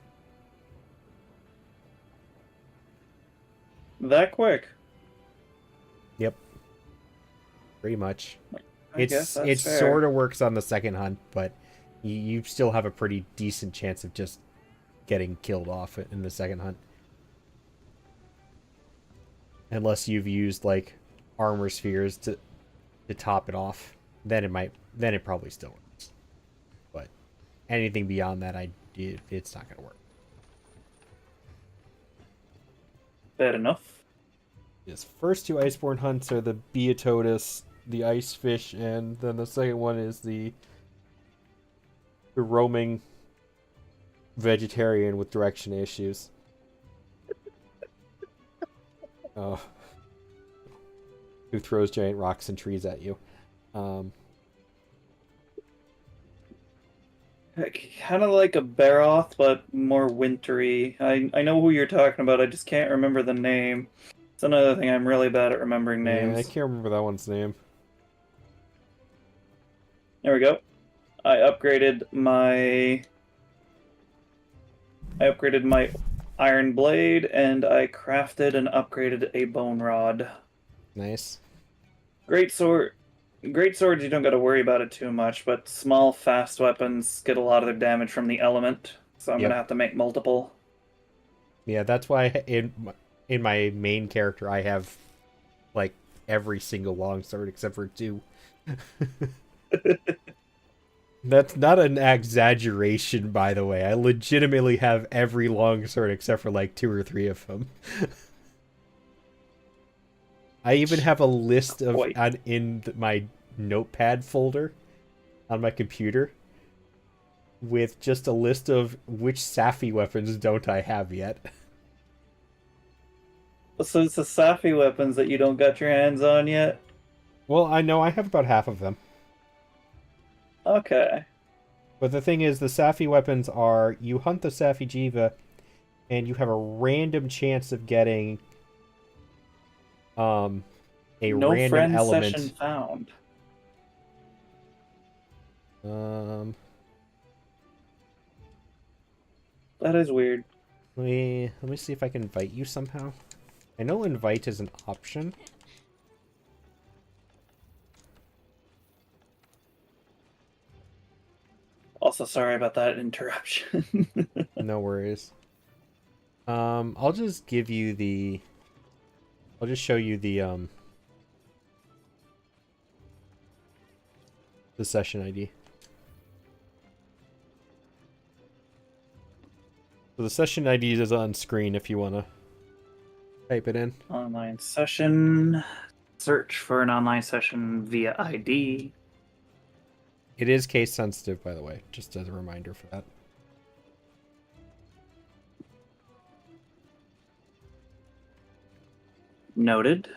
That quick. Yep. Pretty much. I guess that's It fair. sort of works on the second hunt, but you still have a pretty decent chance of just getting killed off in the second hunt. Unless you've used like armor spheres to top it off, then it probably still works. But anything beyond that, it's not gonna work. Bad enough. His first two Iceborne hunts are the Beatotus, the Ice Fish, and then the second one is the roaming vegetarian with direction issues. Oh. Who throws giant rocks and trees at you. Kind of like a Baroth, but more wintry. I know who you're talking about, I just can't remember the name. It's another thing, I'm really bad at remembering names. Yeah, I can't remember that one's name. There we go. I upgraded my iron blade, and I crafted and upgraded a bone rod. Nice. Great swords, you don't got to worry about it too much, but small, fast weapons get a lot of their damage from the element, so I'm Yep. gonna have to make multiple. Yeah, that's why in my main character I have like every single longsword except for 2. That's not an exaggeration, by the way. I legitimately have every longsword except for like 2 or 3 of them. I even have a list of my notepad folder on my computer with just a list of which Safi weapons don't I have yet. So it's the Safi weapons that you don't got your hands on yet? Well, I know I have about half of them. Okay. But the thing is, the Safi weapons are, you hunt the Safi Jiva, and you have a random chance of getting a No random friend element. session found. That is weird. Let me see if I can invite you somehow. I know invite is an option. Also, sorry about that interruption. No worries. I'll just give you the... I'll just show you the session ID. So the session ID is on screen if you want to type it in. Online session. Search for an online session via ID. It is case sensitive, by the way, just as a reminder for that. Noted.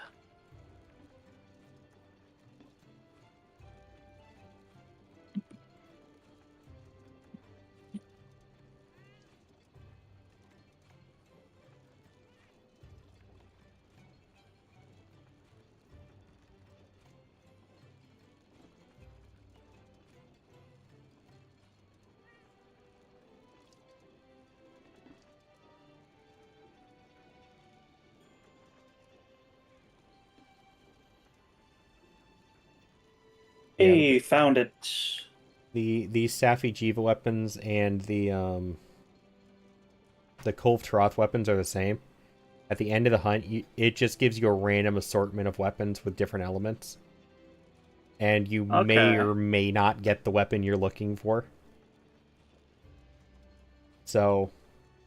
Hey, found it. The Safi Jiva weapons and the Kolv Taroth weapons are the same. At the end of the hunt, it just gives you a random assortment of weapons with different elements. And you may or may not get the weapon you're looking for. So,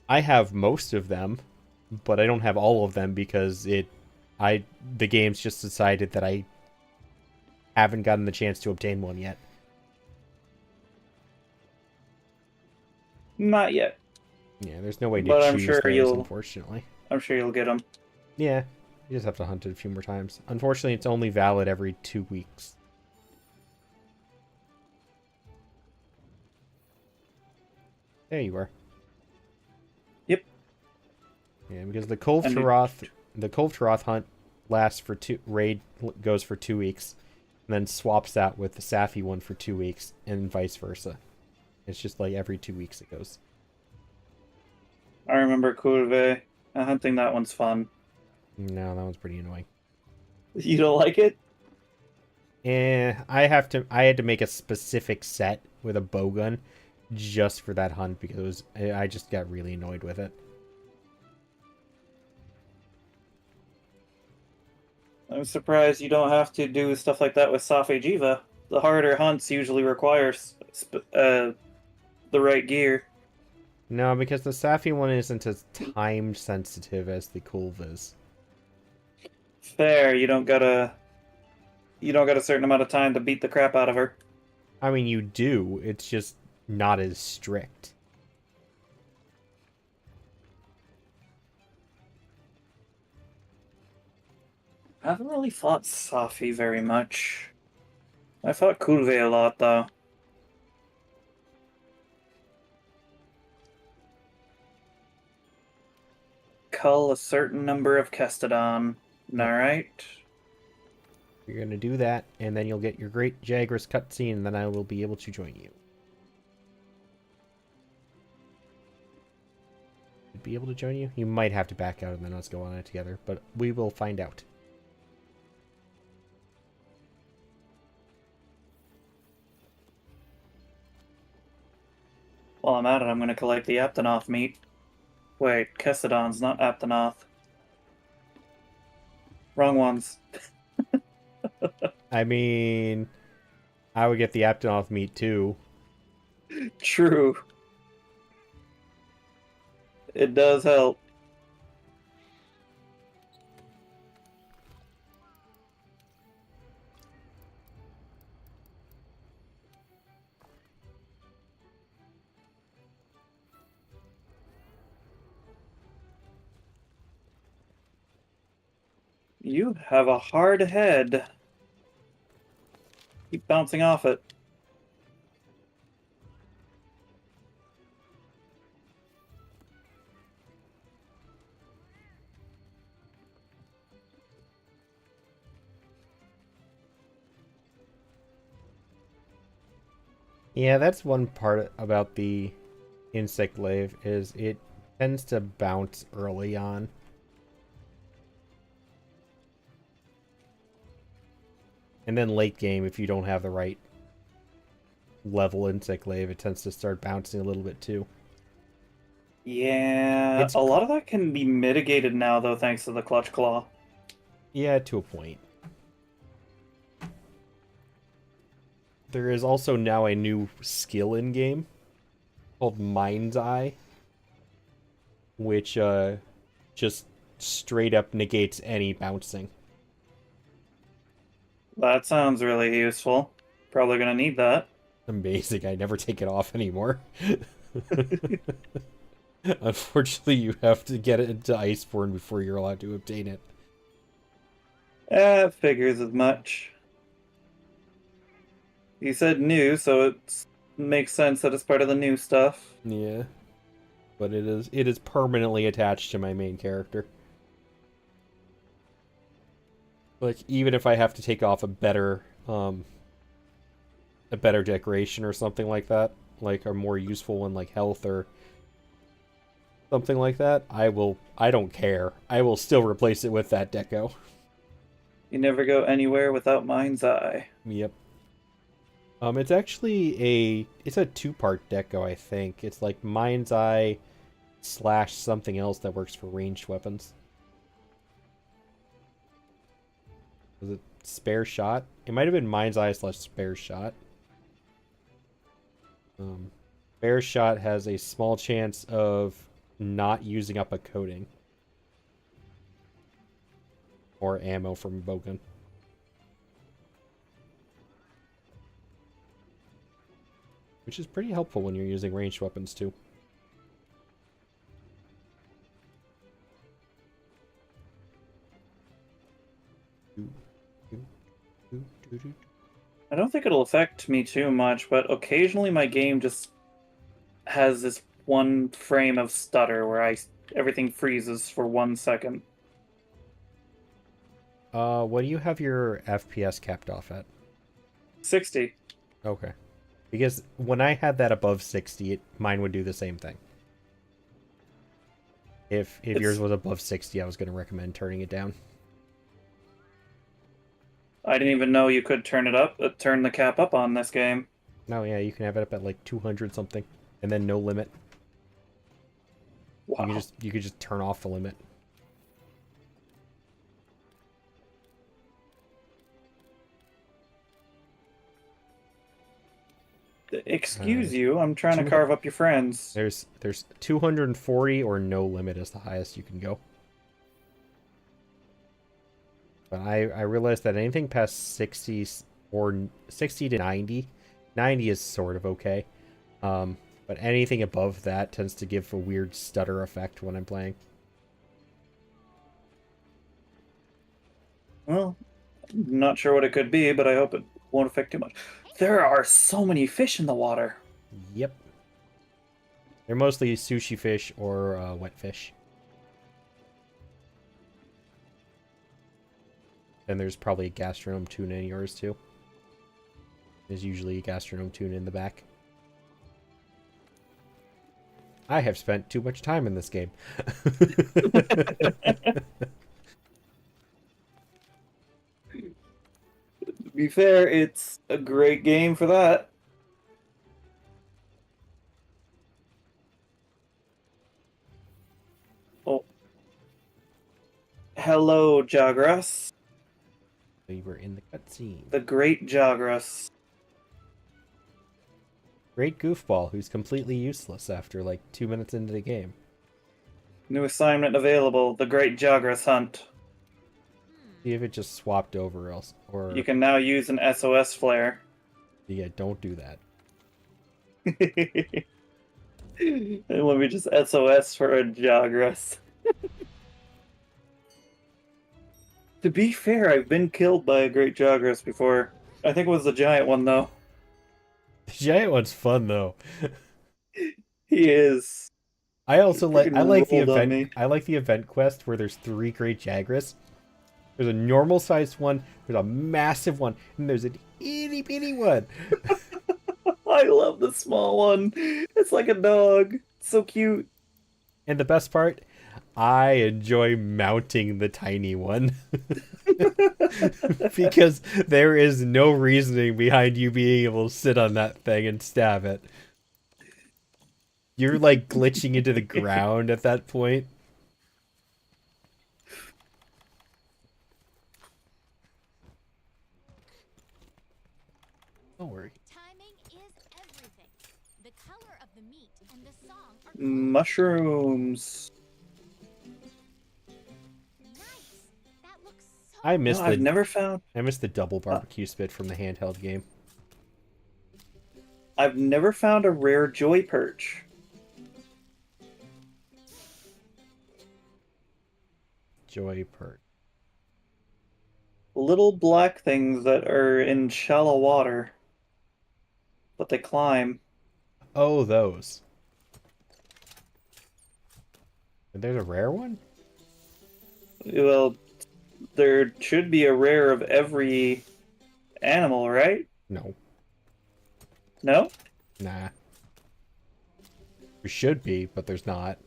I have most of them, but I don't have all of them because the game's just decided that I haven't gotten the chance to obtain one yet. Not yet. Yeah, there's no way to But I'm choose sure those, unfortunately. I'm sure you'll get them. Yeah, you just have to hunt it a few more times. Unfortunately, it's only valid every 2 weeks. There you are. Yeah, because the And Kulftaroth hunt lasts for goes for 2 weeks, and then swaps out with the Safi one for 2 weeks, and vice versa. It's just like every 2 weeks it goes. I remember Kurve. Hunting that one's fun. No, that one's pretty annoying. You don't like it? I had to make a specific set with a bowgun just for that hunt because I just got really annoyed with it. I'm surprised you don't have to do stuff like that with Safi Jiva. The harder hunts usually require the right gear. No, because the Safi one isn't as time sensitive as the Kulv is. Fair, you don't got a certain amount of time to beat the crap out of her. I mean, you do. It's just not as strict. I haven't really fought Safi very much. I fought Kurve a lot, though. Cull a certain number of Kestodon. Alright. You're going to do that, and then you'll get your Great Jagras cutscene, and then I will be able to join you. Be able to join you? You might have to back out, and then let's go on it together, but we will find out. While I'm at it, I'm going to collect the Aptonoth meat. Wait, Kestodon's not Aptonoth. Wrong ones. I mean, I would get the Aptonoth meat too. True. It does help. You have a hard head. Keep bouncing off it. Yeah, that's one part about the insect lave is it tends to bounce early on. And then late game, if you don't have the right level insect lave, it tends to start bouncing a little bit too. Yeah, a lot of that can be mitigated now, though, thanks to the Clutch Claw. Yeah, to a point. There is also now a new skill in game called Mind's Eye, which just straight up negates any bouncing. That sounds really useful. Probably gonna need that. Amazing. I never take it off anymore. Unfortunately, you have to get it into Iceborne before you're allowed to obtain it. Figures as much. You said new, so it makes sense that it's part of the new stuff. Yeah. But it is permanently attached to my main character. Like, even if I have to take off a better decoration or something like that, like a more useful one like health or something like that, I don't care. I will still replace it with that deco. You never go anywhere without Mind's Eye. Yep. It's actually it's a 2-part deco, I think. It's like Mind's Eye / something else that works for ranged weapons. Was it Spare Shot? It might have been Mind's Eye / Spare Shot. Spare Shot has a small chance of not using up a coating. Or ammo from a bowgun. Which is pretty helpful when you're using ranged weapons too. I don't think it'll affect me too much, but occasionally my game just has this one frame of stutter where I everything freezes for 1 second. What do you have your FPS capped off at? 60. Okay. Because when I had that above 60, mine would do the same thing. If yours was above 60, I was going to recommend turning it down. I didn't even know you could turn it up, turn the cap up on this game. No, yeah, you can have it up at like 200 something, and then no limit. Wow. You could just turn off the limit. Excuse you, I'm trying to carve up your friends. There's 240 or no limit is the highest you can go. But I realized that anything past 60 or 60 to 90, 90 is sort of okay. But anything above that tends to give a weird stutter effect when I'm playing. Well, I'm not sure what it could be, but I hope it won't affect too much. There are so many fish in the water. Yep. They're mostly sushi fish or wet fish. And there's probably a gastronome tuna in yours too. There's usually a gastronome tuna in the back. I have spent too much time in this game. To be fair, it's a great game for that. Oh. Hello, Jagras. We were in the cutscene. The great Jagras. Great goofball who's completely useless after like 2 minutes into the game. New assignment available, the great Jagras hunt. See if it just swapped over else. Or You can now use an SOS flare. yeah, don't do that. And let me just SOS for a Jagras. To be fair, I've been killed by a great Jagras before. I think it was the giant one, though. The giant one's fun though. He is. I also like Freaking rolled on me. I like the event quest where there's 3 great Jagras. There's a normal sized one, there's a massive one, and there's an itty bitty one. I love the small one. It's like a dog. It's so cute. And the best part, I enjoy mounting the tiny one. Because there is no reasoning behind you being able to sit on that thing and stab it. You're like glitching into the ground at that point. Don't worry. Timing is everything. The color of the meat and the song are Mushrooms. nice. That looks so I missed No, I've never found. I missed the double barbecue spit from the handheld game. I've never found a rare joy perch. Joy perk. Little black things that are in shallow water, but they climb. Oh, those. There's a rare one? Well, there should be a rare of every animal, right? No. No? Nah. There should be, but there's not.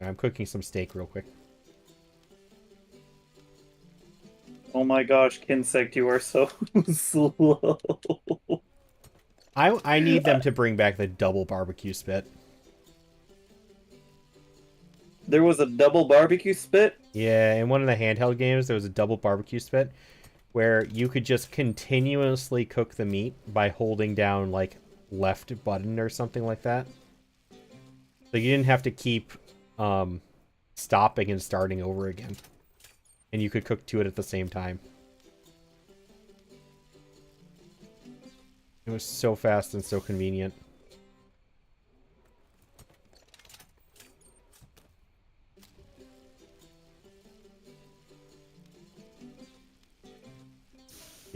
I'm cooking some steak real quick. Oh my gosh, Kinsect, you are so slow. I need them to bring back the double barbecue spit. There was a double barbecue spit? Yeah, in one of the handheld games, there was a double barbecue spit where you could just continuously cook the meat by holding down, like, left button or something like that. So you didn't have to keep stopping and starting over again. And you could cook 2 at the same time. It was so fast and so convenient.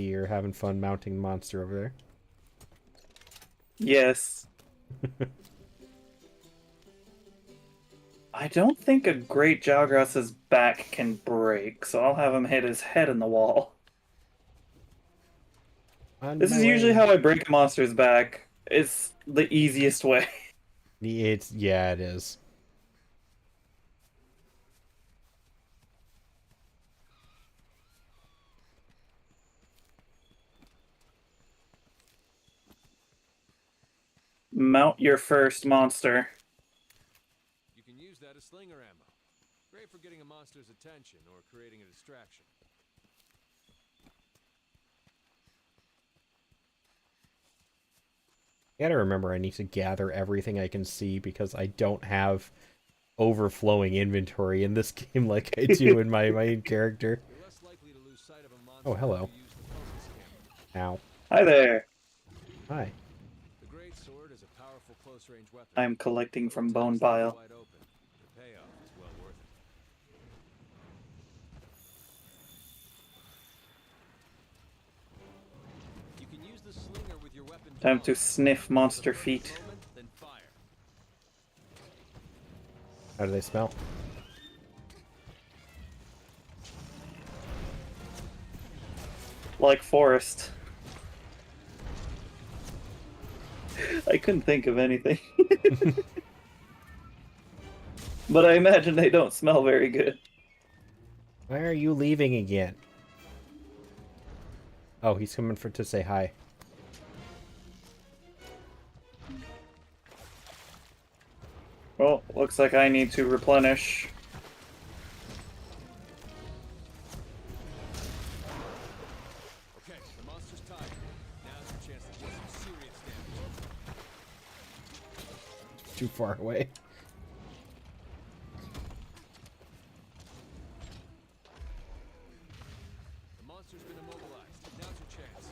You're having fun mounting the monster over there. Yes. I don't think a great Jalgrass's back can break, so I'll have him hit his head in the wall. On This my is usually way. how I break a monster's back. It's the easiest way. Yeah, it is. Mount your first monster. You can use that as slinger ammo. Great for getting a monster's attention or creating a distraction. I gotta remember I need to gather everything I can see because I don't have overflowing inventory in this game like I do in my main character. You're less likely to lose sight of a monster Oh, hello. if you use the focus camera. Ow. Hi there. Hi. The great sword is a powerful close-range weapon. I'm collecting But from when Bone it's left Pile. wide open, the payoff is well worth it. You can use the slinger with your weapon Time drawn. to sniff monster The first feet. moment, then fire. How do they smell? Like forest. I couldn't think of anything. But I imagine they don't smell very good. Why are you leaving again? Oh, he's coming for to say hi. Well, looks like I need to replenish. Okay, the monster's tired. Now's your chance to do some serious damage. Too far away. The monster's been immobilized. Now's your chance.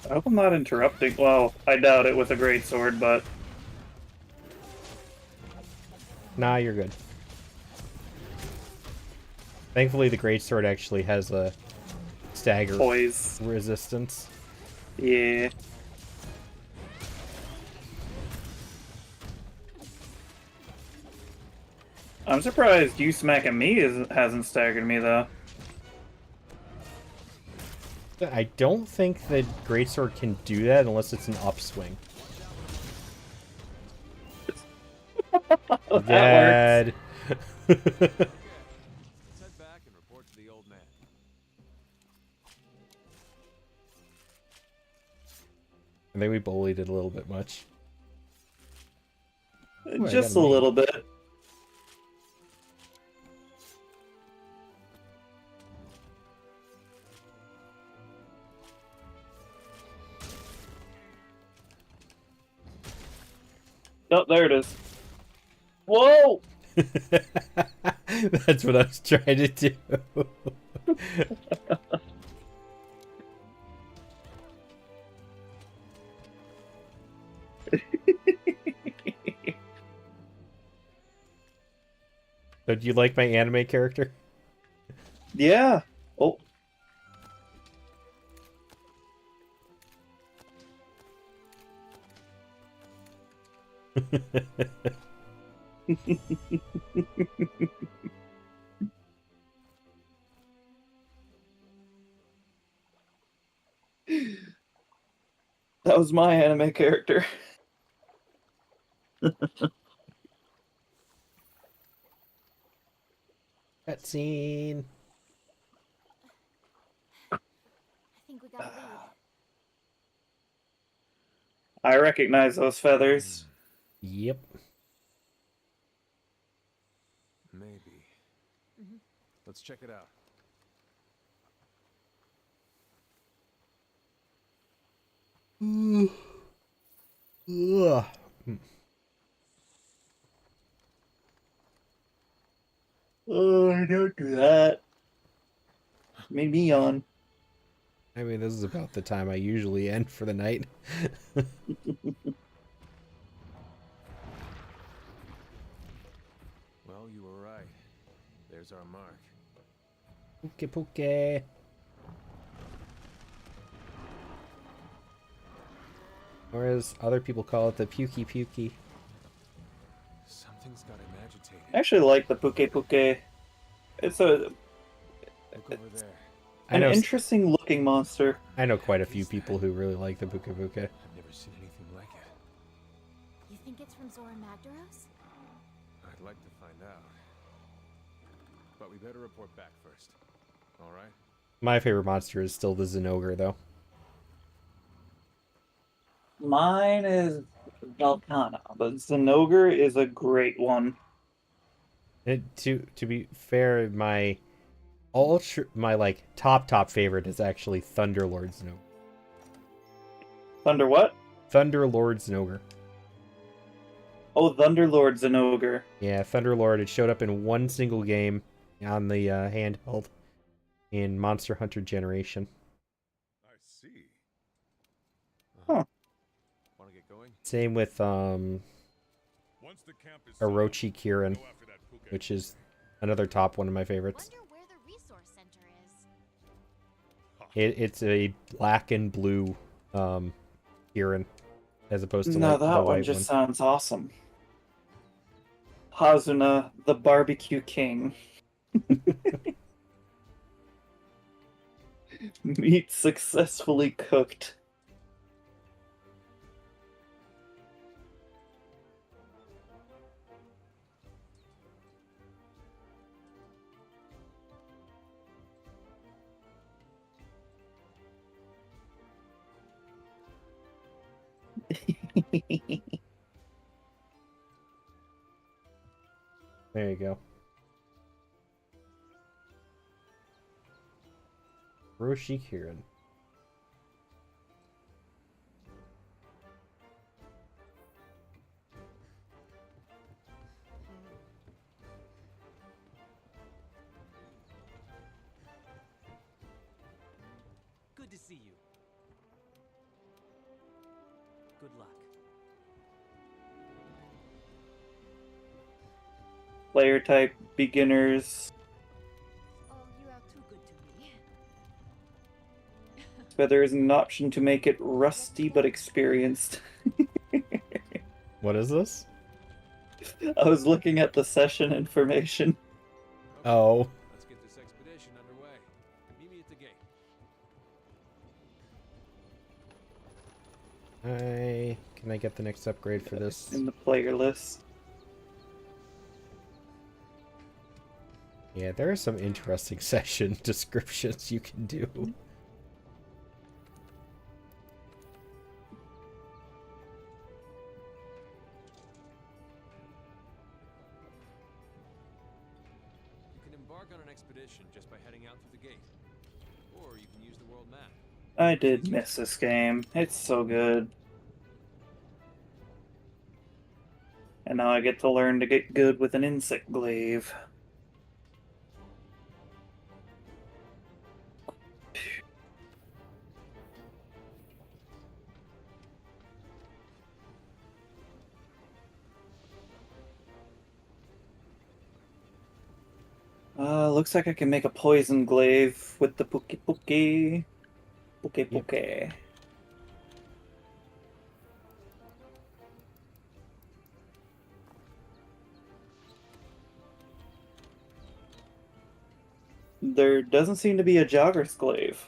I hope I'm not interrupting. Well, I doubt it with a great sword, but Nah, you're good. Thankfully, the greatsword actually has a stagger poise. resistance. Yeah. I'm surprised you smacking me hasn't staggered me though. I don't think that greatsword can do that unless it's an upswing. That Dead. Let's head back and report to the old man. I think we bullied it a little bit much. works. I Just a got a little bit. Oh, there it is. Whoa! That's what I was trying to do. So do you like my anime character? Yeah. Oh. That was my anime character. Cutscene. I think we got a lead. I recognize those feathers. Yep. Maybe. Let's check it out. Ugh. Oh, don't do that. Made me yawn. I mean, this is about the time I usually end for the night. Well, you were right. There's our mark. Puke puke. Or as other people call it, the pukey pukey. Something's got him agitated. I actually like the Puke Puke. It's a Look over there. I an know interesting looking monster. I know quite a few people who really like the puke puke. I've never seen anything like it. You think it's from Zora Magdaros? I'd like to find out. But we better report back first. All right? My favorite monster is still the Zinogre, though. Mine is Velcana, but Zinogre is a great one. To be fair, my like top favorite is actually Thunderlord Zinogre. Thunder what? Thunderlord Zinogre. Oh, Thunderlord Zinogre. Yeah, Thunderlord. It showed up in one single game on the handheld in Monster Hunter Generation. I see. Huh. Want to get going? Same with Once the camp is settled, Orochi Kirin, go after that Puke. which is another top one of my favorites. Wonder where the resource center is. It's a black and blue Kirin, as opposed to No, like the that one white just one. sounds awesome. Hazuna, the barbecue king. Meat successfully cooked. There you go. Orochi Kirin. Good to see you. Good luck. Player type, beginners, Oh, you are too good to me. but there is an option to make it rusty but experienced. What is this? I was looking at the session information. Oh. Let's get this expedition underway. Meet me at the gate. Can I get the next upgrade for this? In the player list. Yeah, there are some interesting session descriptions you can do. You can embark on an expedition just by heading out through the gate. Or you can use the world map. I did miss this game. It's so good. And now I get to learn to get good with an insect glaive. Looks like I can make a poison glaive with the Puke Puke. Puke Puke. There doesn't seem to be a jogger's glaive.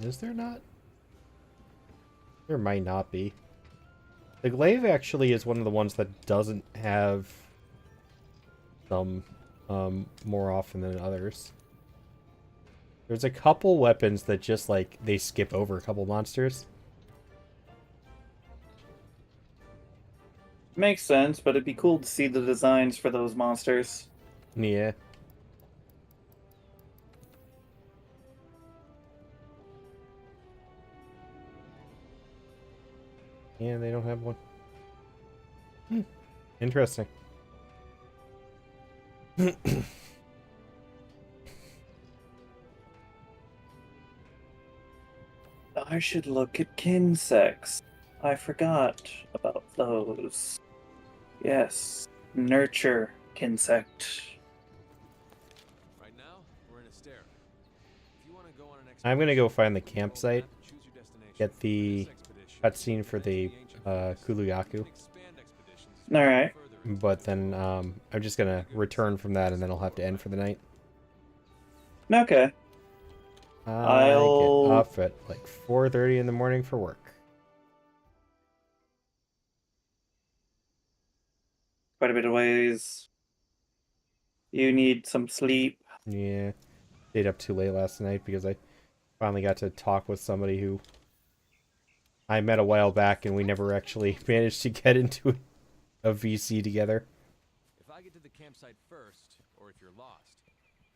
Is there not? There might not be. The glaive actually is one of the ones that doesn't have some more often than others. There's a couple weapons that just like they skip over a couple monsters. Makes sense, but it'd be cool to see the designs for those monsters. Yeah. Yeah, they don't have one. Interesting. I should look at Kinsects. I forgot about those. Yes. Nurture insect. Right now, we're in Astera. If you want to go on an I'm gonna go expedition, find the follow the campsite, map and choose your destination. get For the this expedition, cutscene for head into the ancient forest. You Kuluyaku, can expand expeditions as we All go right. further into but the then world. I'm just gonna return from that, and then I'll have to end for the night. Okay. I get I'll. up at like 4:30 in the morning for work. Quite a bit of ways. You need some sleep. Yeah, stayed up too late last night because I finally got to talk with somebody who I met a while back, and we never actually managed to get into a VC together. If I get to the campsite first, or if you're lost,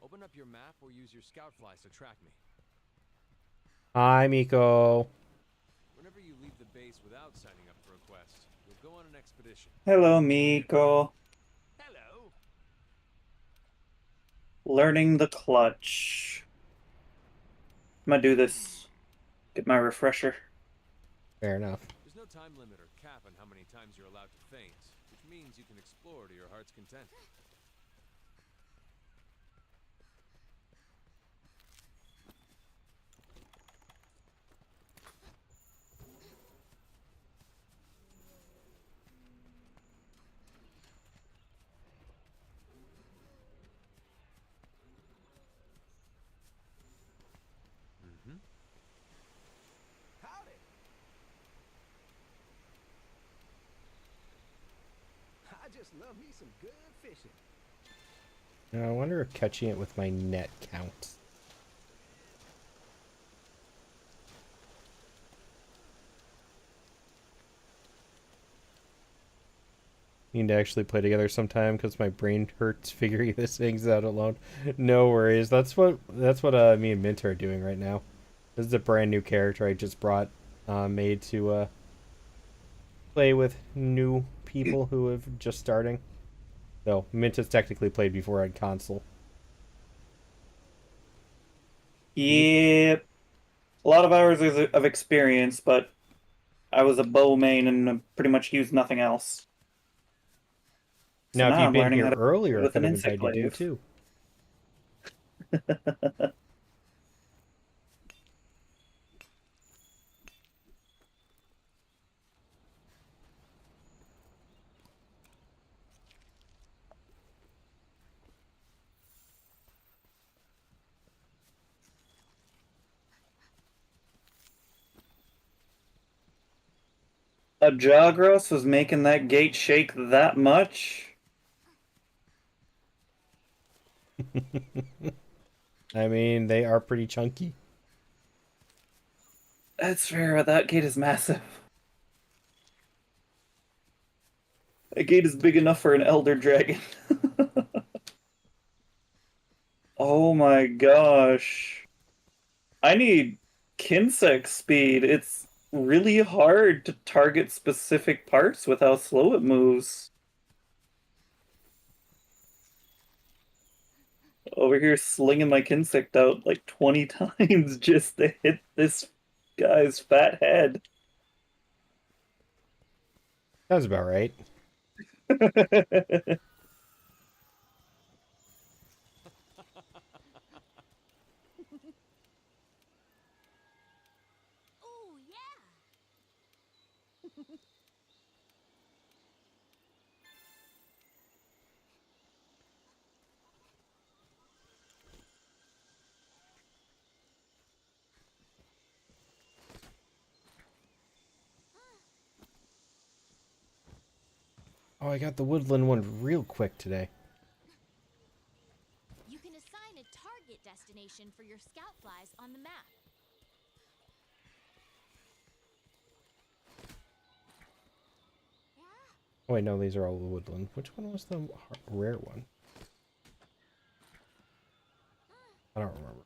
open up your map or use your scout flies to track me. Hi, Miko. Whenever you leave the base without signing up for a quest, you'll go on an expedition. Hello, Miko. Hello. Learning the clutch. I'm gonna do this. Get my refresher. Fair enough. There's no time limit or cap on how many times you're allowed to faint, which means you can explore to your heart's content. Howdy. I just love me some good fishing. Now, I wonder if catching it with my net counts. Need to actually play together sometime because my brain hurts figuring this things out alone. No worries. That's what me and Mint are doing right now. This is a brand new character I just brought, made to play with new people who have just starting. So Mint has technically played before on console. Yep. A lot of hours of experience, but I was a bow main and pretty much used nothing else. So Now, if now you'd I'm been learning how here to earlier, I with could an have insect invited you glaive. too. A Jagros was making that gate shake that much? I mean, they are pretty chunky. That's fair, but that gate is massive. That gate is big enough for an Elder Dragon. Oh my gosh. I need Kinsect speed. It's really hard to target specific parts with how slow it moves. Over here slinging my Kinsect out like 20 times just to hit this guy's fat head. Sounds about right. Ooh, yeah. Oh, I got the woodland one real quick today. You can assign a target destination for your scout flies on the map. Oh wait, no, these are all the woodland. Which one was the rare one? I don't remember.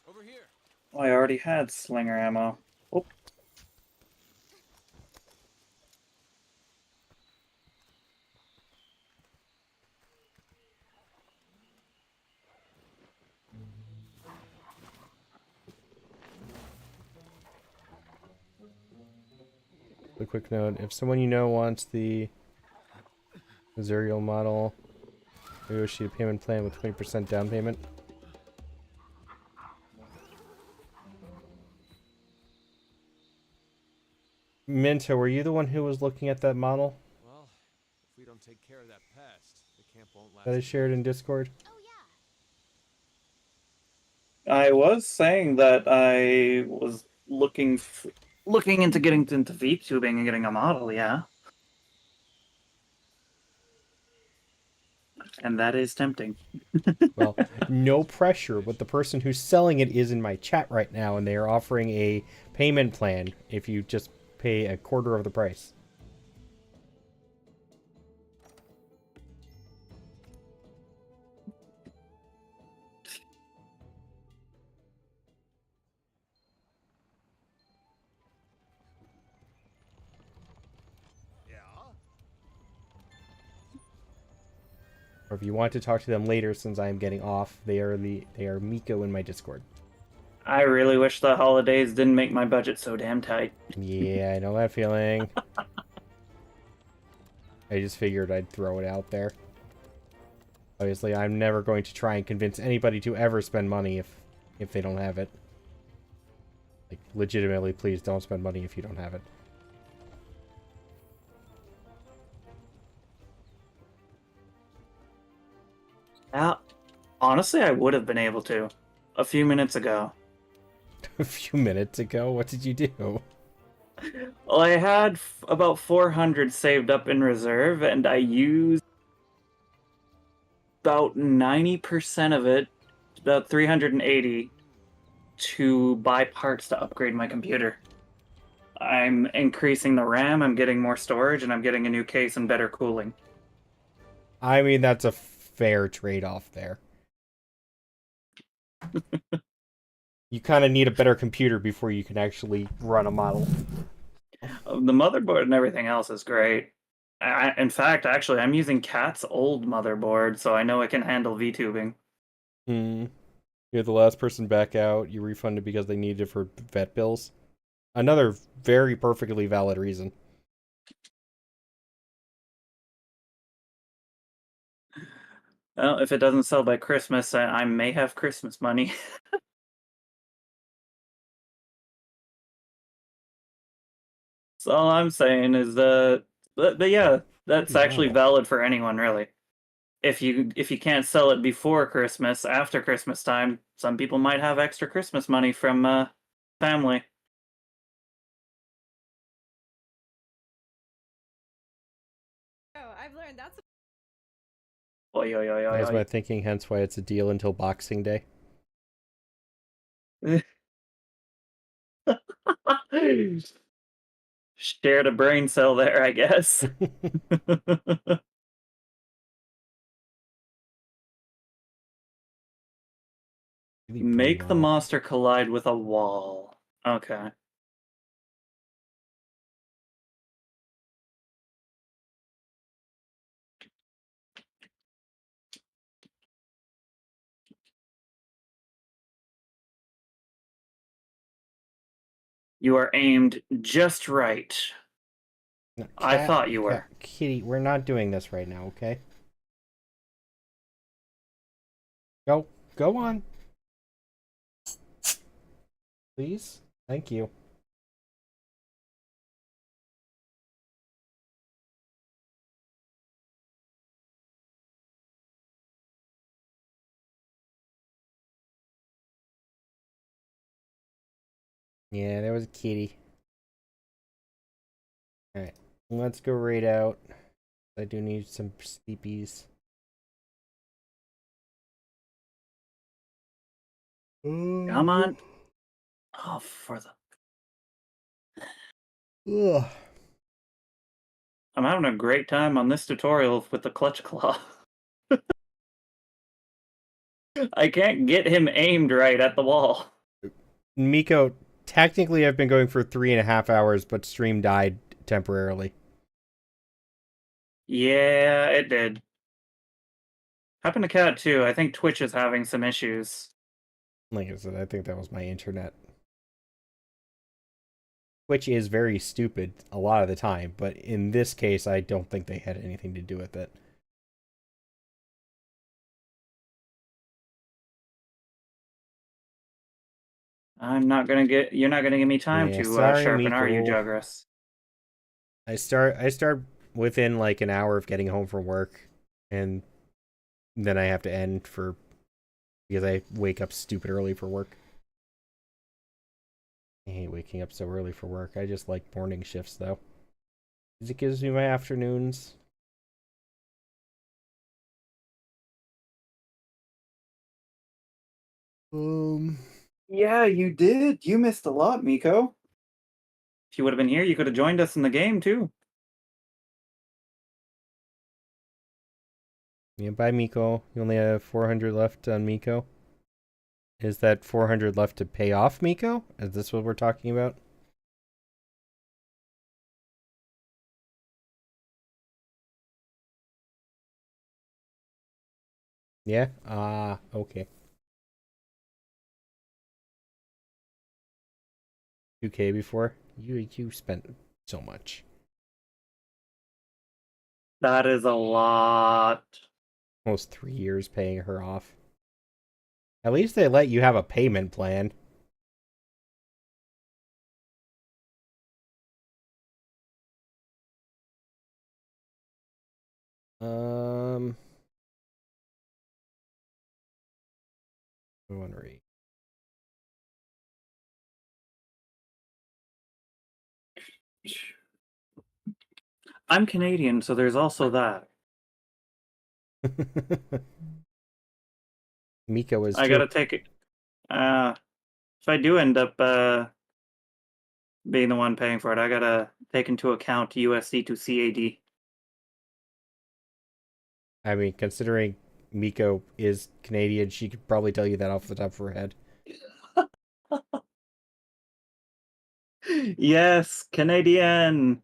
Over here. Oh, I already had slinger ammo. Oh. A quick note: if someone you know wants the Azuriel model, negotiate a payment plan with 20% down payment. Minto, were you the one who was looking at that model Well, if we don't take care of that pest, the camp won't last. that I shared in Discord? Oh, yeah. I was saying that I was looking into getting into VTubing and getting a model, yeah. And that is tempting. Well, no pressure, but the person who's selling it is in my chat right now, and they are offering a payment plan if you just pay a quarter of the price. Yeah? Or if you want to talk to them later, since I am getting off, they are Miko in my Discord. I really wish the holidays didn't make my budget so damn tight. Yeah, I know that feeling. I just figured I'd throw it out there. Obviously, I'm never going to try and convince anybody to ever spend money if they don't have it. Like, legitimately, please don't spend money if you don't have it. Honestly, I would have been able to a few minutes ago. A few minutes ago, what did you do? Well, I had about 400 saved up in reserve, and I used about 90% of it, about 380, to buy parts to upgrade my computer. I'm increasing the RAM, I'm getting more storage, and I'm getting a new case and better cooling. I mean, that's a fair trade-off there. You kind of need a better computer before you can actually run a model. The motherboard and everything else is great. In fact, actually, I'm using Cat's old motherboard, so I know it can handle VTubing. You're the last person back out. You refunded because they needed it for vet bills. Another very perfectly valid reason. Well, if it doesn't sell by Christmas, I may have Christmas money. So all I'm saying is that, but yeah, that's actually valid for anyone, really. If you can't sell it before Christmas, after Christmas time, some people might have extra Christmas money from family. Oh, I've learned that's Oy, oy, oy, oy, That's oy. my thinking, hence why it's a deal until Boxing Day. Shared a brain cell there, I guess. Make the monster collide with a wall. Okay. You are aimed just right. No, I thought you were. Kitty, we're not doing this right now, okay? Go on. Please? Thank you. Yeah, there was a kitty. Alright, let's go raid out. I do need some sleepies. Come on. Oh, for the... Ugh. I'm having a great time on this tutorial with the clutch claw. I can't get him aimed right at the wall. Miko, technically I've been going for 3.5 hours, but stream died temporarily. Yeah, it did. Happened to Cat too. I think Twitch is having some issues. Like I said, I think that was my internet. which is very stupid a lot of the time, but in this case, I don't think they had anything to do with it. You're not gonna give me time Yeah, to sorry, sharpen, are you, Miko. Jagras? I start within like an hour of getting home from work, and then I have to end because I wake up stupid early for work. I hate waking up so early for work. I just like morning shifts though. 'Cause it gives me my afternoons. Um, Yeah, you did. You missed a lot, Miko. If you would have been here, you could have joined us in the game too. yeah, bye Miko. You only have 400 left on Miko. Is that 400 left to pay off Miko? Is this what we're talking about? Yeah? Ah, okay. 2K before? You spent so much. That is a lot. Almost 3 years paying her off. At least they let you have a payment plan. Um, I want to read. I'm Canadian, so there's also that. Miko is I too. gotta take it. If I do end up being the one paying for it, I gotta take into account USD to CAD. I mean, considering Miko is Canadian, she could probably tell you that off the top of her head. Yes, Canadian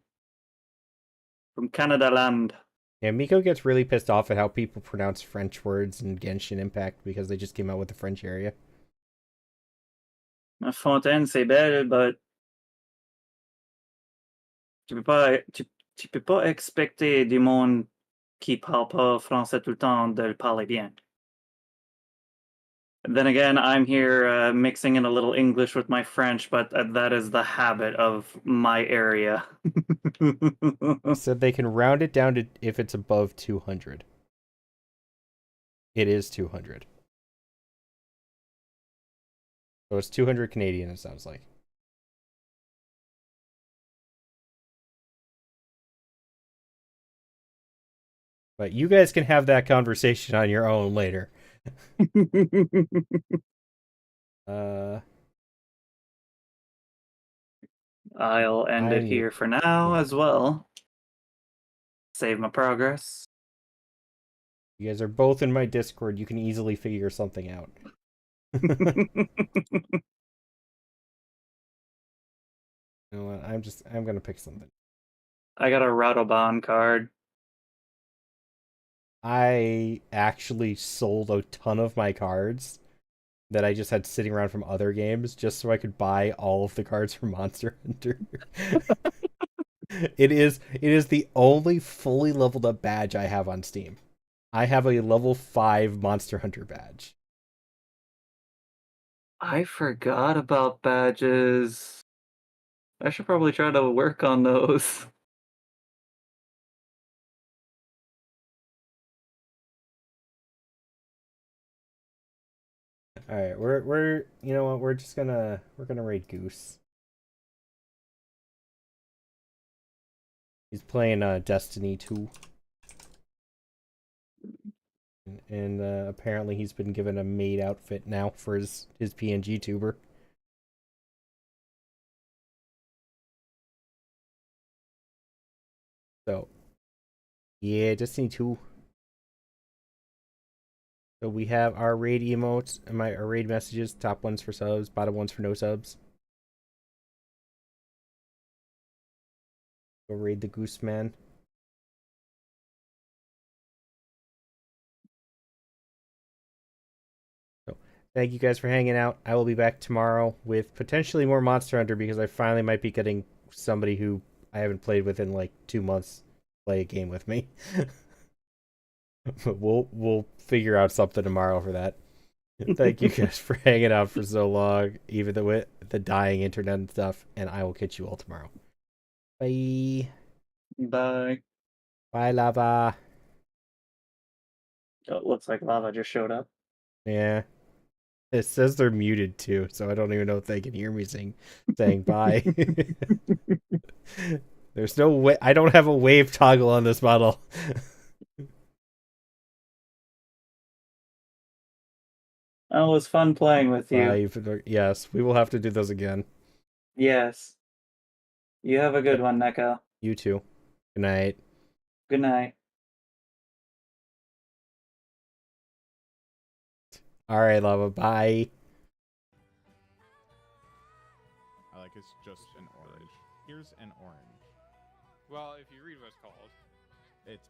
from Canada land. Yeah, Miko gets really pissed off at how people pronounce French words in Genshin Impact because they just came out with the French area. La Fontaine, c'est belle, but tu peux pas expecter du monde qui parle pas français tout le temps de le parler bien. Then again, I'm here mixing in a little English with my French, but that is the habit of my area. Said they can round it down to if it's above 200. It is 200. So it's 200 Canadian, it sounds like. But you guys can have that conversation on your own later. uh, I'll end it here for now as well. Save my progress. You guys are both in my Discord. You can easily figure something out. You know what? I'm gonna pick something. I got a Radoban card. I actually sold a ton of my cards that I just had sitting around from other games just so I could buy all of the cards from Monster Hunter. It is the only fully leveled up badge I have on Steam. I have a level 5 Monster Hunter badge. I forgot about badges. I should probably try to work on those. All right, we're you know what? We're gonna raid Goose. He's playing Destiny 2. And apparently he's been given a maid outfit now for his PNG tuber. So, yeah, Destiny 2. So we have our raid emotes and our raid messages, top ones for subs, bottom ones for no subs. Go raid the Goose Man. So Thank you guys for hanging out. I will be back tomorrow with potentially more Monster Hunter because I finally might be getting somebody who I haven't played with in like 2 months play a game with me. But we'll figure out something tomorrow for that. Thank you guys for hanging out for so long, even with the dying internet and stuff, and I will catch you all tomorrow. Bye. Bye. Bye, Lava. Oh, it looks like lava just showed up. Yeah. It says they're muted too, so I don't even know if they can hear me saying bye. There's no way. I don't have a wave toggle on this model. Oh, it was fun playing with you. Bye. Yes, we will have to do those again. Yes. You have a good one, Neko. You too. Good night. Good night. All right, Lava. Bye. I like it's just an orange. Here's an orange. Well, if you read what it's called.